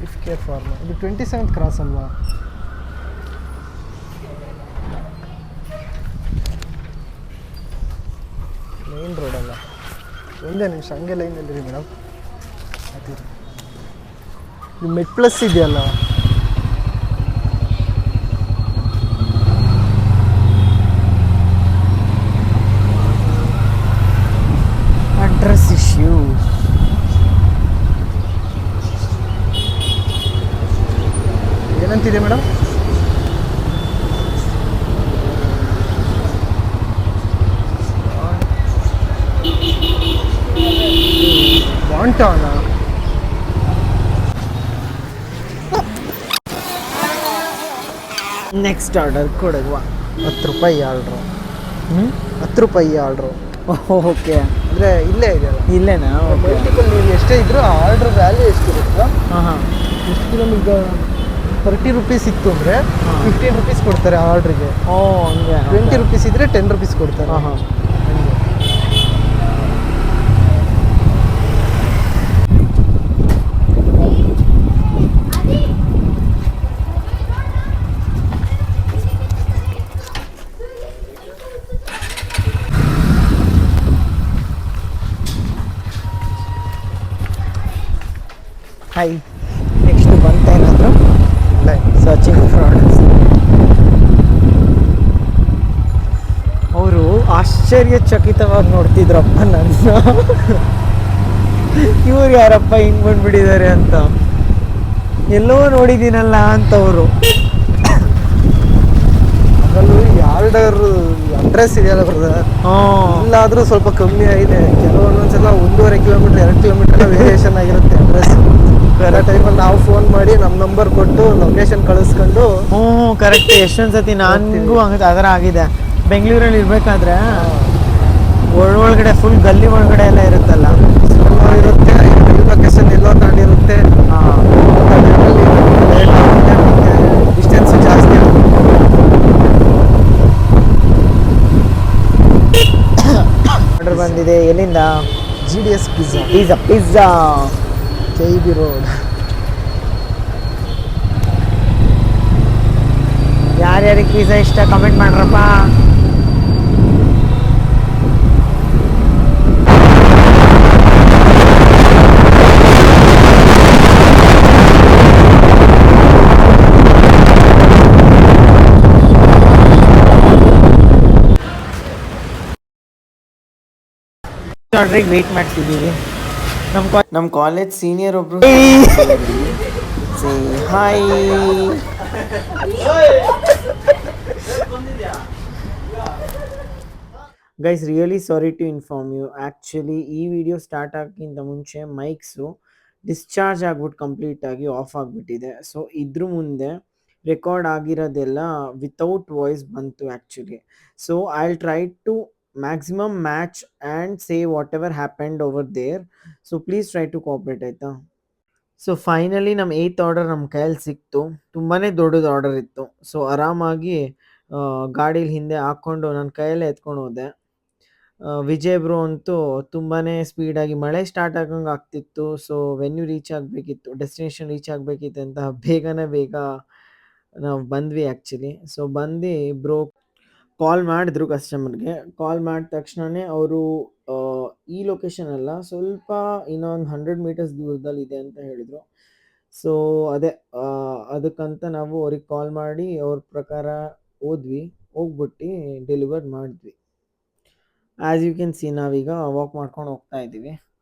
Speaker 2: If care farm. ಇದು 27th ಕ್ರಾಸ್ ಅಲ್ವಾ? ಮೇನ್ ರೋಡ್ ಅಲ್ಲ. ಒಂದೇ ನಿಮಿಷ ಹಂಗೆ ಲೈನಲ್ಲಿರಿ ಮೇಡಮ್. ಇದು ಮೆಟ್ ಪ್ಲಸ್ ಇದೆಯಲ್ಲ,
Speaker 1: ಅಡ್ರೆಸ್ ಇಶ್ಯೂ.
Speaker 2: ಏನಂತಿದೆ ಮೇಡಮ್? ವಾಂಟಾನ?
Speaker 1: ನೆಕ್ಸ್ಟ್ ಆರ್ಡರ್ ಕೊಡುವ.
Speaker 2: 10 ರೂಪಾಯಿ ಆರ್ಡ್ರು. 10 ರೂಪಾಯಿ ಆರ್ಡ್ರು.
Speaker 1: ಓಕೆ,
Speaker 2: ಅಂದರೆ ಇಲ್ಲೇ ಇದೆಯಲ್ಲ,
Speaker 1: ಇಲ್ಲೇನಾ? ಓಕೆ,
Speaker 2: ಮಲ್ಟಿಪಲ್ ನೀವು ಎಷ್ಟೇ ಇದ್ದರೂ ಆರ್ಡ್ರ್ ವ್ಯಾಲ್ಯೂ ಎಷ್ಟಿರುತ್ತೋ,
Speaker 1: ಹಾಂ ಹಾಂ.
Speaker 2: ಎಷ್ಟು ಈಗ 30 ರುಪೀಸ್ ಇತ್ತು ಅಂದರೆ 15 ರುಪೀಸ್ ಕೊಡ್ತಾರೆ ಆರ್ಡ್ರಿಗೆ.
Speaker 1: ಓ ಹಂಗೆ.
Speaker 2: 20 ರುಪೀಸ್ ಇದ್ದರೆ 10 ರುಪೀಸ್ ಕೊಡ್ತಾರೆ.
Speaker 1: ಹಾಂ ಹಾಂ. ಹಾಯ್, ನೆಕ್ಸ್ಟ್ ಬಂತ ಏನಾದರೂ?
Speaker 2: ಇಲ್ಲ,
Speaker 1: ಸರ್ಚಿಂಗ್ ಪ್ರಾಡಕ್ಟ್ಸ್. ಅವರು ಆಶ್ಚರ್ಯಚಕಿತವಾಗಿ ನೋಡ್ತಿದ್ರಪ್ಪ ನನ್ನ. ಇವ್ರು ಯಾರಪ್ಪ ಹಿಂಗೆ ಬಂದ್ಬಿಟ್ಟಿದ್ದಾರೆ ಅಂತ. ಎಲ್ಲೋ ನೋಡಿದ್ದೀನಲ್ಲ ಅಂತವರು.
Speaker 2: ಅದರಲ್ಲೂ ಈ ಆರ್ಡರ್ ಅಡ್ರೆಸ್ ಇದೆಯಲ್ಲ ಬ್ರದರ್, ಇಲ್ಲಾದರೂ ಸ್ವಲ್ಪ ಕಮ್ಮಿ ಆಗಿದೆ. ಕೆಲವೊಂದೊಂದ್ಸಲ 1.5 ಕಿಲೋಮೀಟ್ರ್ 2 ಕಿಲೋಮೀಟರ್ ವೇರಿಯೇಷನ್ ಆಗಿರುತ್ತೆ ಅಡ್ರೆಸ್. ಬೇರೆ ಟೈಮಲ್ಲಿ ನಾವು ಫೋನ್ ಮಾಡಿ ನಮ್ಮ ನಂಬರ್ ಕೊಟ್ಟು ಲೊಕೇಶನ್ ಕಳಿಸ್ಕೊಂಡು.
Speaker 1: ಹ್ಞೂ ಕರೆಕ್ಟ್. ಎಷ್ಟೊಂದು ಸತಿ ನನಗೂ ಹಂಗೆ ಅದರ ಆಗಿದೆ. ಬೆಂಗಳೂರಲ್ಲಿ ಇರಬೇಕಾದ್ರೆ ಒಳಗಡೆ ಫುಲ್ ಗಲ್ಲಿ ಒಳಗಡೆ ಎಲ್ಲ ಇರುತ್ತಲ್ಲ,
Speaker 2: ಇರುತ್ತೆ. ಲೊಕೇಶನ್ ಎಲ್ಲೋ ತಾಂಡಿರುತ್ತೆ. ಡಿಸ್ಟೆನ್ಸ್ ಜಾಸ್ತಿ ಇರುತ್ತೆ.
Speaker 1: ಆರ್ಡರ್ ಬಂದಿದೆ. ಎಲ್ಲಿಂದ?
Speaker 2: GDS pizza.
Speaker 1: Pizza
Speaker 2: KEB road.
Speaker 1: ಯಾರ್ಯಾರಿಗೆ ಪಿಜ್ಜಾ ಇಷ್ಟ ಕಮೆಂಟ್ ಮಾಡ್ರಪ್ಪ. ಆರ್ಡ್ರಿಗೆ ವೆಯ್ಟ್ ಮಾಡ್ತಿದ್ದೀವಿ. ನಮ್ಮ ಕಾಲೇಜ್ ಸೀನಿಯರ್ ಒಬ್ರು hi. Guys, really sorry to inform you. Actually ಈ ವಿಡಿಯೋ ಸ್ಟಾರ್ಟ್ ಆಗೋಕ್ಕಿಂತ ಮುಂಚೆ ಮೈಕ್ಸು ಡಿಸ್ಚಾರ್ಜ್ ಆಗ್ಬಿಟ್ಟು ಕಂಪ್ಲೀಟಾಗಿ ಆಫ್ ಆಗಿಬಿಟ್ಟಿದೆ. ಸೊ ಇದ್ರ ಮುಂದೆ ರೆಕಾರ್ಡ್ ಆಗಿರೋದೆಲ್ಲ ವಿತೌಟ್ ವಾಯ್ಸ್ ಬಂತು actually. So I will try to maximum match and say whatever happened over there. So please try to cooperate, ಆಯಿತಾ? ಸೊ ಫೈನಲಿ ನಮ್ಮ 8th ಆರ್ಡರ್ ನಮ್ಮ ಕೈಯಲ್ಲಿ ಸಿಕ್ತು. ತುಂಬಾ ದೊಡ್ಡದು ಆರ್ಡರ್ ಇತ್ತು. ಸೊ ಆರಾಮಾಗಿ ಗಾಡೀಲಿ ಹಿಂದೆ ಹಾಕ್ಕೊಂಡು ನನ್ನ ಕೈಯಲ್ಲೇ ಎತ್ಕೊಂಡು ಹೋದೆ. ವಿಜಯ್ ಬ್ರೋ ಅಂತೂ ತುಂಬಾ ಸ್ಪೀಡಾಗಿ ಮಳೆ ಸ್ಟಾರ್ಟ್ ಆಗಂಗೆ ಆಗ್ತಿತ್ತು. ಸೊ ವೆನ್ಯೂ ರೀಚ್ ಆಗಬೇಕಿತ್ತು, ಡೆಸ್ಟಿನೇಷನ್ ರೀಚ್ ಆಗಬೇಕಿತ್ತು ಅಂತ ಬೇಗನೆ ಬೇಗ ನಾವು ಬಂದ್ವಿ ಆ್ಯಕ್ಚುಲಿ. ಸೊ ಬಂದು ಬ್ರೋ ಕಾಲ್ ಮಾಡಿದ್ರು ಕಸ್ಟಮರ್ಗೆ. ಕಾಲ್ ಮಾಡಿದ ತಕ್ಷಣನೇ ಅವರು ಈ ಲೊಕೇಶನ್ ಅಲ್ಲ, ಸ್ವಲ್ಪ ಇನ್ನೊಂದು 100 ಮೀಟರ್ಸ್ ದೂರದಲ್ಲಿದೆ ಅಂತ ಹೇಳಿದರು. ಸೊ ಅದೇ ಅದಕ್ಕಂತ ನಾವು ಅವ್ರಿಗೆ ಕಾಲ್ ಮಾಡಿ ಅವ್ರ ಪ್ರಕಾರ ಹೋದ್ವಿ. ಹೋಗ್ಬಿಟ್ಟು ಡೆಲಿವರ್ ಮಾಡಿದ್ವಿ. ಆ್ಯಸ್ ಯು ಕ್ಯಾನ್ ಸಿ ನಾವೀಗ ವಾಕ್ ಮಾಡ್ಕೊಂಡು ಹೋಗ್ತಾ ಇದ್ದೀವಿ.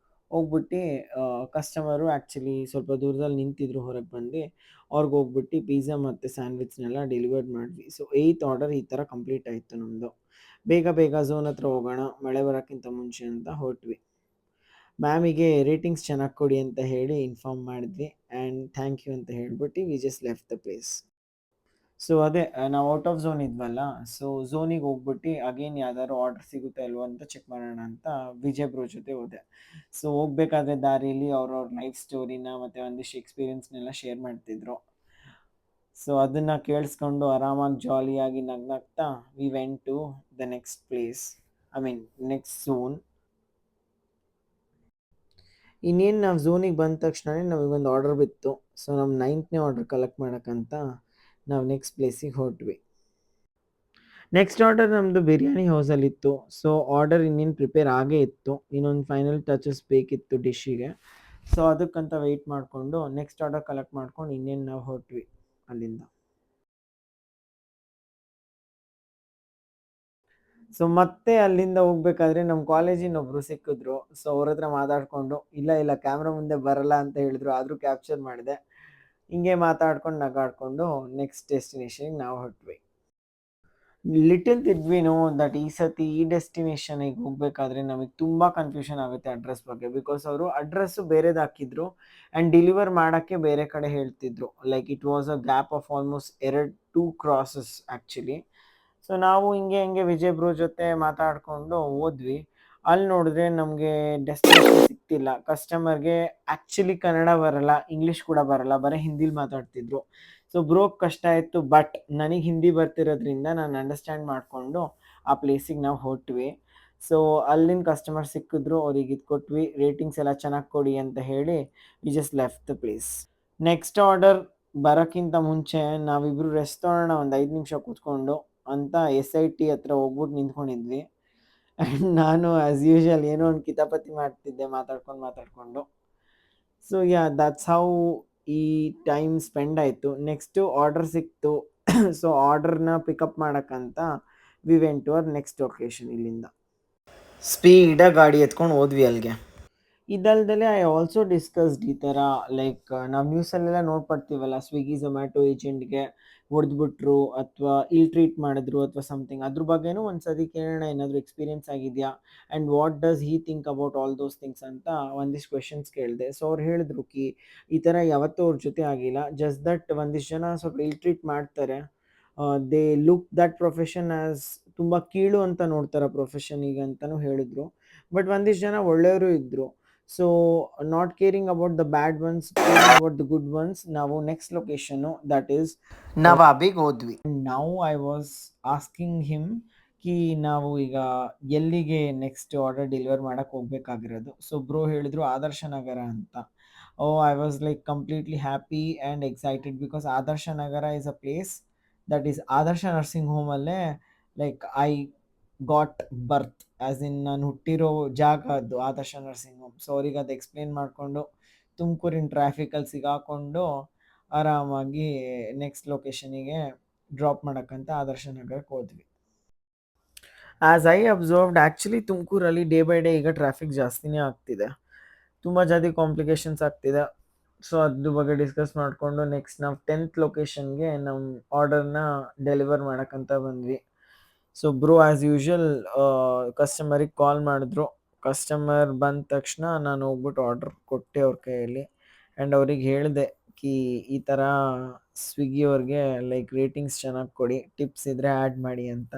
Speaker 1: ಹೋಗ್ಬಿಟ್ಟು ಕಸ್ಟಮರು ಆ್ಯಕ್ಚುಲಿ ಸ್ವಲ್ಪ ದೂರದಲ್ಲಿ ನಿಂತಿದ್ರು, ಹೊರಗೆ ಬಂದು ಅವ್ರಿಗೆ ಹೋಗ್ಬಿಟ್ಟು ಪಿಜ್ಜಾ ಮತ್ತು ಸ್ಯಾಂಡ್ವಿಚ್ನೆಲ್ಲ ಡೆಲಿವರ್ ಮಾಡಿದ್ವಿ. ಸೊ 8th ಆರ್ಡರ್ ಈ ಥರ ಕಂಪ್ಲೀಟ್ ಆಯಿತು ನಮ್ಮದು. ಬೇಗ ಬೇಗ ಝೋನ್ ಹತ್ರ ಹೋಗೋಣ ಮಳೆ ಬರೋಕ್ಕಿಂತ ಮುಂಚೆ ಅಂತ ಹೊರಟ್ವಿ. ಮ್ಯಾಮಿಗೆ ರೇಟಿಂಗ್ಸ್ ಚೆನ್ನಾಗಿ ಕೊಡಿ ಅಂತ ಹೇಳಿ ಇನ್ಫಾರ್ಮ್ ಮಾಡಿದ್ವಿ ಆ್ಯಂಡ್ ಥ್ಯಾಂಕ್ ಯು ಅಂತ ಹೇಳ್ಬಿಟ್ಟು we just left the place. So ಅದೇ ನಾವು ಔಟ್ ಆಫ್ ಝೋನ್ ಇದ್ವಲ್ಲ, ಸೊ ಝೋನಿಗೆ ಹೋಗ್ಬಿಟ್ಟು ಅಗೇನ್ ಯಾವ್ದಾದ್ರು ಆರ್ಡರ್ ಸಿಗುತ್ತಾ ಇಲ್ವೋ ಅಂತ ಚೆಕ್ ಮಾಡೋಣ ಅಂತ ವಿಜಯ್ ಬ್ರೋ ಜೊತೆ ಹೋದೆ. ಸೊ ಹೋಗ್ಬೇಕಾದ್ರೆ ದಾರಿಯಲ್ಲಿ ಅವ್ರವ್ರ ಲೈಫ್ ಸ್ಟೋರಿನ ಮತ್ತು ಒಂದಿಷ್ಟು ಎಕ್ಸ್ಪೀರಿಯನ್ಸ್ನೆಲ್ಲ ಶೇರ್ ಮಾಡ್ತಿದ್ರು. ಸೊ ಅದನ್ನು ಕೇಳಿಸ್ಕೊಂಡು ಆರಾಮಾಗಿ ಜಾಲಿಯಾಗಿ ನಗ್ನಗ್ತಾ we went to the next place, I mean next zone. ಇನ್ನೇನು ನಾವು ಝೋನಿಗೆ ಬಂದ ತಕ್ಷಣವೇ ನಮಗೊಂದು ಆರ್ಡರ್ ಬಿತ್ತು. ಸೊ ನಮ್ಮ 9ನೇ ಆರ್ಡರ್ ಕಲೆಕ್ಟ್ ಮಾಡೋಕ್ಕಂತ ನಾವು ನೆಕ್ಸ್ಟ್ ಪ್ಲೇಸಿಗೆ ಹೊರಟ್ವಿ. ನೆಕ್ಸ್ಟ್ ಆರ್ಡರ್ ನಮ್ಮದು ಬಿರಿಯಾನಿ ಹೌಸಲ್ಲಿತ್ತು. ಸೊ ಆರ್ಡರ್ ಇನ್ನೇನು ಪ್ರಿಪೇರ್ ಆಗೇ ಇತ್ತು, ಇನ್ನೊಂದು ಫೈನಲ್ ಟಚಸ್ ಬೇಕಿತ್ತು ಡಿಶ್ಶಿಗೆ. ಸೊ ಅದಕ್ಕಂತ ವೆಯ್ಟ್ ಮಾಡಿಕೊಂಡು ನೆಕ್ಸ್ಟ್ ಆರ್ಡರ್ ಕಲೆಕ್ಟ್ ಮಾಡ್ಕೊಂಡು ಇನ್ನೇನು ನಾವು ಹೊರಟ್ವಿ ಅಲ್ಲಿಂದ. ಸೊ ಮತ್ತೆ ಅಲ್ಲಿಂದ ಹೋಗ್ಬೇಕಾದ್ರೆ ನಮ್ಮ ಕಾಲೇಜಿನೊಬ್ಬರು ಸಿಕ್ಕಿದ್ರು. ಸೊ ಅವ್ರ ಹತ್ರ ಮಾತಾಡಿಕೊಂಡು ಇಲ್ಲ ಇಲ್ಲ ಕ್ಯಾಮ್ರಾ ಮುಂದೆ ಬರಲ್ಲ ಅಂತ ಹೇಳಿದ್ರು, ಆದರೂ ಕ್ಯಾಪ್ಚರ್ ಮಾಡಿದೆ. ಹಿಂಗೆ ಮಾತಾಡ್ಕೊಂಡು ನಗಾಡ್ಕೊಂಡು ನೆಕ್ಸ್ಟ್ ಡೆಸ್ಟಿನೇಷನ್ಗೆ ನಾವು ಹೊರಟ್ವಿ. Little did we know that ಈ ಸತಿ ಈ ಡೆಸ್ಟಿನೇಷನಿಗೆ ಹೋಗಬೇಕಾದ್ರೆ ನಮಗೆ ತುಂಬ ಕನ್ಫ್ಯೂಷನ್ ಆಗುತ್ತೆ ಅಡ್ರೆಸ್ ಬಗ್ಗೆ. ಬಿಕಾಸ್ ಅವರು ಅಡ್ರೆಸ್ಸು ಬೇರೆದು ಹಾಕಿದ್ರು ಆ್ಯಂಡ್ ಡೆಲಿವರ್ ಮಾಡೋಕ್ಕೆ ಬೇರೆ ಕಡೆ ಹೇಳ್ತಿದ್ರು. Like it was a gap of almost 2 crosses actually. So ನಾವು ಹಿಂಗೆ ವಿಜಯ್ ಬ್ರೋ ಜೊತೆ ಮಾತಾಡಿಕೊಂಡು ಹೋದ್ವಿ. ಅಲ್ಲಿ ನೋಡಿದ್ರೆ ನಮಗೆ ಡೆಸ್ಟಿನೇಷನ್ ಸಿಗ್ತಿಲ್ಲ. ಕಸ್ಟಮರ್ಗೆ ಆ್ಯಕ್ಚುಲಿ ಕನ್ನಡ ಬರಲ್ಲ, ಇಂಗ್ಲೀಷ್ ಕೂಡ ಬರಲ್ಲ, ಬರೀ ಹಿಂದಿಲಿ ಮಾತಾಡ್ತಿದ್ರು. ಸೊ ಬ್ರೋಗೆ ಕಷ್ಟ ಆಯಿತು, ಬಟ್ ನನಗೆ ಹಿಂದಿ ಬರ್ತಿರೋದ್ರಿಂದ ನಾನು ಅಂಡರ್ಸ್ಟ್ಯಾಂಡ್ ಮಾಡಿಕೊಂಡು ಆ ಪ್ಲೇಸಿಗೆ ನಾವು ಹೊರಟ್ವಿ. ಸೊ ಅಲ್ಲಿನ ಕಸ್ಟಮರ್ ಸಿಕ್ಕಿದ್ರು, ಅವ್ರಿಗೆ ಇದು ಕೊಟ್ವಿ, ರೇಟಿಂಗ್ಸ್ ಎಲ್ಲ ಚೆನ್ನಾಗಿ ಕೊಡಿ ಅಂತ ಹೇಳಿ we just left the place. Next order ಬರೋಕ್ಕಿಂತ ಮುಂಚೆ ನಾವಿಬ್ಬರು ರೆಸ್ಟ್ ತೊಗೊಳ್ಳೋಣ ಒಂದು 5 ನಿಮಿಷ ಕೂತ್ಕೊಂಡು ಅಂತ SIT ಹತ್ರ ಹೋಗ್ಬಿಟ್ಟು ನಿಂತ್ಕೊಂಡಿದ್ವಿ. ಆ್ಯಂಡ್ ನಾನು ಆ್ಯಸ್ ಯೂಶ್ವಲ್ ಏನೋ ಒಂದು ಕಿತಾಪತಿ ಮಾಡ್ತಿದ್ದೆ ಮಾತಾಡ್ಕೊಂಡು. ಸೊ ಯಾ ದಟ್ಸ್ ಹೌ ಈ ಟೈಮ್ ಸ್ಪೆಂಡ್ ಆಯಿತು. ನೆಕ್ಸ್ಟು ಆರ್ಡರ್ ಸಿಕ್ತು. ಸೊ ಆರ್ಡರ್ನ ಪಿಕಪ್ ಮಾಡೋಕ್ಕಂತ we went to our next location. ಇಲ್ಲಿಂದ ಸ್ಪೀಡಾಗಿ ಗಾಡಿ ಎತ್ಕೊಂಡು ಹೋದ್ವಿ ಅಲ್ಲಿಗೆ. ಇದಲ್ದಲೆ ಐ ಆಲ್ಸೋ ಡಿಸ್ಕಸ್ಡ್ ಈ ಥರ ಲೈಕ್ ನಾವು ನ್ಯೂಸಲ್ಲೆಲ್ಲ ನೋಡ್ಪಡ್ತೀವಲ್ಲ, ಸ್ವಿಗ್ಗಿ ಝೊಮ್ಯಾಟೊ ಏಜೆಂಟ್ಗೆ ಹೊಡೆದ್ಬಿಟ್ರು ಅಥವಾ ಇಲ್ ಟ್ರೀಟ್ ಮಾಡಿದ್ರು ಅಥವಾ ಸಮಥಿಂಗ್. ಅದ್ರ ಬಗ್ಗೆನೂ ಒಂದು ಸತಿ ಕೇಳೋಣ, ಏನಾದರೂ ಎಕ್ಸ್ಪೀರಿಯನ್ಸ್ ಆಗಿದೆಯಾ and what does Hi think about all those things ಅಂತ ಒಂದಿಷ್ಟು ಕ್ವೆಶನ್ಸ್ ಕೇಳಿದೆ. ಸೊ ಅವ್ರು ಹೇಳಿದ್ರು ಈ ಥರ ಯಾವತ್ತೂ ಅವ್ರ ಜೊತೆ ಆಗಿಲ್ಲ, ಜಸ್ಟ್ ದಟ್ ಒಂದಿಷ್ಟು ಜನ ಸ್ವಲ್ಪ ಇಲ್ ಟ್ರೀಟ್ ಮಾಡ್ತಾರೆ. They look that profession as ತುಂಬ ಕೀಳು ಅಂತ ನೋಡ್ತಾರೆ ಪ್ರೊಫೆಷನಿಗೆ ಅಂತಲೂ ಹೇಳಿದ್ರು. ಬಟ್ ಒಂದಿಷ್ಟು ಜನ ಒಳ್ಳೆಯವರು ಇದ್ದರು. So not caring about the bad once, caring about the good ones, ನಾವು ನೆಕ್ಸ್ಟ್ ಲೊಕೇಶನ್ನು ದಟ್ ಈಸ್ ನವಾಬಿಗೆ ಹೋದ್ವಿ. ನಾವು ಐ ವಾಸ್ ಆಸ್ಕಿಂಗ್ ಹಿಮ್ ನಾವು ಈಗ ಎಲ್ಲಿಗೆ ನೆಕ್ಸ್ಟ್ ಆರ್ಡರ್ ಡೆಲಿವರ್ ಮಾಡೋಕ್ಕೆ ಹೋಗ್ಬೇಕಾಗಿರೋದು. ಸೊ ಬ್ರೋ ಹೇಳಿದ್ರು ಆದರ್ಶ ನಗರ ಅಂತ. I was like completely happy and excited because Adarsh Nagar is a place that is Adarsh nursing ಹೋಮಲ್ಲೇ like I got birth, as in ನಾನು ಹುಟ್ಟಿರೋ ಜಾಗ ಅದು ಆದರ್ಶ ನರ್ಸಿಂಗ್ ಹೋಮ್. ಸೊ ಅವ್ರಿಗೆ ಅದು ಎಕ್ಸ್ಪ್ಲೇನ್ ಮಾಡಿಕೊಂಡು ತುಮಕೂರಿನ ಟ್ರಾಫಿಕಲ್ಲಿ ಸಿಗಾಕೊಂಡು ಆರಾಮಾಗಿ ನೆಕ್ಸ್ಟ್ ಲೊಕೇಶನಿಗೆ ಡ್ರಾಪ್ ಮಾಡೋಕ್ಕಂತ ಆದರ್ಶ ನಗರಕ್ಕೆ ಹೋದ್ವಿ. ಆ್ಯಸ್ ಐ ಅಬ್ಸರ್ವ್ಡ್ ಆ್ಯಕ್ಚುಲಿ ತುಮಕೂರಲ್ಲಿ ಡೇ ಬೈ ಡೇ ಈಗ ಟ್ರಾಫಿಕ್ ಜಾಸ್ತಿನೇ ಆಗ್ತಿದೆ, ತುಂಬ ಜಾತಿ ಕಾಂಪ್ಲಿಕೇಶನ್ಸ್ ಆಗ್ತಿದೆ. ಸೊ ಅದ್ರ ಬಗ್ಗೆ ಡಿಸ್ಕಸ್ ಮಾಡಿಕೊಂಡು ನೆಕ್ಸ್ಟ್ ನಾವು 10th ಲೊಕೇಶನ್ಗೆ ನಮ್ಮ ಆರ್ಡರ್ನ ಡೆಲಿವರ್ ಮಾಡೋಕ್ಕಂತ ಬಂದ್ವಿ. ಸೊ ಬ್ರೋ ಆ್ಯಸ್ ಯೂಶ್ವಲ್ ಕಸ್ಟಮರಿಗೆ ಕಾಲ್ ಮಾಡಿದ್ರು. ಕಸ್ಟಮರ್ ಬಂದ ತಕ್ಷಣ ನಾನು ಹೋಗ್ಬಿಟ್ಟು ಆರ್ಡರ್ ಕೊಟ್ಟೆ ಅವ್ರ ಕೈಯಲ್ಲಿ ಆ್ಯಂಡ್ ಅವ್ರಿಗೆ ಹೇಳಿದೆ ಈ ಥರ ಸ್ವಿಗ್ಗಿ ಅವ್ರಿಗೆ ಲೈಕ್ ರೇಟಿಂಗ್ಸ್ ಚೆನ್ನಾಗಿ ಕೊಡಿ, ಟಿಪ್ಸ್ ಇದ್ದರೆ ಆ್ಯಡ್ ಮಾಡಿ ಅಂತ.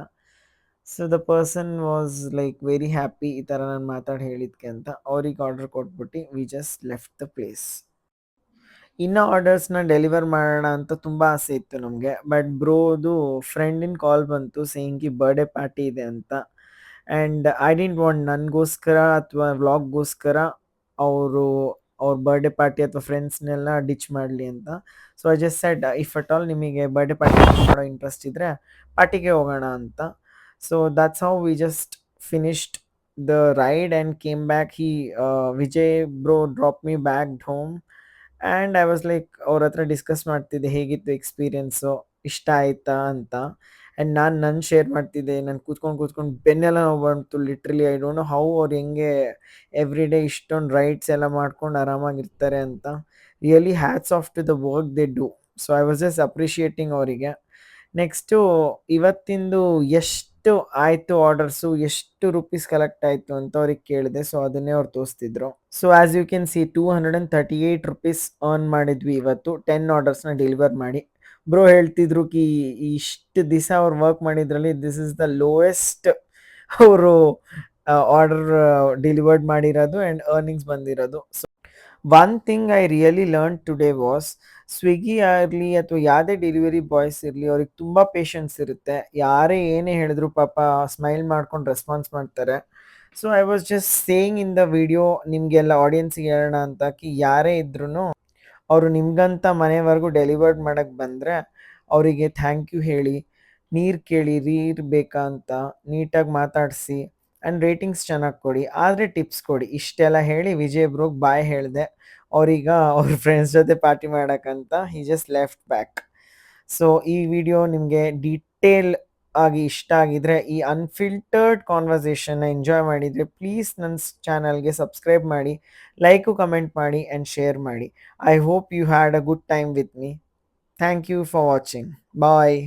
Speaker 1: So the person was like very happy ಈ ಥರ ನಾನು ಮಾತಾಡಿ ಹೇಳಿದ್ಕೆ ಅಂತ. ಅವ್ರಿಗೆ ಆರ್ಡರ್ ಕೊಟ್ಬಿಟ್ಟು we just left the place. ಇನ್ನೂ ಆರ್ಡರ್ಸ್ನ ಡೆಲಿವರ್ ಮಾಡೋಣ ಅಂತ ತುಂಬ ಆಸೆ ಇತ್ತು ನಮಗೆ. ಬಟ್ ಬ್ರೋದು ಫ್ರೆಂಡಿನ ಕಾಲ್ ಬಂತು ಸೇಯಿಂಗ್ ಬರ್ಡೇ ಪಾರ್ಟಿ ಇದೆ ಅಂತ. ಆ್ಯಂಡ್ ಐ ಡಿಂಟ್ ವಾಂಟ್ ನನಗೋಸ್ಕರ ಅಥವಾ ವ್ಲಾಗ್ಗೋಸ್ಕರ ಅವರು ಅವ್ರ ಬರ್ಡೇ ಪಾರ್ಟಿ ಅಥವಾ ಫ್ರೆಂಡ್ಸ್ನೆಲ್ಲ ಡಿಚ್ ಮಾಡಲಿ ಅಂತ. So I just said if at all ನಿಮಗೆ ಬರ್ಡೇ ಪಾರ್ಟಿ ಮಾಡೋ ಇಂಟ್ರೆಸ್ಟ್ ಇದ್ದರೆ ಪಾರ್ಟಿಗೆ ಹೋಗೋಣ ಅಂತ. So that's how we just finished the ride and came back. Vijay bro drop me back home and I was like ಅವ್ರ ಹತ್ರ ಡಿಸ್ಕಸ್ ಮಾಡ್ತಿದ್ದೆ ಹೇಗಿತ್ತು ಎಕ್ಸ್ಪೀರಿಯೆನ್ಸು, ಇಷ್ಟ ಆಯ್ತಾ ಅಂತ. ಆ್ಯಂಡ್ ನಾನು ಶೇರ್ ಮಾಡ್ತಿದ್ದೆ, ನಾನು ಕೂತ್ಕೊಂಡು ಬೆನ್ನೆಲ್ಲ ನೋವು ಬಂತು literally. I don't know how ಅವ್ರು ಹೆಂಗೆ ಎವ್ರಿ ಡೇ ಇಷ್ಟೊಂದು ರೈಡ್ಸ್ ಎಲ್ಲ ಮಾಡ್ಕೊಂಡು ಆರಾಮಾಗಿರ್ತಾರೆ ಅಂತ. Really hats off to the work they do. So I was just appreciating ಅವರಿಗೆ. ನೆಕ್ಸ್ಟು ಇವತ್ತಿಂದು ಎಷ್ಟು ಆಯಿತು ಆರ್ಡರ್ಸು, ಎಷ್ಟು ರುಪೀಸ್ ಕಲೆಕ್ಟ್ ಆಯಿತು ಅಂತ ಅವ್ರಿಗೆ ಕೇಳಿದೆ. ಸೊ ಅದನ್ನೇ ಅವ್ರು ತೋರಿಸ್ತಿದ್ರು. So as you can see 238 rupees earn ಮಾಡಿದ್ವಿ ಇವತ್ತು 10 ಆರ್ಡರ್ಸ್ನ ಡೆಲಿವರ್ ಮಾಡಿ. ಬ್ರೋ ಹೇಳ್ತಿದ್ರು ಕಿ ಇಷ್ಟು ದಿವಸ ಅವ್ರು ವರ್ಕ್ ಮಾಡಿದ್ರಲ್ಲಿ ದಿಸ್ ಇಸ್ ದ ಲೋಯೆಸ್ಟ್ ಅವರು ಆರ್ಡರ್ ಡೆಲಿವರ್ಡ್ ಮಾಡಿರೋದು ಆ್ಯಂಡ್ ಅರ್ನಿಂಗ್ಸ್ ಬಂದಿರೋದು. So one thing I really learn today was, Swiggy ಆಗಲಿ ಅಥವಾ ಯಾವುದೇ ಡೆಲಿವರಿ ಬಾಯ್ಸ್ ಇರಲಿ, ಅವ್ರಿಗೆ ತುಂಬ ಪೇಷನ್ಸ್ ಇರುತ್ತೆ. ಯಾರೇ ಏನೇ ಹೇಳಿದ್ರು ಪಾಪ ಸ್ಮೈಲ್ ಮಾಡ್ಕೊಂಡು ರೆಸ್ಪಾನ್ಸ್ ಮಾಡ್ತಾರೆ. So I was just saying in the video, ನಿಮಗೆಲ್ಲ ಆಡಿಯನ್ಸಿಗೆ ಹೇಳೋಣ ಅಂತ ಕಿ ಯಾರೇ ಇದ್ರೂ ಅವರು ನಿಮ್ಗಂತ ಮನೆವರೆಗೂ ಡೆಲಿವರ್ಡ್ ಮಾಡೋಕ್ಕೆ ಬಂದರೆ ಅವರಿಗೆ ಥ್ಯಾಂಕ್ ಯು ಹೇಳಿ, ನೀರು ಕೇಳಿ, ನೀರು ಬೇಕಾ ಅಂತ ನೀಟಾಗಿ ಮಾತಾಡಿಸಿ ಆ್ಯಂಡ್ ರೇಟಿಂಗ್ಸ್ ಚೆನ್ನಾಗಿ ಕೊಡಿ, ಆದರೆ ಟಿಪ್ಸ್ ಕೊಡಿ. ಇಷ್ಟೆಲ್ಲ ಹೇಳಿ ವಿಜಯ್ ಬ್ರೋಗ್ ಬಾಯ್ ಹೇಳಿದೆ. ಅವ್ರೀಗ ಅವ್ರ ಫ್ರೆಂಡ್ಸ್ ಜೊತೆ ಪಾರ್ಟಿ ಮಾಡೋಕ್ಕಂತ he just left back. So ಈ ವಿಡಿಯೋ ನಿಮಗೆ ಡೀಟೇಲ್ ಆಗಿ ಇಷ್ಟ ಆಗಿದ್ರೆ, ಈ ಅನ್ಫಿಲ್ಟರ್ಡ್ ಕಾನ್ವರ್ಸೇಷನ್ನ ಎಂಜಾಯ್ ಮಾಡಿದರೆ ಪ್ಲೀಸ್ ನನ್ನ ಚಾನಲ್ಗೆ ಸಬ್ಸ್ಕ್ರೈಬ್ ಮಾಡಿ, ಲೈಕು ಕಮೆಂಟ್ ಮಾಡಿ ಆ್ಯಂಡ್ ಶೇರ್ ಮಾಡಿ. I hope you had a good time with me. Thank you for watching. Bye.